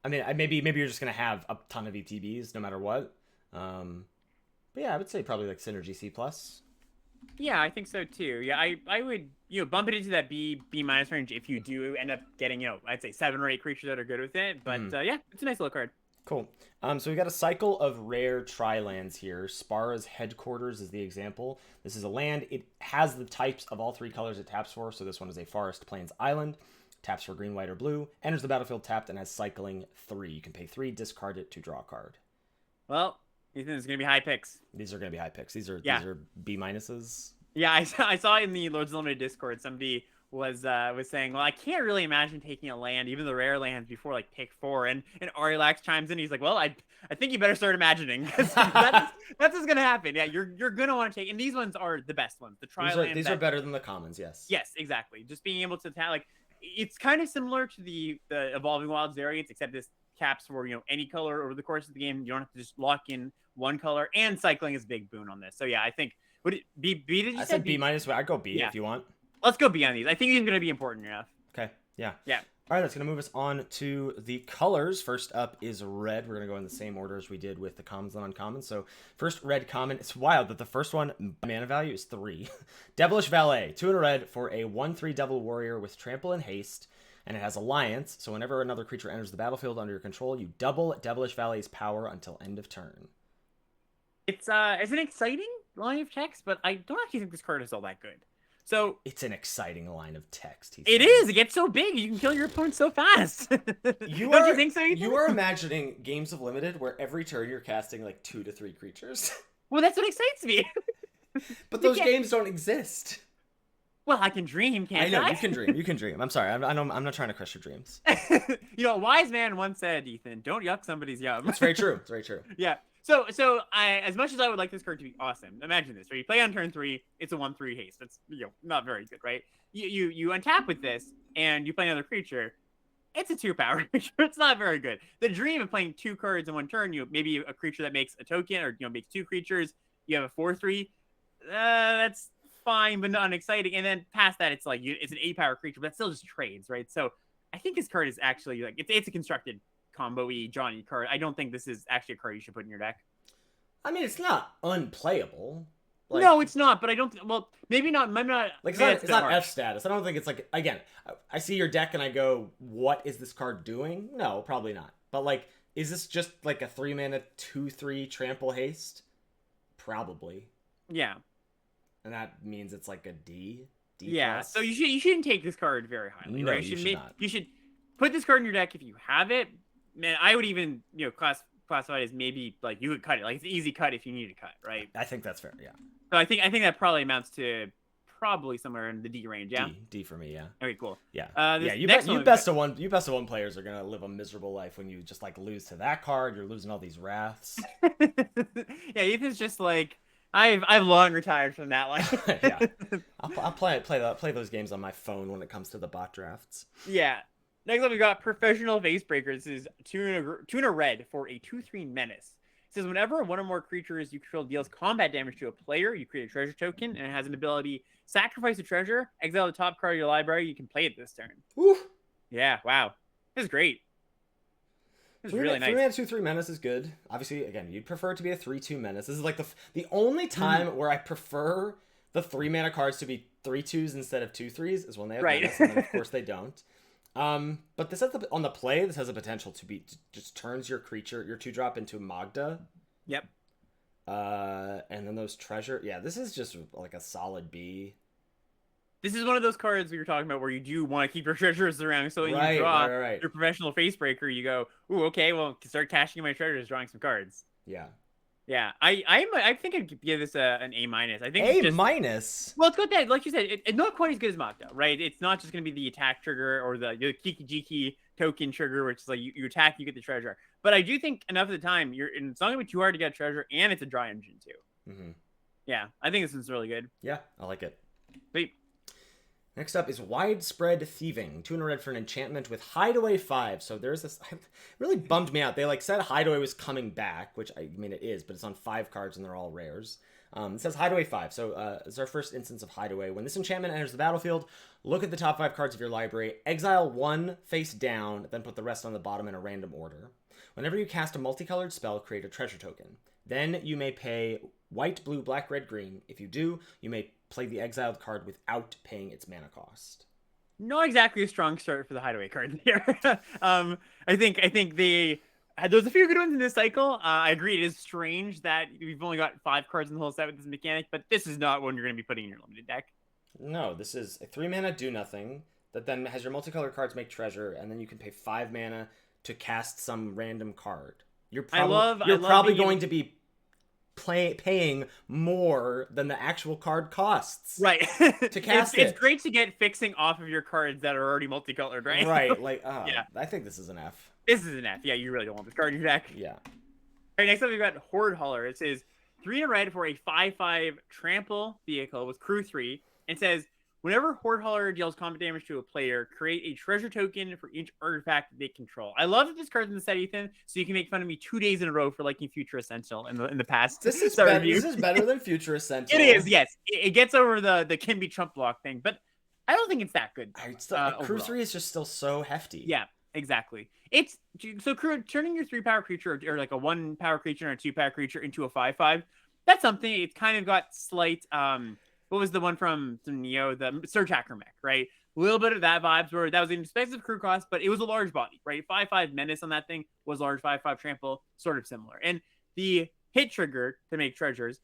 I mean, maybe you're just going to have a ton of ETBs no matter what. But yeah, I would say probably like synergy C+. Yeah, I think so too. Yeah, I would bump it into that B- range if you do end up getting I'd say 7 or 8 creatures that are good with it. But yeah, it's a nice little card. Cool. So we got a cycle of rare tri-lands here. Spara's Headquarters is the example. This is a land. It has the types of all 3 colors it taps for. So this one is a Forest, Plains, Island. Taps for green, white, or blue. Enters the battlefield tapped and has cycling 3. You can pay 3, discard it to draw a card. Well, Ethan, it's going to be high picks. These are going to be high picks. These are B minuses. Yeah, I saw in the Lords Unlimited Discord somebody was saying, well, I can't really imagine taking a land, even the rare lands, before like pick 4. And Arilax chimes in. He's like, well, I think you better start imagining because that's what's going to happen. Yeah, you're going to want to take, and these ones are the best ones. The tri-lands. These are better than the commons. Yes. Yes, exactly. Just being able to like, it's kind of similar to the Evolving Wilds variants, except this caps for any color over the course of the game. You don't have to just lock in one color, and cycling is a big boon on this. So yeah, I think would it be B? Did you say? I said B minus. I'd go B if you want. Let's go B on these. I think these are going to be important enough. Okay. Yeah. Yeah. All right, that's going to move us on to the colors. First up is red. We're going to go in the same order as we did with the commons and uncommons. So first, red common. It's wild that the first one, mana value, is 3. Devilish Valet. 2 in a red for a 1/3 Devil Warrior with trample and haste. And it has Alliance, so whenever another creature enters the battlefield under your control, you double Devilish Valet's power until end of turn. It's an exciting line of text, but I don't actually think this card is all that good. So it's an exciting line of text. It is. It gets so big, you can kill your opponent so fast. Don't you think so? Ethan? You are imagining games of Limited where every turn you're casting like 2 to 3 creatures. Well, that's what excites me. But those games don't exist. Well, I can dream, can't I? I know, you can dream. You can dream. I'm sorry. I'm not trying to crush your dreams. A wise man once said, Ethan, don't yuck somebody's yum. It's very true. It's very true. Yeah. So I, as much as I would like this card to be awesome, imagine this, right? You play on turn 3, it's a 1/3 haste. That's not very good, right? You untap with this, and you play another creature. It's a 2-power creature. It's not very good. The dream of playing 2 cards in 1 turn, maybe a creature that makes a token, or makes 2 creatures. You have a 4/3. That's fine, but not exciting. And then past that, it's like it's an 8-power creature, but that still just trades, right? So I think this card is actually like it's a constructed combo-y Johnny card. I don't think this is actually a card you should put in your deck. I mean, it's not unplayable. Like, no, it's not. But I don't. Well, maybe not. Maybe not. Like it's not F status. I don't think it's like, again, I see your deck and I go, what is this card doing? No, probably not. But like, is this just like a 3-mana 2/3 trample haste? Probably. Yeah. And that means it's like a D. Yeah. So you shouldn't take this card very highly, no, right? You should not. You should put this card in your deck if you have it. Man, I would even classify it as maybe like you would cut it. Like it's an easy cut if you need to cut, right? I think that's fair. Yeah. So I think that probably amounts to probably somewhere in the D range. Yeah. D for me. Yeah. Okay. Cool. Yeah. You best of one players are gonna live a miserable life when you just like lose to that card. You're losing all these wraths. Yeah. Ethan's just like I've long retired from that life. Yeah. I'll play those games on my phone when it comes to the bot drafts. Yeah. Next up, we got Professional Facebreaker. This is 2 in a red for a 2/3 menace. It says whenever one or more creatures you control deals combat damage to a player, you create a treasure token, and it has an ability: sacrifice a treasure, exile the top card of your library. You can play it this turn. Woo. Yeah, wow, this is great. This is really nice. 3-mana 2/3 menace is good. Obviously, again, you'd prefer it to be a 3/2 menace. This is like the only time where I prefer the 3-mana cards to be 3/2s instead of 2/3s is when they have menace, and then of course they don't. But this has on the play, this has a potential to be just turns your creature, your 2-drop into Magda. Yep. And then those treasure. Yeah, this is just like a solid B. This is one of those cards we were talking about where you do want to keep your treasures around. So when you draw your Professional Facebreaker, you go, ooh, okay, well, start cashing my treasures, drawing some cards. Yeah. Yeah, I think I'd give this an A-. I think A-? Well, it's got that, like you said, it's not quite as good as Magda, right? It's not just going to be the attack trigger or the Kiki-Jiki token trigger, which is like you attack, you get the treasure. But I do think enough of the time, it's not going to be too hard to get treasure, and it's a draw engine too. Mm-hmm. Yeah, I think this is really good. Yeah, I like it. Sweet. Next up is Widespread Thieving. 2 in a red for an enchantment with Hideaway 5. So there's this... It really bummed me out. They said Hideaway was coming back, which, I mean, it is, but it's on 5 cards and they're all rares. It says Hideaway 5. So it's our first instance of Hideaway. When this enchantment enters the battlefield, look at the top 5 cards of your library, exile 1 face down, then put the rest on the bottom in a random order. Whenever you cast a multicolored spell, create a treasure token. Then you may pay white, blue, black, red, green. If you do, you may play the exiled card without paying its mana cost. Not exactly a strong start for the Hideaway card here. I think there's a few good ones in this cycle. I agree. It is strange that we've only got 5 cards in the whole set with this mechanic, but this is not one you're going to be putting in your limited deck. No, this is a 3-mana do nothing that then has your multicolored cards make treasure, and then you can pay 5 mana to cast some random card. You're probably going to be paying more than the actual card costs. Right. To cast It's great to get fixing off of your cards that are already multicolored, right? Right. Like, yeah. I think this is an F. This is an F. Yeah, you really don't want this card in your deck. Yeah. All right, next up we've got Horde Hauler. It says 3 in a red for a 5/5 trample vehicle with crew 3. It says whenever Horde Hauler deals combat damage to a player, create a treasure token for each artifact that they control. I love that this card's in the set, Ethan, so you can make fun of me 2 days in a row for liking Future Essential in the past. This is better than Future Essential. It is, yes. It gets over the can be Trump block thing, but I don't think it's that good. Crew 3 is just still so hefty. Yeah, exactly. It's so turning your 3-power creature or like a 1-power creature and a 2-power creature into a 5/5. That's something. It's kind of got slight what was the one from Neo, the Surge Hacker mech, right? A little bit of that vibes where that was an expensive crew cost, but it was a large body, right? 5/5 menace on that thing was large, 5/5 trample, sort of similar. And the hit trigger to make treasures,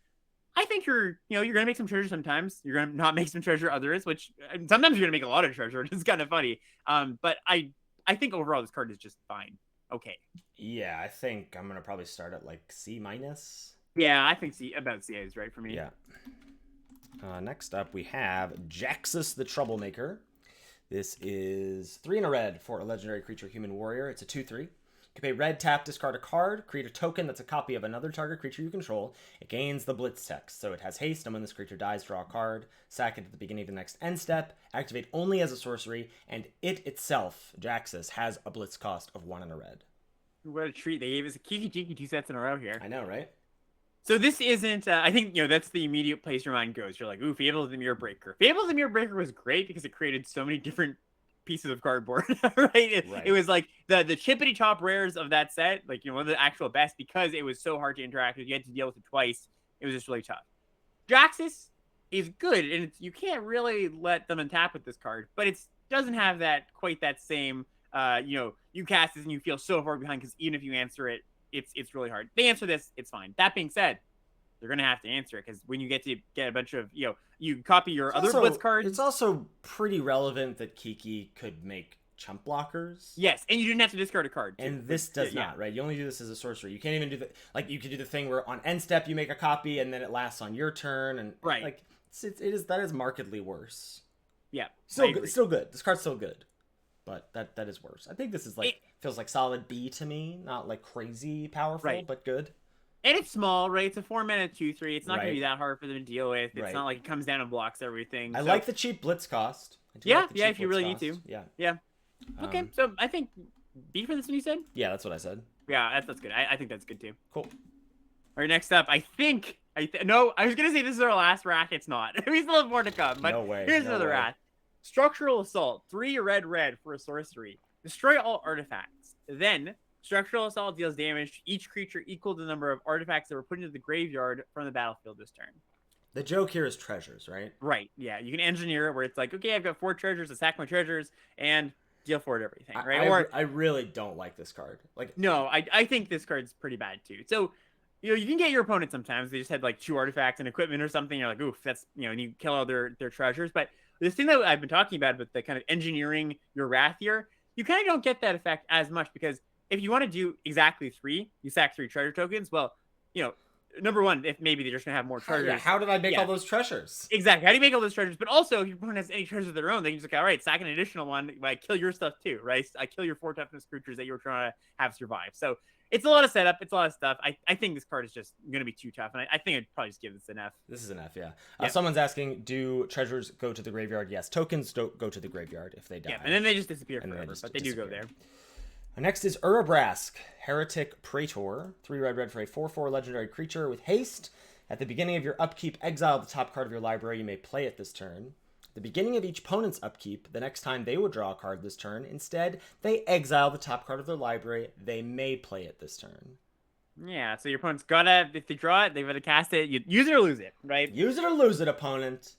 I think you're gonna make some treasure sometimes. You're gonna not make some treasure others, which sometimes you're gonna make a lot of treasure. It's kind of funny. But I think overall this card is just fine. Okay. Yeah, I think I'm gonna probably start at like C-. Yeah, I think about C is right for me. Yeah. Next up, we have Jaxis the Troublemaker. This is 3 and a red for a legendary creature, human warrior. It's a 2/3. You can pay red, tap, discard a card, create a token that's a copy of another target creature you control. It gains the Blitz text, so it has haste, and when this creature dies, draw a card, sack it at the beginning of the next end step, activate only as a sorcery, and it itself, Jaxis, has a Blitz cost of 1 and a red. What a treat. They gave us a Kiki Jiki 2 sets in a row here. I know, right? So this isn't, I think, that's the immediate place your mind goes. You're like, ooh, Fable of the Mirror Breaker. Fable of the Mirror Breaker was great because it created so many different pieces of cardboard, right? It was like the chippity chop rares of that set, like, one of the actual best, because it was so hard to interact with. You had to deal with it twice. It was just really tough. Jaxis is good, and you can't really let them untap with this card, but it doesn't have quite that same, you cast this and you feel so far behind because even if you answer it, it's really hard. They answer this, it's fine. That being said, they're going to have to answer it because when you get a bunch of, you copy your other Blitz cards. It's also pretty relevant that Kiki could make chump blockers. Yes, and you didn't have to discard a card. Too. And this does not, right? You only do this as a sorcery. You can't even do you could do the thing where on end step you make a copy and then it lasts on your turn. And right. That is markedly worse. Yeah. Still good. This card's still good. But that is worse. I think this is feels like solid B to me. Not like crazy powerful, but good. And it's small, right? It's a 4-mana 2/3. It's not going to be that hard for them to deal with. It's not like it comes down and blocks everything. I like the cheap Blitz cost. If you really need to. Yeah. Okay, so I think B for this one, you said? Yeah, that's what I said. Yeah, that's good. I think that's good too. Cool. All right, next up, I was going to say this is our last rack. It's not. We still have more to come. But no way. Here's another rack. Structural Assault. 3 red for a sorcery. Destroy all artifacts. Then Structural Assault deals damage to each creature equal to the number of artifacts that were put into the graveyard from the battlefield this turn. The joke here is treasures, right? Right, yeah. You can engineer it where it's like, okay, I've got 4 treasures, attack my treasures, and deal for it everything, right? I really don't like this card. No, I think this card's pretty bad, too. So, you can get your opponent sometimes. They just had, 2 artifacts and equipment or something. You're like, oof, that's, and you kill all their treasures. But this thing that I've been talking about with the kind of engineering your wrath here, you kind of don't get that effect as much because if you want to do exactly 3, you sack 3 treasure tokens. Well, number one, if maybe they're just going to have more treasures. How did I make all those treasures? Exactly. How do you make all those treasures? But also, if your opponent has any treasures of their own, they can just all right, sack an additional one. I kill your stuff too, right? I kill your 4 toughness creatures that you were trying to have survive. So it's a lot of setup. It's a lot of stuff. I think this card is just going to be too tough. And I think I'd probably just give this an F. This is an F, yeah. Someone's asking, do treasures go to the graveyard? Yes. Tokens don't go to the graveyard if they die. Yeah, and then they just disappear forever, but they do go there. Next is Urabrask, Heretic Praetor. 3 red for a 4/4 legendary creature with haste. At the beginning of your upkeep, exile the top card of your library. You may play it this turn. At the beginning of each opponent's upkeep, the next time they would draw a card this turn, instead, they exile the top card of their library. They may play it this turn. Yeah, so your opponent's gotta, if they draw it, they've got to cast it. You use it or lose it, right? Use it or lose it, opponent.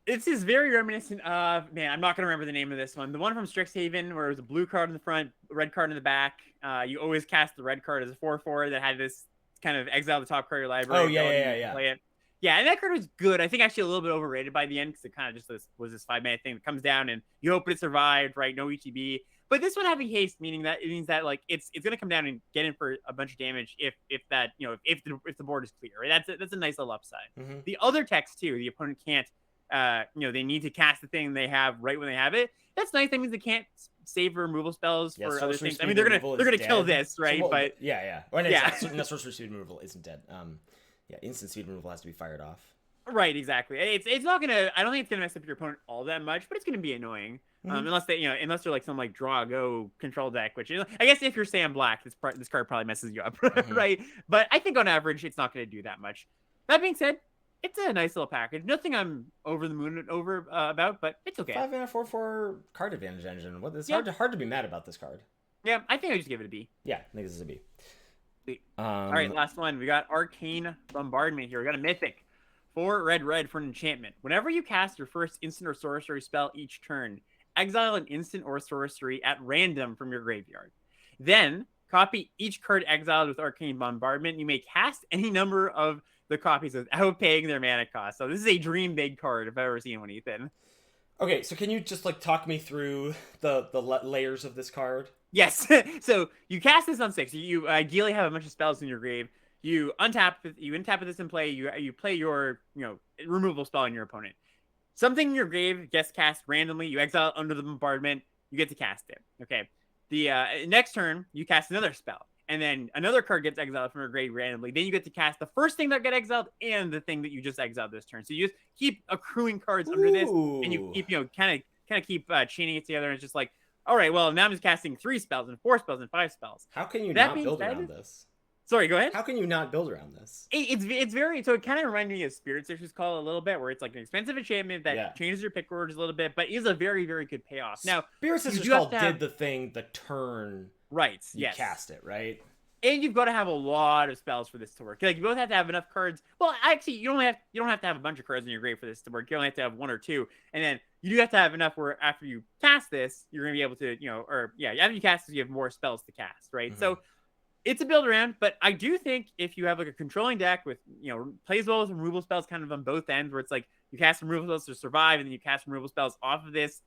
This is very reminiscent of, man, I'm not going to remember the name of this one. The one from Strixhaven where it was a blue card in the front, red card in the back. You always cast the red card as a 4/4 that had this kind of exile the top card of your library. Oh, yeah. Play it. Yeah, and that card was good. I think actually a little bit overrated by the end because it kind of just was this 5-minute thing that comes down and you hope it survived, right? No ETB. But this one having haste, meaning that it means that it's going to come down and get in for a bunch of damage if that, if the board is clear, right? That's a nice little upside. Mm-hmm. The other text too, the opponent can't, they need to cast the thing they have right when they have it. That's nice. That means they can't save removal spells for other things. I mean, they're gonna kill this, right? So, but yeah. Well, no, sorcery speed removal isn't dead. Instant speed removal has to be fired off. Right, exactly. It's not gonna. I don't think it's gonna mess up your opponent all that much, but it's gonna be annoying. Mm-hmm. Unless they're like some draw go control deck, which I guess if you're Sam Black, this card probably messes you up, mm-hmm. right? But I think on average, it's not gonna do that much. That being said, it's a nice little package. Nothing I'm over the moon about, but it's okay. 5 mana 4/4 card advantage engine. It's hard to be mad about this card. Yeah, I think I just give it a B. Yeah, I think this is a B. All right, last one. We got Arcane Bombardment here. We got a mythic. 4 red for an enchantment. Whenever you cast your first instant or sorcery spell each turn, exile an instant or sorcery at random from your graveyard. Then copy each card exiled with Arcane Bombardment. You may cast any number of the copies without paying their mana cost. So this is a dream big card if I've ever seen one, Ethan. Okay, so can you just talk me through the layers of this card? Yes. So you cast this on 6. You ideally have a bunch of spells in your grave. You untap with this in play. You play your removal spell on your opponent. Something in your grave gets cast randomly. You exile it under the bombardment. You get to cast it. Okay. The next turn you cast another spell, and then another card gets exiled from your grave randomly. Then you get to cast the first thing that got exiled and the thing that you just exiled this turn. So you just keep accruing cards under this, and you keep kind of keep chaining it together. And it's just like, all right, well now I'm just casting 3 spells and 4 spells and 5 spells. How can you not build around this? Sorry, go ahead. How can you not build around this? It's very, so it kind of reminded me of Spirit Sister's Call a little bit, where it's like an expensive enchantment that changes your pick orders a little bit, but is a very, very good payoff. Now, Spirit Sister's Call did the thing the turn you cast it, right? And you've got to have a lot of spells for this to work. Like, you both have to have enough cards. Well, actually, you don't have to have a bunch of cards in your grave for this to work. You only have to have 1 or 2, and then you do have to have enough where after you cast this, you're gonna be able to, after you cast this, you have more spells to cast, right? Mm-hmm. So it's a build around, but I do think if you have like a controlling deck with, plays well with removal spells kind of on both ends, where it's like you cast removal spells to survive and then you cast removal spells off of this,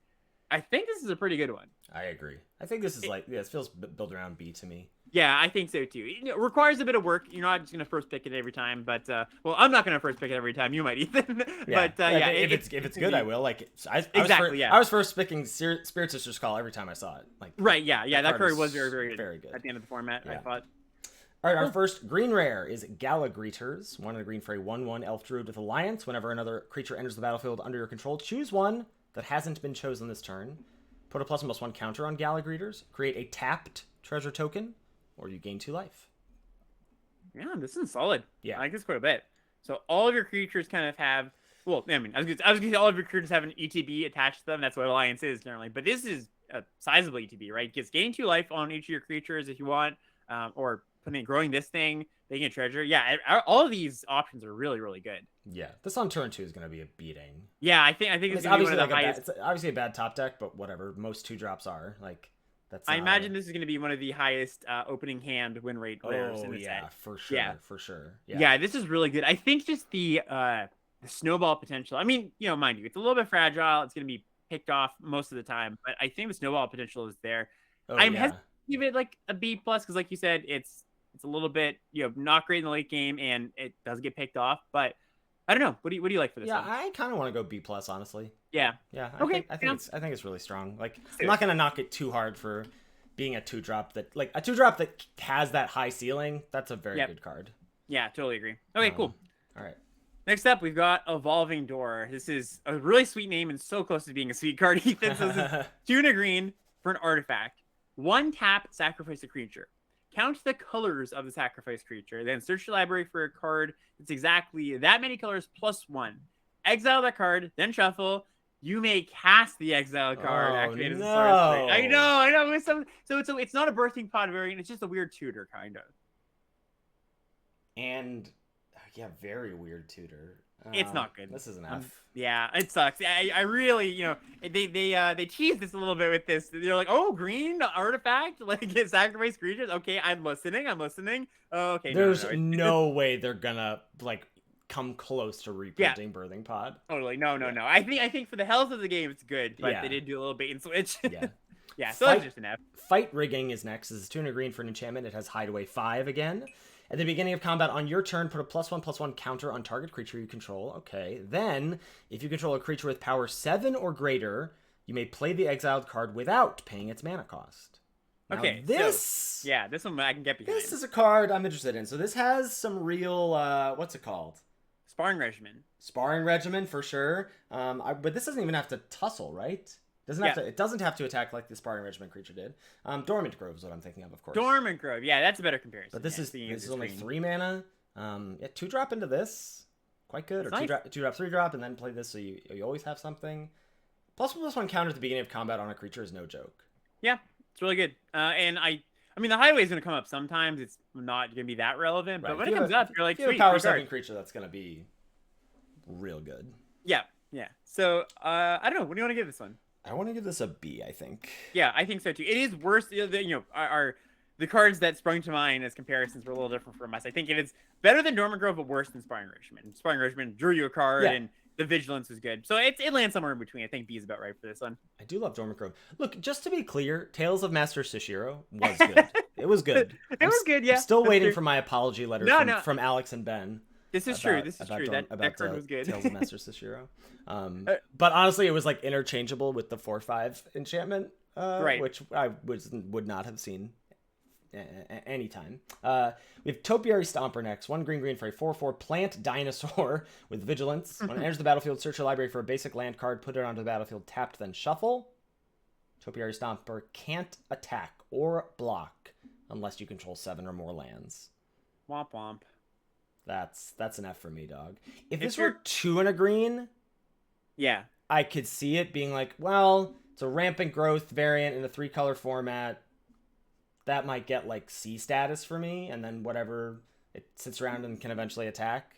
I think this is a pretty good one. I agree. I think this is it feels build around B to me. Yeah, I think so too. It requires a bit of work. You're not just gonna first pick it every time, but I'm not gonna first pick it every time. You might, Ethan. If it's good, I will. I was first picking Spirit Sister's Call every time I saw it. That card was very, very good. Very good at the end of the format. Yeah. I thought. All right, our first green rare is Gala Greeters. 1 in a green for a 1/1 elf druid with Alliance. Whenever another creature enters the battlefield under your control, choose one that hasn't been chosen this turn. Put a +1/+1 counter on Gala Greeters. Create a tapped treasure token, or you gain 2 life. Yeah, this is solid. Yeah, I like this quite a bit. So all of your creatures kind of have, I was gonna say all of your creatures have an ETB attached to them. That's what Alliance is generally. But this is a sizable ETB, right? It gets gain 2 life on each of your creatures if you want, or growing this thing, making a treasure. Yeah, all of these options are really, really good. Yeah, this on turn 2 is going to be a beating. Yeah, I think it's going to be one of the highest. It's obviously a bad top deck, but whatever. Most 2-drops are I imagine this is going to be one of the highest opening hand win rate rares in the set. For sure. Yeah, for sure. Yeah, this is really good. I think just the snowball potential. I mean, mind you, it's a little bit fragile. It's going to be picked off most of the time, but I think the snowball potential is there. I'm hesitant to give it like a B+ because, like you said, it's a little bit not great in the late game and it does get picked off, but I don't know. What do you like for this one? I kind of want to go B+, honestly. Yeah. Okay. I think it's really strong. Like, I'm not gonna knock it too hard for being a 2-drop that has that high ceiling. That's a very good card. Yeah, totally agree. Okay, cool. All right. Next up, we've got Evolving Door. This is a really sweet name and so close to being a sweet card, Ethan. So this is 2 and a green for an artifact. 1 tap, sacrifice a creature. Count the colors of the sacrifice creature. Then search your library for a card that's exactly that many colors +1. Exile that card, then shuffle. You may cast the exiled card. Activate as a sorcery. I know. So it's not a birthing pod variant. It's just a weird tutor, kind of. And very weird tutor. It's not good. This is an F. Yeah, it sucks. I really, they tease this a little bit with this. They're like, oh, green artifact, like get sacrifice creatures. Okay, I'm listening. Oh, okay. There's no way they're gonna come close to reprinting Birthing Pod. Totally. No. I think for the health of the game, it's good, but they did do a little bait and switch. Yeah. So that's just an F. Fight Rigging is next. This is 2 and a green for an enchantment. It has Hideaway 5 again. At the beginning of combat on your turn, put a +1/+1 counter on target creature you control. Okay. Then, if you control a creature with power 7 or greater, you may play the exiled card without paying its mana cost. Now, this one I can get behind. This is a card I'm interested in. So this has some real, what's it called? Sparring regimen for sure. But this doesn't even have to tussle, right? It doesn't have to attack like the Sparring Regimen creature did. Dormant Grove is what I'm thinking of course. Dormant Grove, yeah, that's a better comparison. But this is only 3 mana. 2-drop into this, quite good. Or nice. 2-drop, 3-drop, and then play this so you always have something. +1/+1 counter at the beginning of combat on a creature is no joke. Yeah, it's really good. And I mean the highway is going to come up sometimes. It's not going to be that relevant, but when it comes up, you're like, sweet, power 7 creature that's going to be real good. Yeah. So I don't know. What do you want to give this one? I want to give this a B, I think. Yeah, I think so too. It is worse. The cards that sprung to mind as comparisons were a little different from us. I think it is better than Dormant Grove, but worse than Sparring Regimen. Sparring Regimen drew you a card, and the Vigilance was good. So it lands somewhere in between. I think B is about right for this one. I do love Dormant Grove. Look, just to be clear, Tales of Master Sushiro was good. It was good. It was good, yeah. I'm still waiting for my apology letter from Alex and Ben. This is true. This is true. That card was good. Tales of Maestrous this year. But honestly, it was like interchangeable with the 4/5 enchantment, right? Which I would not have seen anytime. We have Topiary Stomper next. 1 green for a 4/4 plant dinosaur with vigilance. When it enters the battlefield, search your library for a basic land card, put it onto the battlefield, tapped, then shuffle. Topiary Stomper can't attack or block unless you control 7 or more lands. Womp womp. That's an F for me, dog. If this were 2 and a green, yeah, I could see it being like, well, it's a rampant growth variant in a 3-color format. That might get like C status for me, and then whatever it sits around and can eventually attack.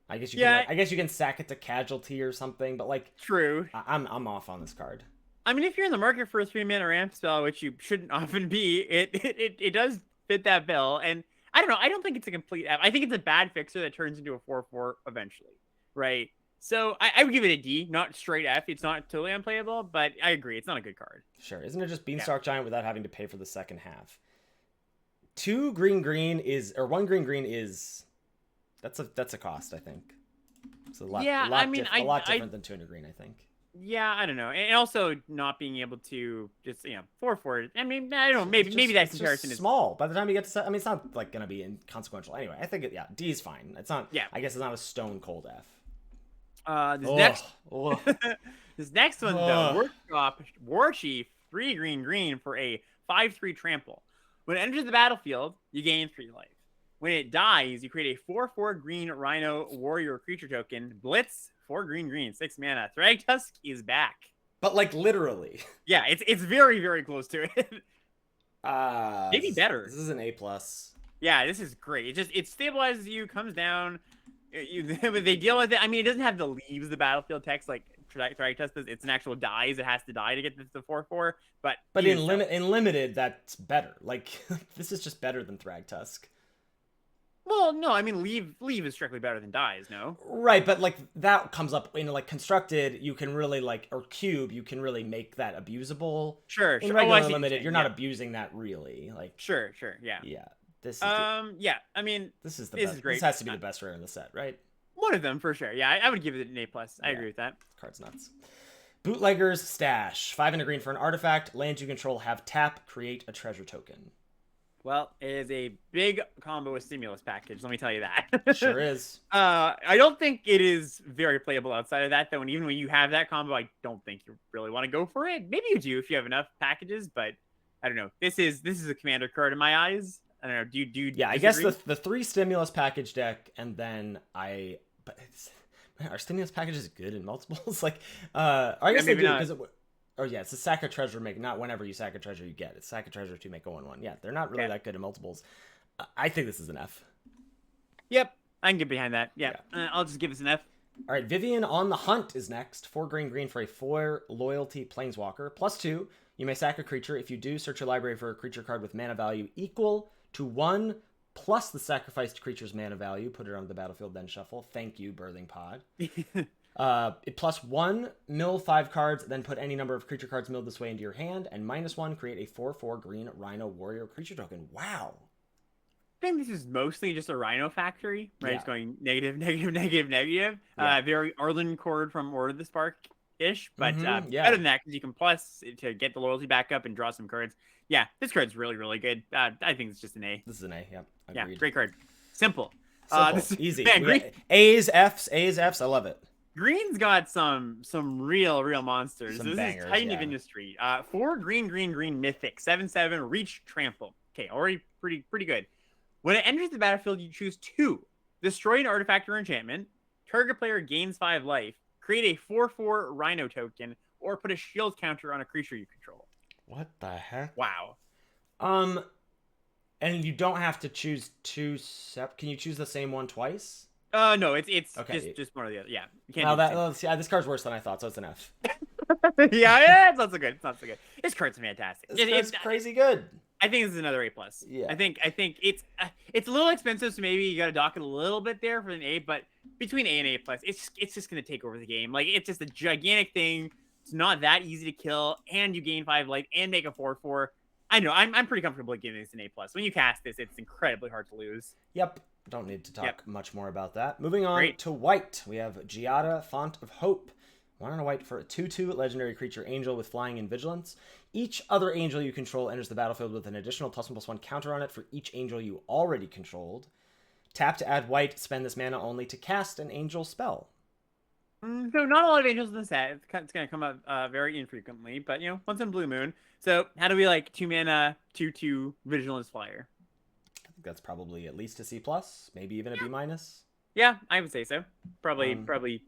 I guess you can. I guess you can sack it to casualty or something, but like, true. I'm off on this card. I mean, if you're in the market for a 3-mana ramp spell, which you shouldn't often be, it does fit that bill. And I don't know. I don't think it's a complete F. I think it's a bad fixer that turns into a 4/4 eventually, right? So I would give it a D, not straight F. It's not totally unplayable, but I agree. It's not a good card. Sure. Isn't it just Beanstalk Giant without having to pay for the second half? 2 green is, or 1 green is, that's a cost, I think. It's a lot, yeah, a lot different than 2 and a green, I think. Yeah, I don't know. And also not being able to just, 4/4. I mean, I don't know. Maybe that comparison is small. By the time you get to, I mean, it's not like going to be inconsequential. Anyway, I think D is fine. It's not, I guess it's not a stone cold F. This next one, though, Workshop War Chief, 3 green for a 5/3 trample. When it enters the battlefield, you gain 3 life. When it dies, you create a 4/4 green Rhino Warrior creature token. Blitz, 4 green, 6 mana. Thragtusk is back. But like literally. Yeah, it's very, very close to it. Maybe better. This is an A+. Yeah, this is great. It stabilizes you, comes down. They deal with it. I mean, it doesn't have the leaves the battlefield text like Thragtusk does. It's an actual dies. It has to die to get this to 4/4. But in limited, that's better. Like this is just better than Thragtusk. Well, no, I mean leave is strictly better than dies, no? Right, but like that comes up in like constructed, you can really like, or cube, you can really make that abusable. Sure. In regular limited, you're not abusing that really. Like Sure, yeah. Yeah. This is yeah, I mean this is great. This has to be the best rare in the set, right? One of them for sure. Yeah, I would give it an A+. I agree with that. Card's nuts. Bootlegger's Stash. 5 and a green for an artifact. Lands you control have tap, create a treasure token. Well, it is a big combo with Stimulus package, let me tell you that. Sure is. I don't think it is very playable outside of that, though, and even when you have that combo, I don't think you really want to go for it. Maybe you do if you have enough packages, but I don't know. This is a commander card in my eyes. I don't know. Do you Yeah, I guess the 3 Stimulus package deck, and then but are Stimulus packages good in multiples? Like, I guess they do, because it's a sack a treasure make, not whenever you sack a treasure you get. It's sack a treasure to make a 1/1. Yeah, they're not really that good in multiples. I think this is an F. Yep, I can get behind that. Yeah. I'll just give this an F. All right, Vivian on the Hunt is next. 4 green for a 4 loyalty planeswalker. +2, you may sack a creature. If you do, search your library for a creature card with mana value equal to 1 plus the sacrificed creature's mana value. Put it on the battlefield, then shuffle. Thank you, Birthing Pod. +1, mill 5 cards, then put any number of creature cards milled this way into your hand, and -1, create a 4/4 green Rhino Warrior creature token. Wow. I think this is mostly just a Rhino factory, right? Yeah. It's going negative. Yeah. Very Arlen Chord from Order of the Spark-ish, but better than that because you can plus to get the loyalty back up and draw some cards. Yeah, this card's really, really good. I think it's just an A. This is an A, Agreed. Yeah, great card. Simple. Easy. Man, A's, F's, I love it. Green's got some real monsters. Some this bangers, is Titan of Industry. 4 green mythic, 7/7 reach trample. Okay, already pretty good. When it enters the battlefield, you choose 2. Destroy an artifact or enchantment. Target player gains 5 life. Create a 4/4 Rhino token, or put a shield counter on a creature you control. What the heck? Wow. And you don't have to choose 2 Can you choose the same one twice? No, it's okay. just one or the other. Yeah. You can't this card's worse than I thought, so it's an F. yeah, it's not so good. This card's fantastic. It's crazy good. I think this is another A+. Yeah. I think it's a little expensive, so maybe you got to dock it a little bit there for an A. But between A and A+, it's just gonna take over the game. Like, it's just a gigantic thing. It's not that easy to kill, and you gain 5 life and make a 4/4. I know. I'm pretty comfortable giving this an A+. When you cast this, it's incredibly hard to lose. Yep. Don't need to talk much more about that. Moving on to white, we have Giada, Font of Hope. 1 and a white for a 2/2 legendary creature angel with flying and vigilance. Each other angel you control enters the battlefield with an additional +1/+1 counter on it for each angel you already controlled. Tap to add white, spend this mana only to cast an angel spell. So not a lot of angels in the set. It's going to come up very infrequently, but, once in Blue Moon. So how do we like 2 mana, 2/2 Vigilance Flyer? I think that's probably at least a C+, maybe even a B-. Yeah, I would say so. Probably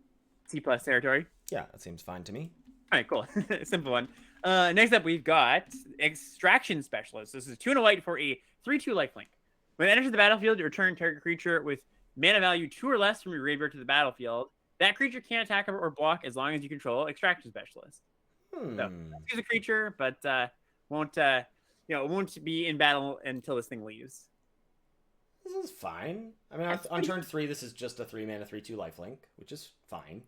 C+ territory. Yeah, that seems fine to me. All right, cool. Simple one. Next up, we've got Extraction Specialist. This is 2 and a white for a 3/2 lifelink. When it enters the battlefield, you return target creature with mana value 2 or less from your graveyard to the battlefield. That creature can't attack or block as long as you control Extraction Specialist. So, use a creature, but won't be in battle until this thing leaves. This is fine. I mean, on turn 3, this is just a 3 mana 3/2 lifelink, which is fine.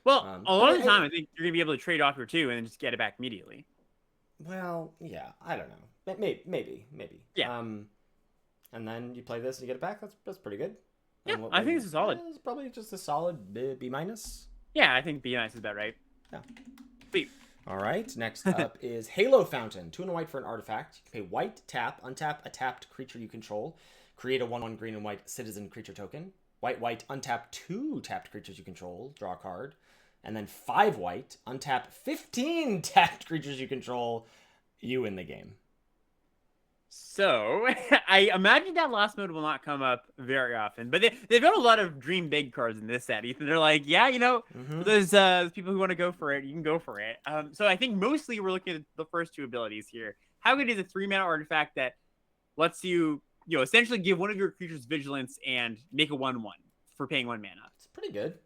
Well, a lot of the time, I think you're gonna be able to trade off your 2 and then just get it back immediately. Well, yeah, I don't know. Maybe. Yeah. And then you play this and you get it back. That's pretty good. Yeah, I think this is solid. It's probably just a solid B-. Yeah, I think B- is about right. Yeah. Sweet. All right. Next up is Halo Fountain. 2 and a white for an artifact. You pay white, tap, untap a tapped creature you control. Create a 1/1 green and white citizen creature token. White, untap 2 tapped creatures you control. Draw a card. And then 5 white, untap 15 tapped creatures you control. You win the game. So, I imagine that last mode will not come up very often, but they've got a lot of dream big cards in this set, Ethan. They're like, yeah, there's people who want to go for it. You can go for it. So I think mostly we're looking at the first 2 abilities here. How good is a 3-mana artifact that lets you, essentially give one of your creatures vigilance and make a 1/1 for paying 1 mana? It's pretty good.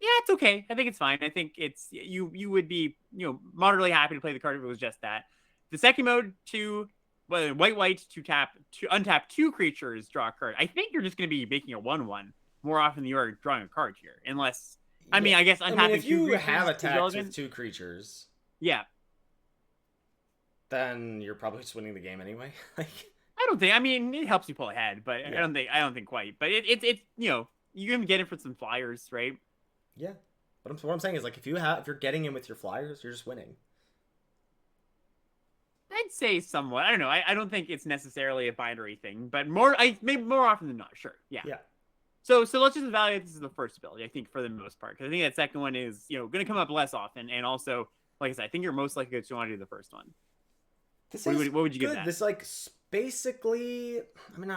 Yeah, it's okay. I think it's fine. I think it's you would be moderately happy to play the card if it was just that. The second mode, white to untap 2 creatures, draw a card. I think you're just going to be making a 1/1 more often than you are drawing a card here, unless I guess untapping if you have attacks with 2 creatures, yeah, then you're probably just winning the game anyway. I don't think. I mean, it helps you pull ahead, but yeah. I don't think quite. But it's you can get it for some flyers, right? Yeah, but what I'm saying is if you're getting in with your flyers, you're just winning. I'd say somewhat. I don't know. I don't think it's necessarily a binary thing, but maybe more often than not. Sure. Yeah. Yeah. So let's just evaluate this as the first ability, I think, for the most part, because I think that second one is going to come up less often, and also, like I said, I think you're most likely to want to do the first one. What would you give that? This basically, I mean,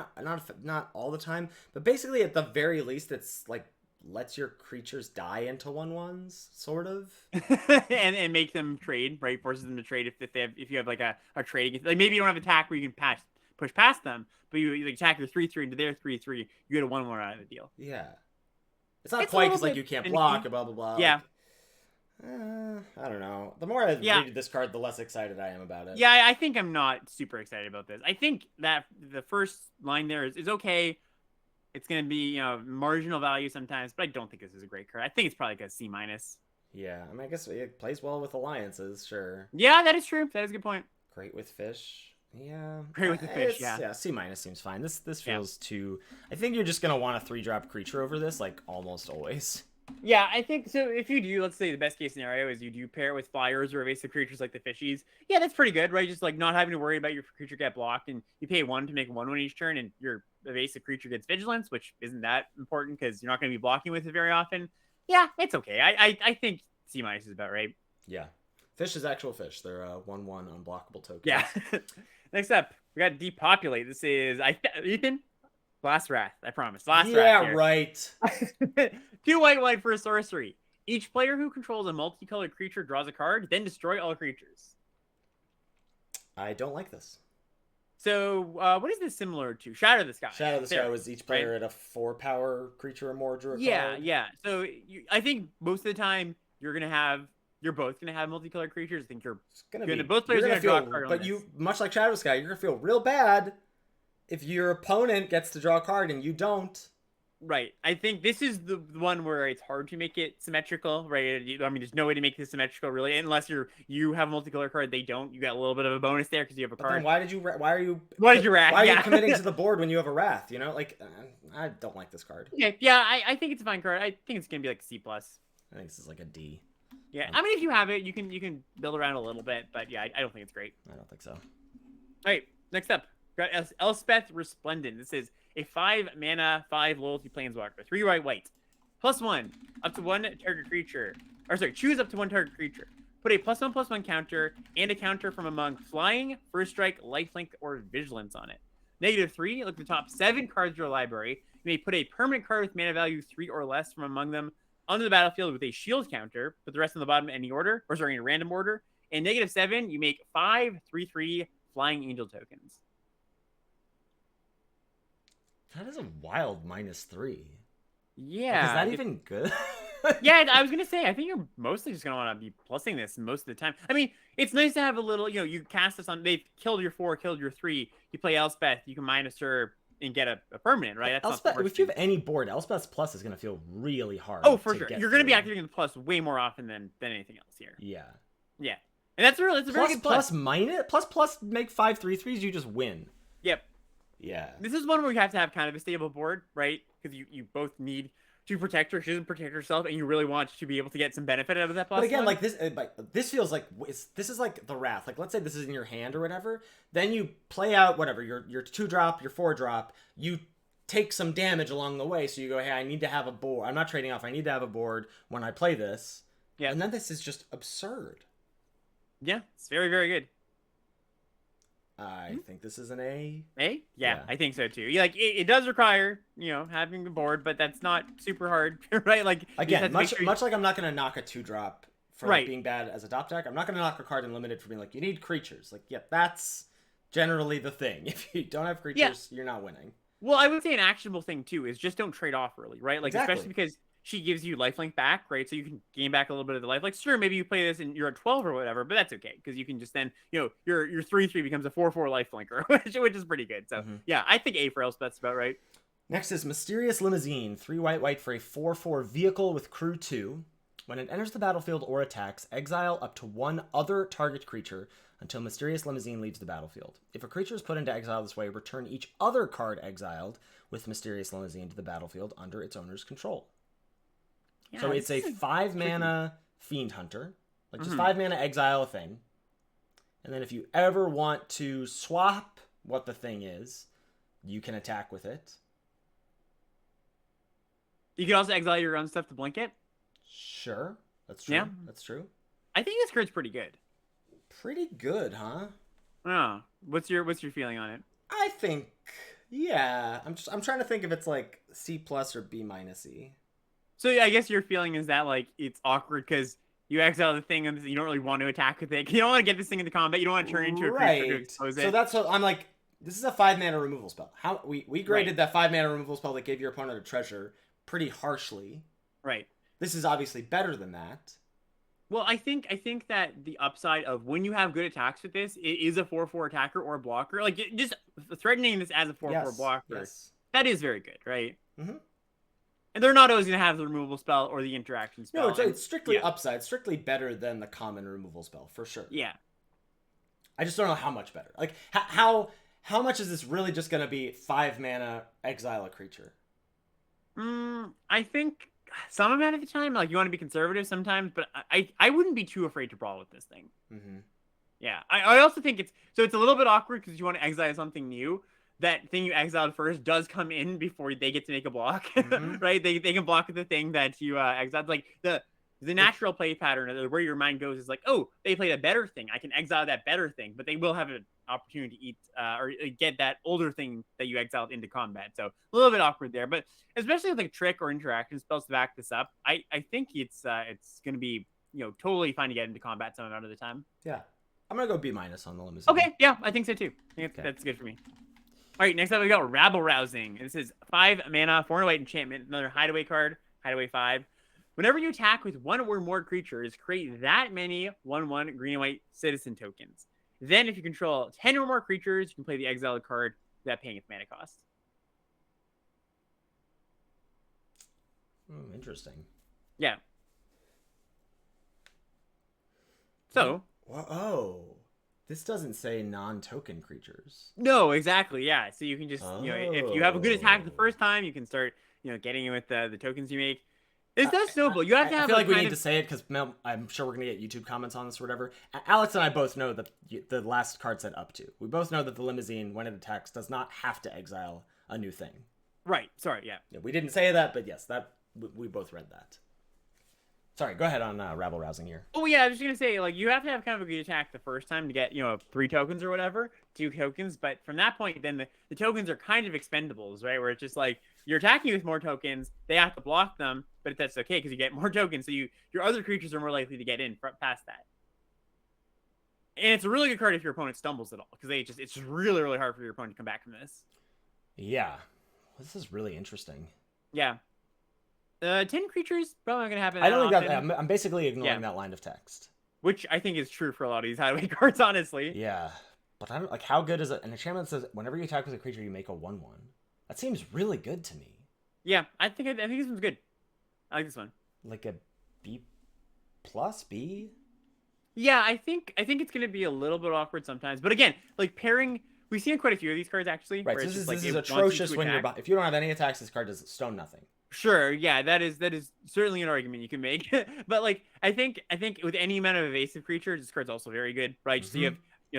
not all the time, but basically at the very least, it's lets your creatures die into 1/1s, sort of, and make them trade, right? Forces them to trade if you have a trade, maybe you don't have attack where you can push past them, but you attack their 3/3 into their 3/3, you get a 1/1 out of the deal. Yeah, it's not quite because you can't block, blah blah blah. Yeah. I don't know. The more I read this card, the less excited I am about it. Yeah, I think I'm not super excited about this. I think that the first line there is okay. It's going to be, marginal value sometimes, but I don't think this is a great card. I think it's probably a C-. Yeah, I mean, I guess it plays well with alliances, sure. Yeah, that is true. That is a good point. Great with fish. Yeah. Great with the fish, yeah. Yeah, C- seems fine. This feels too... I think you're just going to want a 3-drop creature over this, almost always. Yeah, I think so. If you do, let's say the best case scenario is you do pair it with flyers or evasive creatures like the fishies. Yeah, that's pretty good, right? Just not having to worry about your creature get blocked, and you pay 1 to make 1/1 each turn, and your evasive creature gets vigilance, which isn't that important because you're not going to be blocking with it very often. Yeah, it's okay. I think C- is about right. Yeah, fish is actual fish. They're 1/1 unblockable tokens. Yeah. Next up, we got Depopulate. This is Ethan. Last Wrath, I promise. Last Wrath. Yeah, right. 2 white for a sorcery. Each player who controls a multicolored creature draws a card, then destroy all creatures. I don't like this. So, what is this similar to? Shadow the Sky. Shadow the Sky was each player at a 4-power creature or more drew a card. Yeah. So, I think most of the time you're both gonna have multicolored creatures. I think both players are gonna draw a card. But much like Shadow the Sky, you're gonna feel real bad if your opponent gets to draw a card and you don't. Right. I think this is the one where it's hard to make it symmetrical, right? I mean, there's no way to make this symmetrical really, unless you have a multicolor card. They don't. You got a little bit of a bonus there because you have a But card. then why are you What is your wrath? why are Yeah. you committing to the board when you have a wrath? You know, like I don't like this card. Okay. Yeah. I think it's a fine card. I think it's gonna be like C plus. I think this is like a D. Yeah. I mean, if you have it, you can build around a little bit, but yeah, I don't think it's great. I don't think so. All right. Next up, got Elspeth Resplendent. This is a 5 mana, 5 loyalty planeswalker, 3 white, +1 up to 1 target creature. Or sorry, choose up to 1 target creature. Put a +1/+1 counter and a counter from among flying, first strike, lifelink, or vigilance on it. -3, look at the top 7 cards of your library. You may put a permanent card with mana value 3 or less from among them onto the battlefield with a shield counter. Put the rest on the bottom in any order, or sorry, in a random order. And -7, you make 5 3/3 flying angel tokens. That is a wild -3. Yeah. Is that even good? Yeah, I was gonna say, I think you're mostly just gonna want to be plussing this most of the time. I mean, it's nice to have a little, you cast this on. They've killed your 4, killed your 3. You play Elspeth, you can minus her and get a permanent, right? That's Elspeth, if you have any board, Elspeth's plus is gonna feel really hard. Oh, for sure. You're gonna be activating the plus way more often than anything else here. Yeah. Yeah, and that's a very good plus. Plus make 5 3/3s, you just win. Yep. Yeah. This is one where you have to have kind of a stable board, right? Because you both need to protect her. She doesn't protect herself, and you really want to be able to get some benefit out of that plus. But again, like this feels like this is like the wrath. Like let's say this is in your hand or whatever. Then you play out whatever your 2-drop, your 4-drop. You take some damage along the way. So you go, hey, I need to have a board. I'm not trading off. I need to have a board when I play this. Yeah. And then this is just absurd. Yeah, it's very, very good. I think this is an A. A? Yeah, I think so too. Like it does require, having the board, but that's not super hard, right? Like again, much like I'm not gonna knock a 2-drop for being bad as a top deck. I'm not gonna knock a card in limited for being like, you need creatures. Like, yeah, that's generally the thing. If you don't have creatures, you're not winning. Well, I would say an actionable thing too is just don't trade off early, right? Like especially because she gives you lifelink back, right? So you can gain back a little bit of the life. Like, sure, maybe you play this and you're at 12 or whatever, but that's okay because you can just then, your 3/3 becomes a 4/4 lifelinker, which is pretty good. So yeah, I think A for Elspeth's about right. Next is Mysterious Limousine, 3 white for a 4/4 vehicle with crew 2. When it enters the battlefield or attacks, exile up to 1 other target creature until Mysterious Limousine leaves the battlefield. If a creature is put into exile this way, return each other card exiled with Mysterious Limousine to the battlefield under its owner's control. Yeah, so it's a 5 mana Fiend Hunter. Like just 5 mana exile a thing. And then if you ever want to swap what the thing is, you can attack with it. You can also exile your own stuff to blink it. Sure. That's true. Yeah. That's true. I think this card's pretty good. Pretty good, huh? Oh. What's your feeling on it? I think I'm trying to think if it's like C+ or B- E. So I guess your feeling is that like it's awkward because you exile the thing and you don't really want to attack with it. You don't want to get this thing into combat. You don't want to turn into a creature to expose it. So that's what I'm like. This is a 5 mana removal spell. How we graded that 5 mana removal spell that gave your opponent a treasure pretty harshly. Right. This is obviously better than that. Well, I think that the upside of when you have good attacks with this, it is a 4/4 attacker or a blocker. Like just threatening this as a 4/4 blocker. That is very good, right? Mm-hmm. And they're not always going to have the removal spell or the interaction spell. No, it's strictly upside. Strictly better than the common removal spell, for sure. Yeah. I just don't know how much better. Like, how much is this really just going to be 5 mana exile a creature? I think some amount of the time, like, you want to be conservative sometimes, but I wouldn't be too afraid to brawl with this thing. Mm-hmm. Yeah. I also think it's a little bit awkward because you want to exile something new. That thing you exiled first does come in before they get to make a block, right? They can block the thing that you exiled. Like the natural play pattern, where your mind goes is like, oh, they played a better thing. I can exile that better thing, but they will have an opportunity to eat or get that older thing that you exiled into combat. So a little bit awkward there, but especially with like trick or interaction spells to back this up, I think it's going to be totally fine to get into combat some amount of the time. Yeah, I'm gonna go B- on the limousine. Okay, yeah, I think so too. I think that's good for me. All right, next up we got Rabble Rousing. This is 5 mana, 4 white enchantment, another hideaway card, hideaway 5. Whenever you attack with 1 or more creatures, create that many 1/1 green and white citizen tokens. Then, if you control 10 or more creatures, you can play the exiled card without paying its mana cost. Interesting. Yeah. So. This doesn't say non-token creatures. No, exactly. Yeah. So you can just, if you have a good attack the first time, you can start, getting in with the tokens you make. It does snowball. You have to have. I feel like we need to say it because I'm sure we're gonna get YouTube comments on this or whatever. Alex and I both know that the last card said up to. We both know that the limousine, when it attacks, does not have to exile a new thing. Right. Sorry. Yeah. We didn't say that, but yes, that we both read that. Sorry, go ahead on rabble rousing here. Oh yeah, I was just gonna say, you have to have kind of a good attack the first time to get 3 tokens or whatever, 2 tokens. But from that point, then the tokens are kind of expendables, right? Where it's just like you're attacking with more tokens, they have to block them, but that's okay because you get more tokens, so your other creatures are more likely to get in past that. And it's a really good card if your opponent stumbles at all, because it's just really really hard for your opponent to come back from this. Yeah, this is really interesting. Yeah. 10 creatures probably not gonna happen. I don't think that. I'm basically ignoring that line of text, which I think is true for a lot of these hideaway cards, honestly. Yeah, but I don't like how good is it? An enchantment says whenever you attack with a creature, you make a 1/1. That seems really good to me. Yeah, I think this one's good. I like this one. Like a B+, B. Yeah, I think it's gonna be a little bit awkward sometimes, but again, like pairing. We've seen quite a few of these cards actually. Right, so this is atrocious when if you don't have any attacks, this card does stone nothing. Sure, yeah, that is certainly an argument you can make. But I think with any amount of evasive creatures, this card's also very good, right? Mm-hmm. So you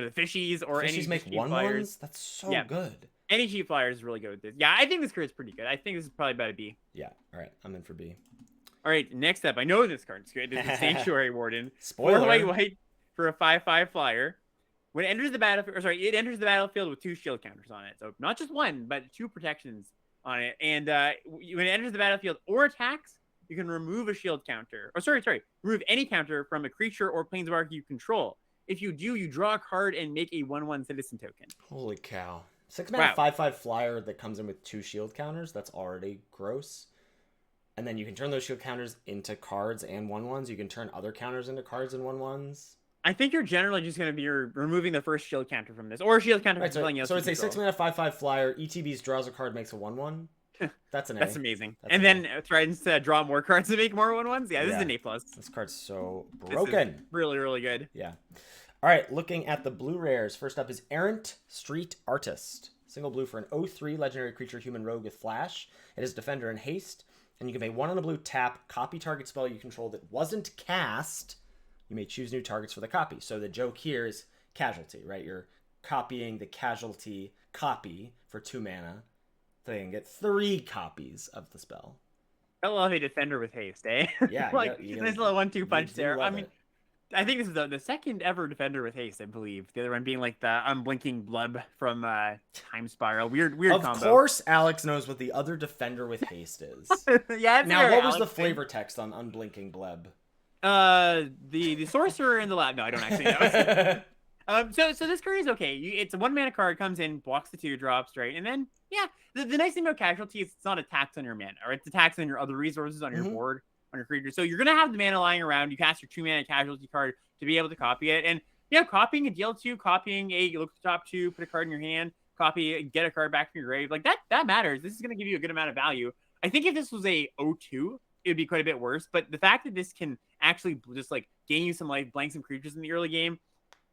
have the fishies or fishies any make cheap flyers. That's so good. Any cheap flyers is really good with this. Yeah, I think this card's pretty good. I think this is probably about a B. Yeah, all right, I'm in for B. All right, next up, I know this card's good. This is Sanctuary Warden. Spoiler. 4 white for a 5/5 flyer. When it enters the battlefield, it enters the battlefield with 2 shield counters on it. So not just 1, but 2 protections on it. And when it enters the battlefield or attacks, you can remove a shield counter. Remove any counter from a creature or planeswalker you control. If you do, you draw a card and make a 1/1 citizen token. Holy cow. 6-mana 5/5 flyer that comes in with 2 shield counters. That's already gross. And then you can turn those shield counters into cards and 1/1s. You can turn other counters into cards and 1/1s. I think you're generally just going to be removing the first shield counter from this, or a shield counter from something else. So it's a 6-mana 5/5 flyer. ETBs draws a card, makes a 1/1. That's an A. That's amazing. That's then threatens to draw more cards to make more 1/1s. Yeah, this is an A+. This card's so broken. Really, really good. Yeah. All right, looking at the blue rares. First up is Errant Street Artist. Single blue for an 0/3 legendary creature human rogue with flash. It is defender and haste. And you can pay 1 on a blue, tap, copy target spell you control that wasn't cast. You may choose new targets for the copy. So the joke here is casualty, right? You're copying the casualty copy for 2 mana. So you can get 3 copies of the spell. I love a defender with haste, eh? Yeah. Nice little 1/2 punch there. I mean, I think this is the second ever defender with haste, I believe. The other one being like the unblinking blub from Time Spiral. Weird combo. Of course, Alex knows what the other defender with haste is. Yeah. Now, what was the flavor text on unblinking blub? The sorcerer in the lab. No, I don't actually know. So this card is okay. It's a 1-mana card, comes in, blocks the 2 drops, right? And then the nice thing about casualty is it's not a tax on your mana, or it's a tax on your other resources on your board, on your creature. So you're gonna have the mana lying around. You cast your 2-mana casualty card to be able to copy it, and copying a DL2, copying a look at the top 2, put a card in your hand, copy, get a card back from your grave, like that matters. This is gonna give you a good amount of value. I think if this was a 0/2, it would be quite a bit worse. But the fact that this can actually just gain you some life, blank some creatures in the early game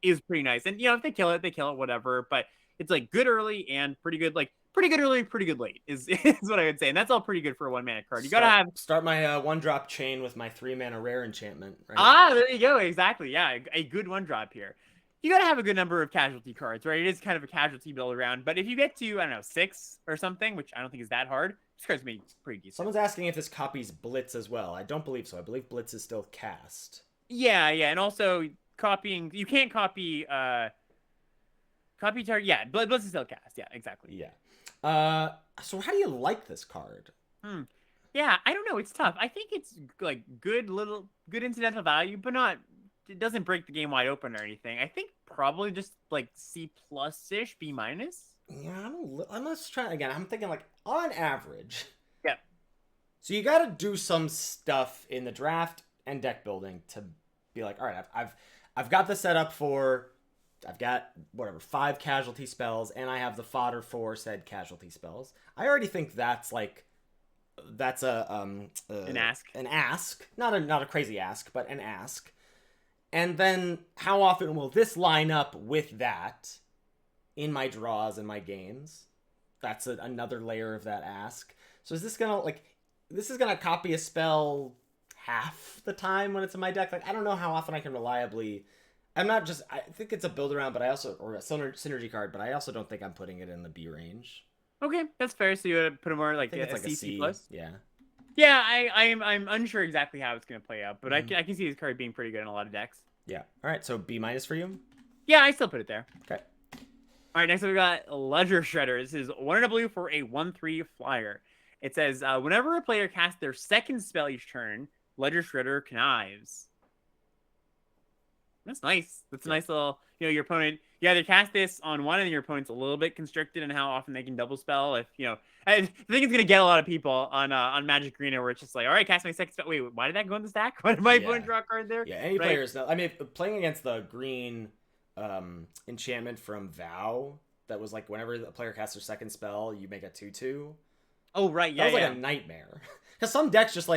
is pretty nice. And if they kill it, whatever. But it's good early and pretty good, pretty good early, pretty good late is what I would say. And that's all pretty good for a 1-mana card. You gotta start my 1-drop chain with my 3-mana rare enchantment. Right? There you go. Exactly. Yeah, a good 1-drop here. You gotta have a good number of casualty cards, right? It is kind of a casualty build around. But if you get to 6 or something, which I don't think is that hard, this card's pretty decent. Someone's asking if this copies Blitz as well. I don't believe so. I believe Blitz is still cast. Yeah, and also copying. You can't copy target. Yeah, Blitz is still cast. Yeah, exactly. Yeah. So how do you like this card? Yeah, I don't know. It's tough. I think it's good incidental value, but not. It doesn't break the game wide open or anything. I think probably just C+-ish, B-. Yeah, I'm just trying again. I'm thinking on average. Yeah. So you got to do some stuff in the draft and deck building to be all right, I've got the setup for, I've got 5 casualty spells, and I have the fodder for said casualty spells. I already think that's that's an ask. An ask. Not a crazy ask, but an ask. And then how often will this line up with that in my draws and my games? That's another layer of that ask. So is this gonna this is gonna copy a spell half the time when it's in my deck? Like, I don't know how often I can reliably. I think it's a build around, but I also, or a synergy card, but I also don't think I'm putting it in the B range. Okay, that's fair. So you would put it more like it's like a C plus. Yeah. Yeah, I'm unsure exactly how it's gonna play out, but I can see this card being pretty good in a lot of decks. Yeah. All right. So B- for you. Yeah, I still put it there. Okay. All right, next up we got Ledger Shredder. This is 1 and a blue for a 1/3 flyer. It says, whenever a player casts their second spell each turn, Ledger Shredder connives. That's nice. That's a nice little, your opponent, you either cast this on one and your opponent's a little bit constricted in how often they can double spell. If, I think it's going to get a lot of people on Magic Arena where it's just like, all right, cast my second spell. Wait, why did that go in the stack? Why did my opponent draw a card there? Yeah, any players know. I mean, playing against the green enchantment from Vow, that was like whenever the player casts their second spell, you make a 2/2. Oh, right, yeah, that was like a nightmare. Because some decks just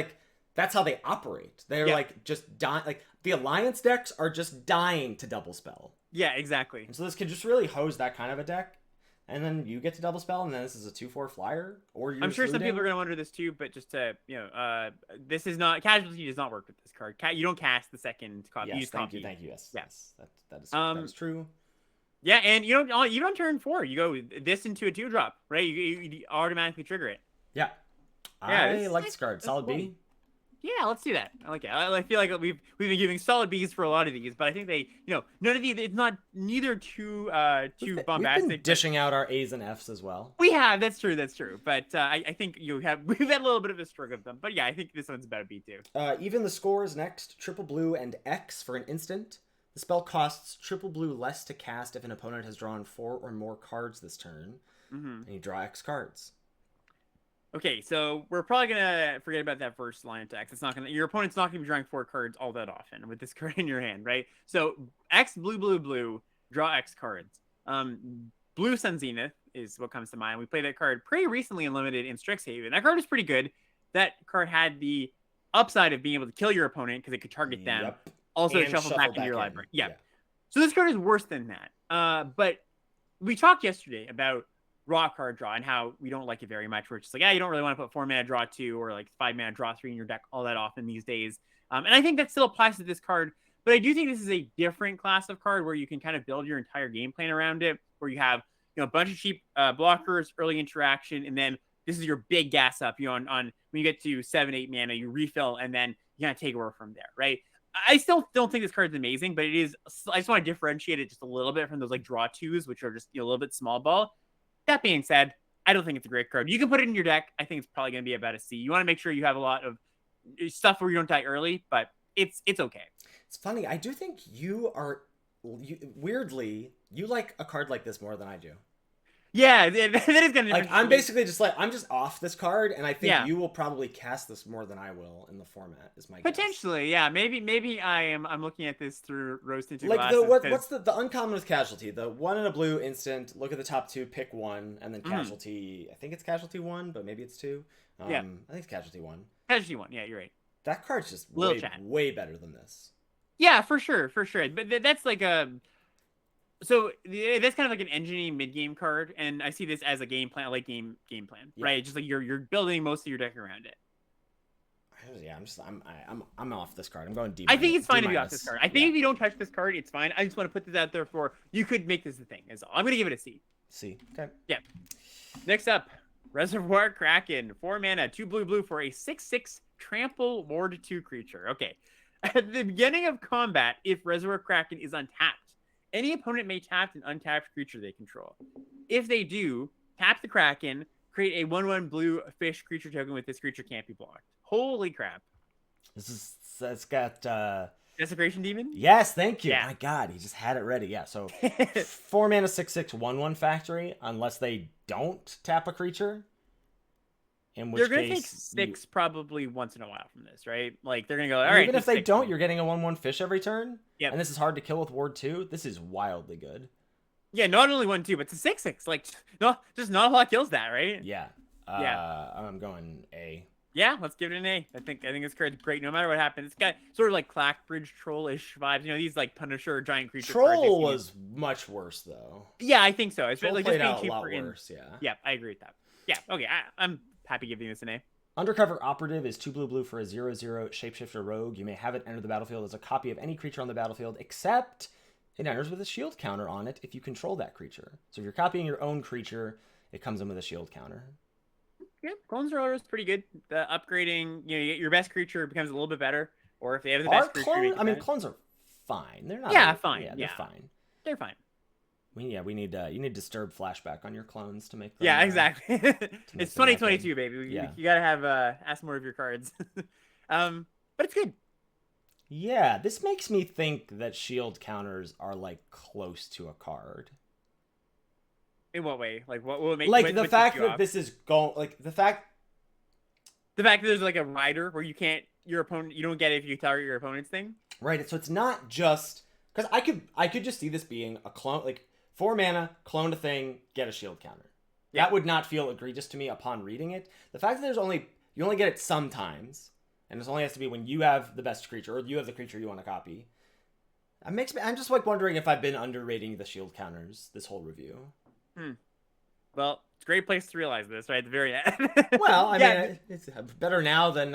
that's how they operate. They're just dying. Like, the Alliance decks are just dying to double spell. Yeah, exactly. And so this could just really hose that kind of a deck. And then you get to double spell, and then this is a 2/4 flyer. Or I'm sure some people are going to wonder this too, but just to, this is not, Casualty does not work with this card. You don't cast the second copy. Yes, you just copy. Thank you. Yes. That is true. Yeah, and even on turn 4, you go this into a 2-drop, right? You automatically trigger it. Yeah. I like this card. Solid cool. B. Yeah, let's do that. I like it. I feel like we've been giving solid Bs for a lot of these, but I think they, none of these. It's not neither too bombastic. We've been dishing out our A's and F's as well. We have. That's true. But I think we've had a little bit of a string of them. But yeah, I think this one's about a B too. Even the scores next: triple blue and X for an instant. The spell costs triple blue less to cast if an opponent has drawn 4 or more cards this turn, and you draw X cards. Okay, so we're probably gonna forget about that first line of text. Your opponent's not gonna be drawing 4 cards all that often with this card in your hand, right? So X blue, draw X cards. Blue Sun Zenith is what comes to mind. We played that card pretty recently in Limited in Strixhaven. That card is pretty good. That card had the upside of being able to kill your opponent because it could target them. Yep. Also, and shuffle back into your library. Yeah. Yeah. So this card is worse than that. But we talked yesterday about raw card draw and how we don't like it very much. We're just like, you don't really want to put 4-mana draw 2 or like 5-mana draw 3 in your deck all that often these days. And I think that still applies to this card. But I do think this is a different class of card where you can kind of build your entire game plan around it, where you have a bunch of cheap blockers, early interaction, and then this is your big gas up. On when you get to 7-8 mana, you refill, and then you kind of take over from there, right? I still don't think this card's amazing, but it is. I just want to differentiate it just a little bit from those like draw 2s, which are just a little bit small ball. That being said, I don't think it's a great card. You can put it in your deck. I think it's probably going to be about a C. You want to make sure you have a lot of stuff where you don't die early, but it's okay. It's funny. I do think weirdly, you like a card like this more than I do. Yeah, that is going to like. I'm basically just I'm just off this card, and I think you will probably cast this more than I will in the format. Is my potentially guess. Yeah. Maybe I'm looking at this through rose-tinted like glasses. What's the uncommon with Casualty? The 1 and a blue instant. Look at the top 2, pick 1, and then Casualty. I think it's Casualty 1, but maybe it's 2. I think it's Casualty 1. Casualty 1. Yeah, you're right. That card's just way better than this. Yeah, for sure. But that's like a. So that's kind of like an engineering mid-game card, and I see this as a game plan, like game plan, right? Just like you're building most of your deck around it. Yeah, I'm off this card. I'm going D-. I think it's fine to be off this card. I think if you don't touch this card, it's fine. I just want to put this out there for you could make this a thing. Is all. I'm gonna give it a C. C. Okay. Yeah. Next up, Reservoir Kraken, 4 mana, 2 blue for a 6/6 trample ward 2 creature. Okay. At the beginning of combat, if Reservoir Kraken is untapped, any opponent may tap an untapped creature they control. If they do, tap the Kraken, create a 1/1 blue fish creature token with this creature can't be blocked. Holy crap. It's got Desecration Demon? Yes, thank you. Yeah. My God, he just had it ready. Yeah, so 4 mana 6/6 1/1 factory unless they don't tap a creature. In which they're gonna take 6 probably once in a while from this, right? Like they're gonna go, all right. Even if they don't, you're getting a 1/1 fish every turn. Yeah. And this is hard to kill with Ward 2. This is wildly good. Yeah, not only 1/2, but it's a 6/6. Like, no, just not a lot kills that, right? Yeah. I'm going A. Yeah, let's give it an A. I think this card's great no matter what happens. It's got sort of like Clackbridge Troll-ish vibes. These like Punisher giant creature Troll was much worse though. Yeah, I think so. It's Troll like played just out being a lot cheaper worse. Yeah. Yeah, I agree with that. Yeah. Okay. I'm happy giving this an A. Undercover Operative is 2 blue for a 0/0 shapeshifter rogue. You may have it enter the battlefield as a copy of any creature on the battlefield, except it enters with a shield counter on it if you control that creature. So if you're copying your own creature, it comes in with a shield counter. Yeah, Clones are always pretty good. Upgrading, your best creature becomes a little bit better, or if they have the best creature. Clones are fine. They're not. Yeah, fine. Yeah, they're fine. They're fine. We need you need disturb flashback on your clones to make them. Yeah, exactly. It's 2022, baby. Yeah. You gotta have ask more of your cards. But it's good. Yeah, this makes me think that shield counters are like close to a card. In what way? Like what will make like the fact that this is going like the fact that there's like a rider where you don't get it if you target your opponent's thing. Right. So it's not just because I could just see this being a clone, like 4 mana, clone a thing, get a shield counter. Yeah. That would not feel egregious to me upon reading it. The fact that you only get it sometimes, and this only has to be when you have the best creature or you have the creature you want to copy. It makes me. I'm just like wondering if I've been underrating the shield counters this whole review. Well, it's a great place to realize this right at the very end. Well, I mean, it's better now than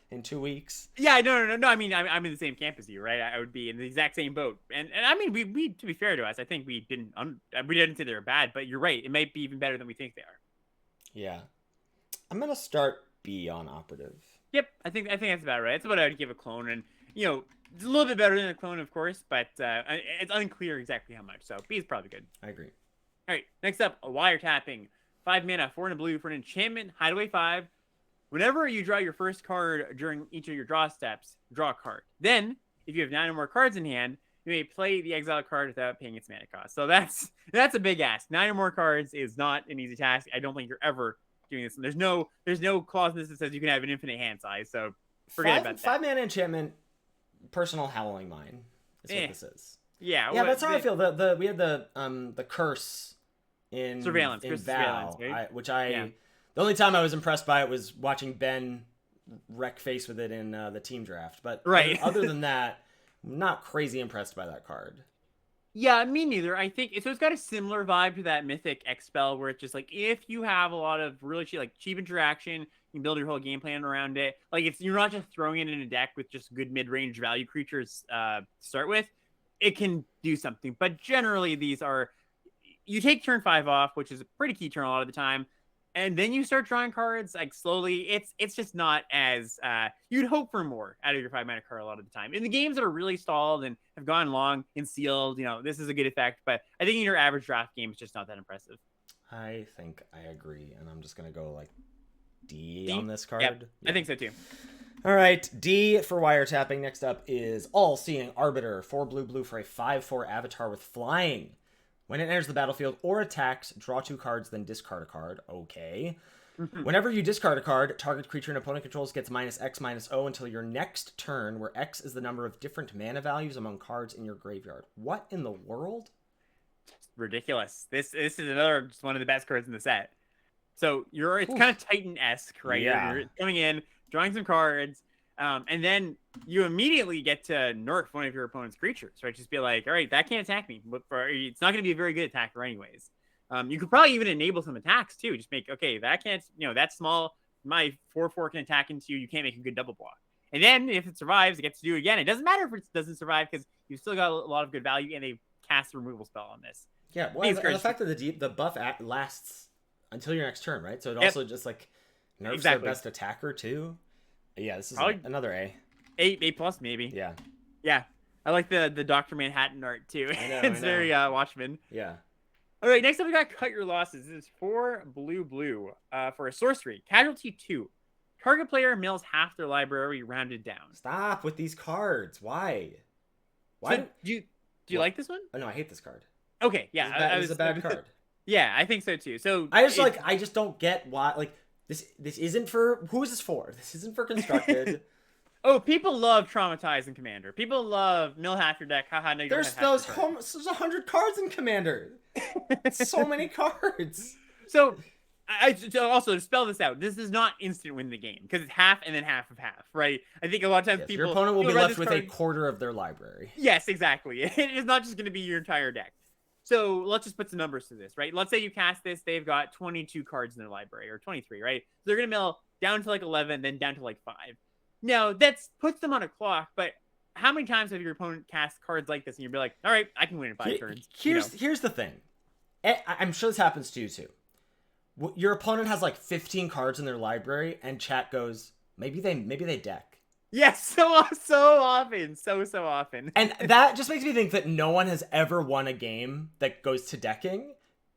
in 2 weeks. Yeah, no. I mean, I'm in the same camp as you, right? I would be in the exact same boat. And I mean, we to be fair to us, I think we didn't say they were bad, but you're right. It might be even better than we think they are. Yeah, I'm gonna start B on Operative. Yep, I think that's about right. That's what I would give a clone, and it's a little bit better than a clone, of course, but it's unclear exactly how much. So B is probably good. I agree. All right, next up, a wiretapping. 5 mana, 4 and a blue for an enchantment, Hideaway 5. Whenever you draw your first card during each of your draw steps, draw a card. Then, if you have 9 or more cards in hand, you may play the exiled card without paying its mana cost. So that's a big ask. 9 or more cards is not an easy task. I don't think you're ever doing this. And there's no clause in this that says you can have an infinite hand size. So forget about that. 5 mana enchantment, personal Howling Mine is what this is. Yeah, that's how I feel. We had the curse in surveillance, in Val, right? The only time I was impressed by it was watching Ben wreck face with it in the team draft. But other than that, I'm not crazy impressed by that card. Yeah, me neither. I think so. It's got a similar vibe to that Mythic Expel, where it's just like if you have a lot of really cheap interaction, you can build your whole game plan around it. Like you're not just throwing it in a deck with just good mid-range value creatures to start with. It can do something, but generally these are. You take turn 5 off, which is a pretty key turn a lot of the time, and then you start drawing cards like slowly. It's just not as you'd hope for more out of your 5 mana card a lot of the time. In the games that are really stalled and have gone long and sealed, this is a good effect. But I think in your average draft game, it's just not that impressive. I think I agree, and I'm just gonna go like D? On this card. Yep, yeah. I think so too. All right, D for wiretapping. Next up is All-Seeing Arbiter, 4 blue for a 5/4 avatar with flying. When it enters the battlefield or attacks, draw 2 cards, then discard a card. Okay. Whenever you discard a card, target creature an opponent controls gets -X/-0 until your next turn, where X is the number of different mana values among cards in your graveyard. What in the world? Ridiculous. This is just one of the best cards in the set. So it's kind of Titan-esque, right? Yeah. You're coming in, drawing some cards, and then you immediately get to nerf one of your opponent's creatures, right? Just be like, all right, that can't attack me. But it's not going to be a very good attacker anyways. You could probably even enable some attacks too. Just make, okay, that can't, that's small. My 4/4 can attack into you. You can't make a good double block. And then if it survives, it gets to do it again. It doesn't matter if it doesn't survive because you've still got a lot of good value and they cast a removal spell on this. Yeah, well, the fact that the buff lasts until your next turn, right? So it also just like nerfs their best attacker too. Yeah, this is another A. A plus maybe. Yeah. Yeah. I like the Dr. Manhattan art too. It's very Watchmen. Yeah. All right, next up we got Cut Your Losses. This is 4 blue for a sorcery. Casualty 2. Target player mills half their library rounded down. Stop with these cards. Why? So, do you like this one? Oh no, I hate this card. Okay, yeah. It was a bad card. Yeah, I think so too. So I just don't get why this isn't for who is this for? This isn't for constructed. Oh, people love Traumatizing Commander. People love mill half your deck. Haha, no, there's 100 cards in Commander. So many cards. So So also to spell this out, this is not instant win the game because it's half and then half of half, right? I think a lot of times people, your opponent will be read left this with card- a quarter of their library. Yes, exactly. It is not just going to be your entire deck. So let's just put some numbers to this, right? Let's say you cast this, they've got 22 cards in their library, or 23, right? So they're going to mill down to like 11, then down to like 5. Now, that puts them on a clock, but how many times have your opponent cast cards like this and you'll be like, all right, I can win in 5 turns? Here's the thing. I'm sure this happens to you too. Your opponent has like 15 cards in their library, and chat goes, maybe they deck. Yes, so often, so often. And that just makes me think that no one has ever won a game that goes to decking,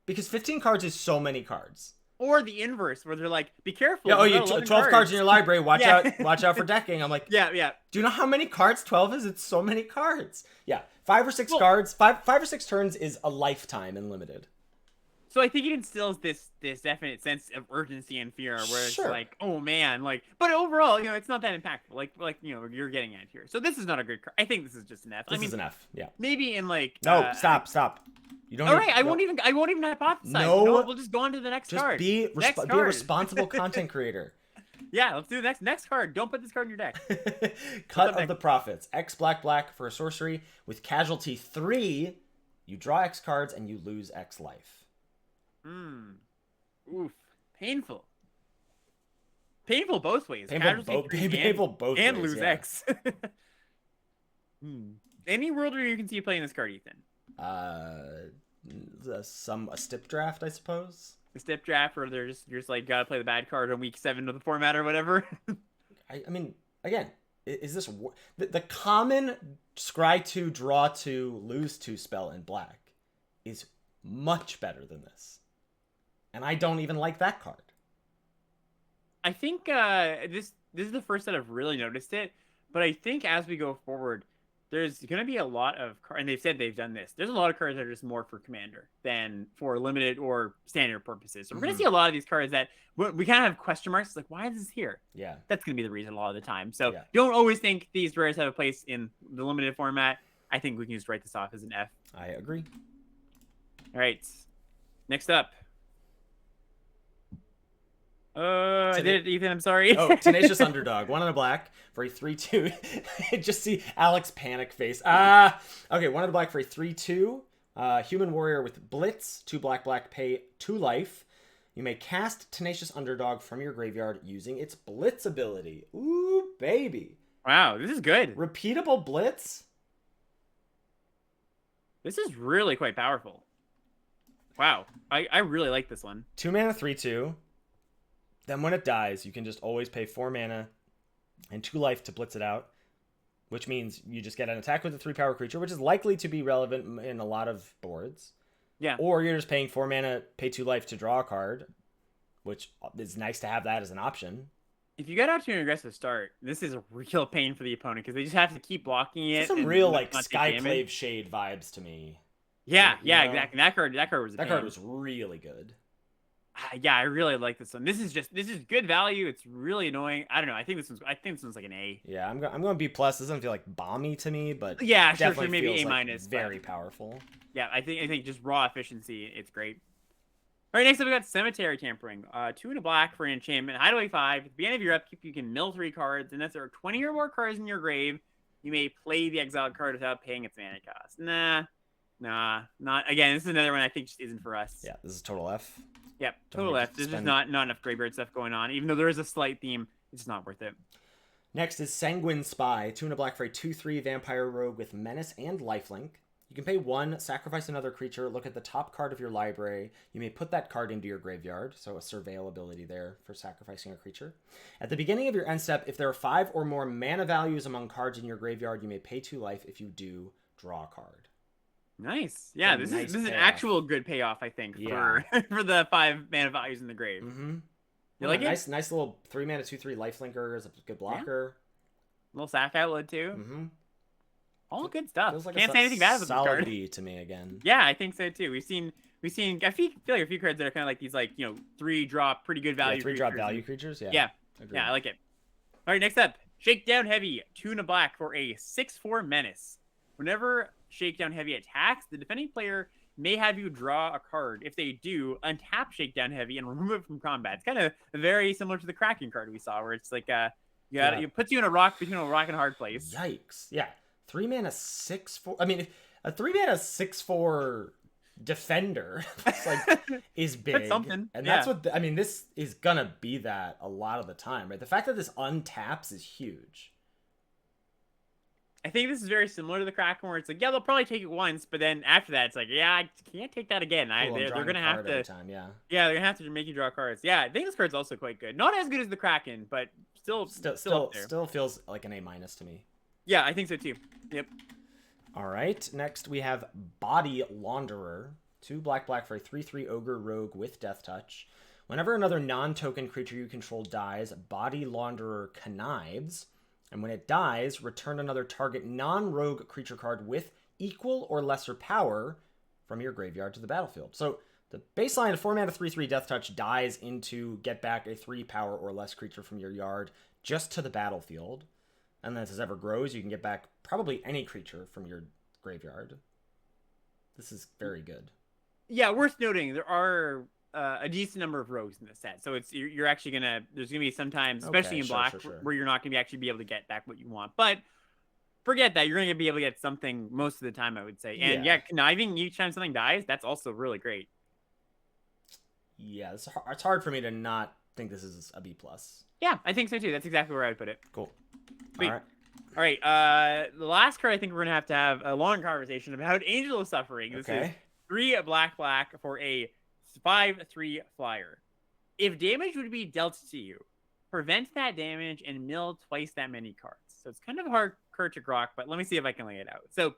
because 15 cards is so many cards. Or the inverse, where they're like, be careful. Yeah, you 12 cards in your library. Watch out for decking. I'm like, yeah. Do you know how many cards 12 is? It's so many cards. Yeah, 5 or 6 cards. Five or 6 turns is a lifetime in limited. So I think it instills this definite sense of urgency and fear, where it's like, oh man, like. But overall, it's not that impactful. Like you're getting at here. So this is not a good card. I think this is just an F. This is an F. Yeah. Maybe in like. No, stop. You don't. All right, I won't even hypothesize. No, we'll just go on to the next card. Be a responsible content creator. Yeah, let's do the next card. Don't put this card in your deck. Cut of the Prophets. X black for a sorcery with casualty 3. You draw X cards and you lose X life. Oof. Painful both ways. Painful both ways. And lose X. Any world where you can see you playing this card, Ethan? A stip draft, I suppose. A stip draft, or you're just like, gotta play the bad card on week 7 of the format or whatever. I mean, again, is this the common scry 2, draw 2, lose 2 spell in black is much better than this. And I don't even like that card. I think this is the first that I've really noticed it, but I think as we go forward, there's going to be a lot of cards, and they've said they've done this. There's a lot of cards that are just more for commander than for limited or standard purposes. So we're going to see a lot of these cards that we kind of have question marks. It's like, why is this here? Yeah. That's going to be the reason a lot of the time. So don't always think these rares have a place in the limited format. I think we can just write this off as an F. I agree. All right. Next up. I did it, Ethan. I'm sorry. Tenacious Underdog. 1 and a black for a 3/2. Just see Alex panic face. Okay, 1 and a black for a 3/2. Human warrior with Blitz. 2 black, pay 2 life. You may cast Tenacious Underdog from your graveyard using its Blitz ability. Ooh, baby. Wow, this is good. Repeatable Blitz. This is really quite powerful. Wow, I really like this one. 2 mana, 3/2. Then when it dies, you can just always pay 4 mana and 2 life to blitz it out, which means you just get an attack with a 3-power creature, which is likely to be relevant in a lot of boards. Yeah. Or you're just paying 4 mana, pay 2 life to draw a card, which is nice to have that as an option. If you get out to an aggressive start, this is a real pain for the opponent because they just have to keep blocking it. Some real like Skyclave Shade vibes to me. Yeah, exactly. That card was really good. Yeah, I really like this one. This is good value. It's really annoying. I don't know. I think this one's like an A. Yeah, I'm going B plus. This doesn't feel like bomby to me, but yeah, sure, maybe A minus. Like very powerful. Yeah, I think just raw efficiency, it's great. All right, next up we got Cemetery Tampering. 2 and a black for an enchantment. Hideaway 5. At the beginning of your upkeep, you can mill 3 cards, and if there are 20 or more cards in your grave, you may play the exiled card without paying its mana cost. Nah, not again. This is another one I think just isn't for us. Yeah, this is total F. Yep, total F. There's just not enough graveyard stuff going on. Even though there is a slight theme, it's not worth it. Next is Sanguine Spy. 2 and a black for a 2/3 vampire rogue with menace and lifelink. You can pay 1, sacrifice another creature, look at the top card of your library. You may put that card into your graveyard, so a surveil ability there for sacrificing a creature. At the beginning of your end step, if there are 5 or more mana values among cards in your graveyard, you may pay 2 life. If you do, draw a card. Nice. Yeah, this is an actual good payoff, I think, for the 5 mana values in the grave. Mm-hmm. You like it? Nice little 3 mana 2/3 lifelinker is a good blocker. Yeah. Little sack outlet too. Mm-hmm. All good stuff. Feels like Can't say anything bad about this card. Solid B to me again. Yeah, I think so too. We've seen. I feel like a few cards that are kind of like these, 3-drop, pretty good value. 3-drop value creatures. Yeah. Yeah. Agreed. Yeah, I like it. All right, next up, Shakedown Heavy, 2 and a black for a 6/4 menace. Whenever Shakedown Heavy attacks, the defending player may have you draw a card. If they do, untap Shakedown Heavy and remove it from combat. It's kind of very similar to the Kraken card we saw, where it's like it puts you in a rock between a rock and a hard place. Yikes! Yeah, 3 mana 6/4. I mean, a 3 mana 6/4 defender is big. That's something, and that's what I mean. This is gonna be that a lot of the time, right? The fact that this untaps is huge. I think this is very similar to the Kraken, where it's like, yeah, they'll probably take it once, but then after that, it's like, yeah, I can't take that again. They're gonna have to, they're gonna have to make you draw cards. Yeah, I think this card's also quite good. Not as good as the Kraken, but still up there. Still feels like an A- to me. Yeah, I think so too. Yep. All right, next we have Body Launderer. 2 black for a 3/3 Ogre Rogue with Death Touch. Whenever another non-token creature you control dies, Body Launderer connives. And when it dies, return another target non-rogue creature card with equal or lesser power from your graveyard to the battlefield. So the baseline 4 mana 3/3 Death Touch dies into get back a 3 power or less creature from your yard just to the battlefield. And then as this ever grows, you can get back probably any creature from your graveyard. This is very good. Yeah, worth noting, there are a decent number of rogues in this set, so you're actually there's gonna be some times, especially in black, where you're not gonna actually be able to get back what you want. But forget that, you're gonna be able to get something most of the time, I would say. And conniving each time something dies, that's also really great. Yeah, it's hard for me to not think this is a B+. Yeah, I think so too. That's exactly where I would put it. Cool. Sweet. All right. The last card I think we're gonna have to have a long conversation about, Angel of Suffering. This is 3 black for a 5/3 flyer. If damage would be dealt to you, prevent that damage and mill twice that many cards. So it's kind of a hard card to grok, but let me see if I can lay it out. So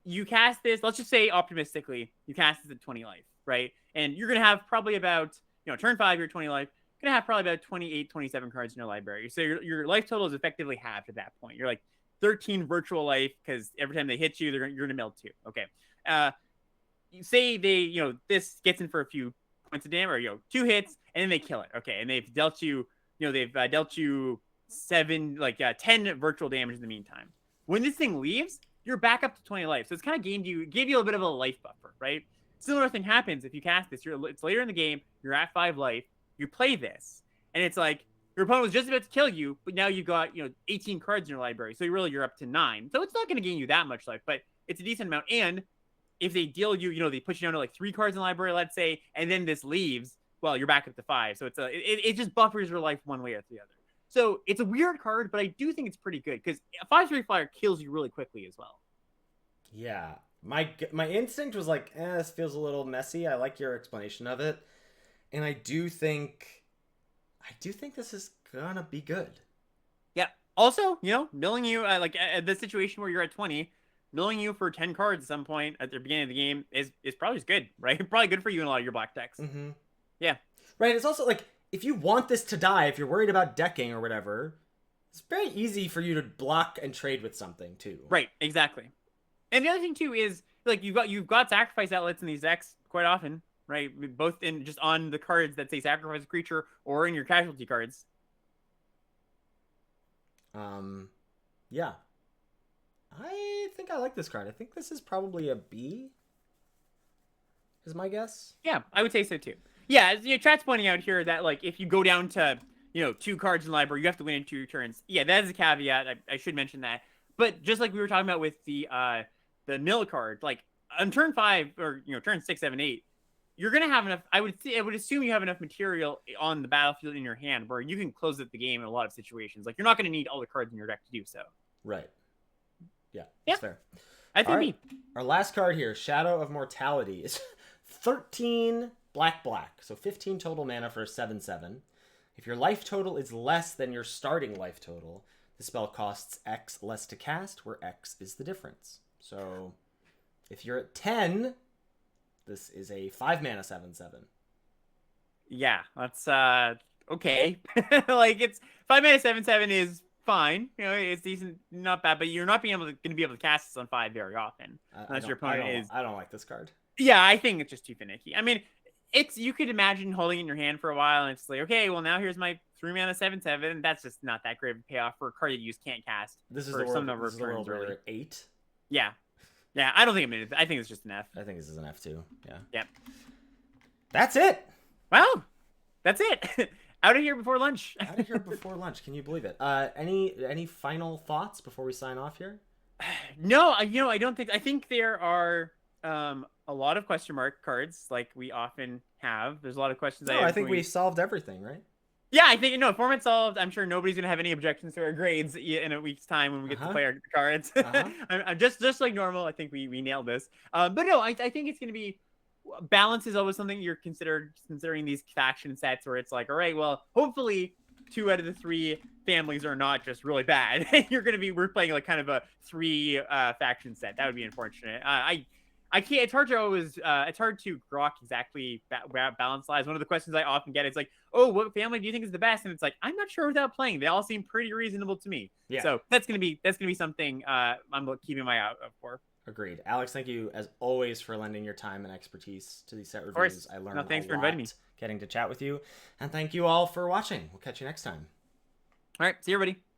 you cast this, let's just say optimistically, you cast this at 20 life, right? And you're going to have probably about, turn 5, you're 20 life, you're going to have probably about 28, 27 cards in your library. So your life total is effectively halved at that point. You're like 13 virtual life, because every time they hit you, you're going to mill 2. Okay. Say they, this gets in for a few points of damage, or 2 hits, and then they kill it. Okay, and they've dealt you, dealt you 10 virtual damage in the meantime. When this thing leaves, you're back up to 20 life. So it's kind of gave you a little bit of a life buffer, right? Similar thing happens if you cast this. It's later in the game. You're at 5 life. You play this, and it's like your opponent was just about to kill you, but now you've got 18 cards in your library. So you're up to 9. So it's not going to gain you that much life, but it's a decent amount. And if they deal you, they put you down to like 3 cards in the library, let's say, and then this leaves, well, you're back up to 5. So it just buffers your life one way or the other. So it's a weird card, but I do think it's pretty good, because a 5/3 flyer kills you really quickly as well. Yeah, my instinct was like, this feels a little messy. I like your explanation of it, and I do think this is gonna be good. Yeah. Also, milling you the situation where you're at 20. Milling you for 10 cards at some point at the beginning of the game is probably just good, right? Probably good for you in a lot of your black decks. Mm-hmm. Yeah. Right. It's also like, if you want this to die, if you're worried about decking or whatever, it's very easy for you to block and trade with something too. Right. Exactly. And the other thing too is, like, you've got sacrifice outlets in these decks quite often, right? Both in just on the cards that say sacrifice a creature or in your casualty cards. Yeah. I think I like this card. I think this is probably a B, is my guess. Yeah, I would say so too. Yeah, as chat's pointing out here that, like, if you go down to 2 cards in the library, you have to win in 2 turns. Yeah, that is a caveat. I should mention that. But just like we were talking about with the mill card, like on turn 5 or turn 6, 7, 8, you're gonna have enough. I would assume you have enough material on the battlefield in your hand where you can close out the game in a lot of situations. Like, you're not gonna need all the cards in your deck to do so. Right. Yeah, that's fair. I think our last card here, Shadow of Mortality, is 13 black, so 15 total mana for a 7/7. If your life total is less than your starting life total, the spell costs X less to cast, where X is the difference. So if you're at 10, this is a 5 mana 7/7. Yeah, that's okay. Like, it's 5 mana 7/7 is fine, it's decent, not bad, but you're not going to be able to cast this on 5 very often, unless your opponent is. I don't like this card. Yeah, I think it's just too finicky. I mean, you could imagine holding it in your hand for a while, and it's like, okay, well, now here's my 3 mana 7/7. That's just not that great of a payoff for a card that you just can't cast. This is the world where you're at 8. Yeah. Yeah, I don't think I'm in it. I think it's just an F. I think this is an F too. Yeah. Yep. That's it. Well, that's it. Out of here before lunch. Out of here before lunch. Can you believe it? Any final thoughts before we sign off here? No, I don't think. I think there are a lot of question mark cards, like we often have. There's a lot of questions. No, I think we solved everything, right? Yeah, I think format solved. I'm sure nobody's gonna have any objections to our grades in a week's time when we get to play our cards. I'm just like normal. I think we nailed this. But no, I think it's gonna be. Balance is always something you're considering these faction sets where it's like, all right, well, hopefully 2 out of the 3 families are not just really bad. We're playing like kind of a 3 faction set. That would be unfortunate. I can't. It's hard to grok exactly balance lies. One of the questions I often get is like, oh, what family do you think is the best? And it's like, I'm not sure without playing. They all seem pretty reasonable to me. Yeah. So that's gonna be something I'm keeping my eye out for. Agreed. Alex, thank you as always for lending your time and expertise to these set reviews. I learned thanks for inviting me. Getting to chat with you. And thank you all for watching. We'll catch you next time. All right. See you, everybody.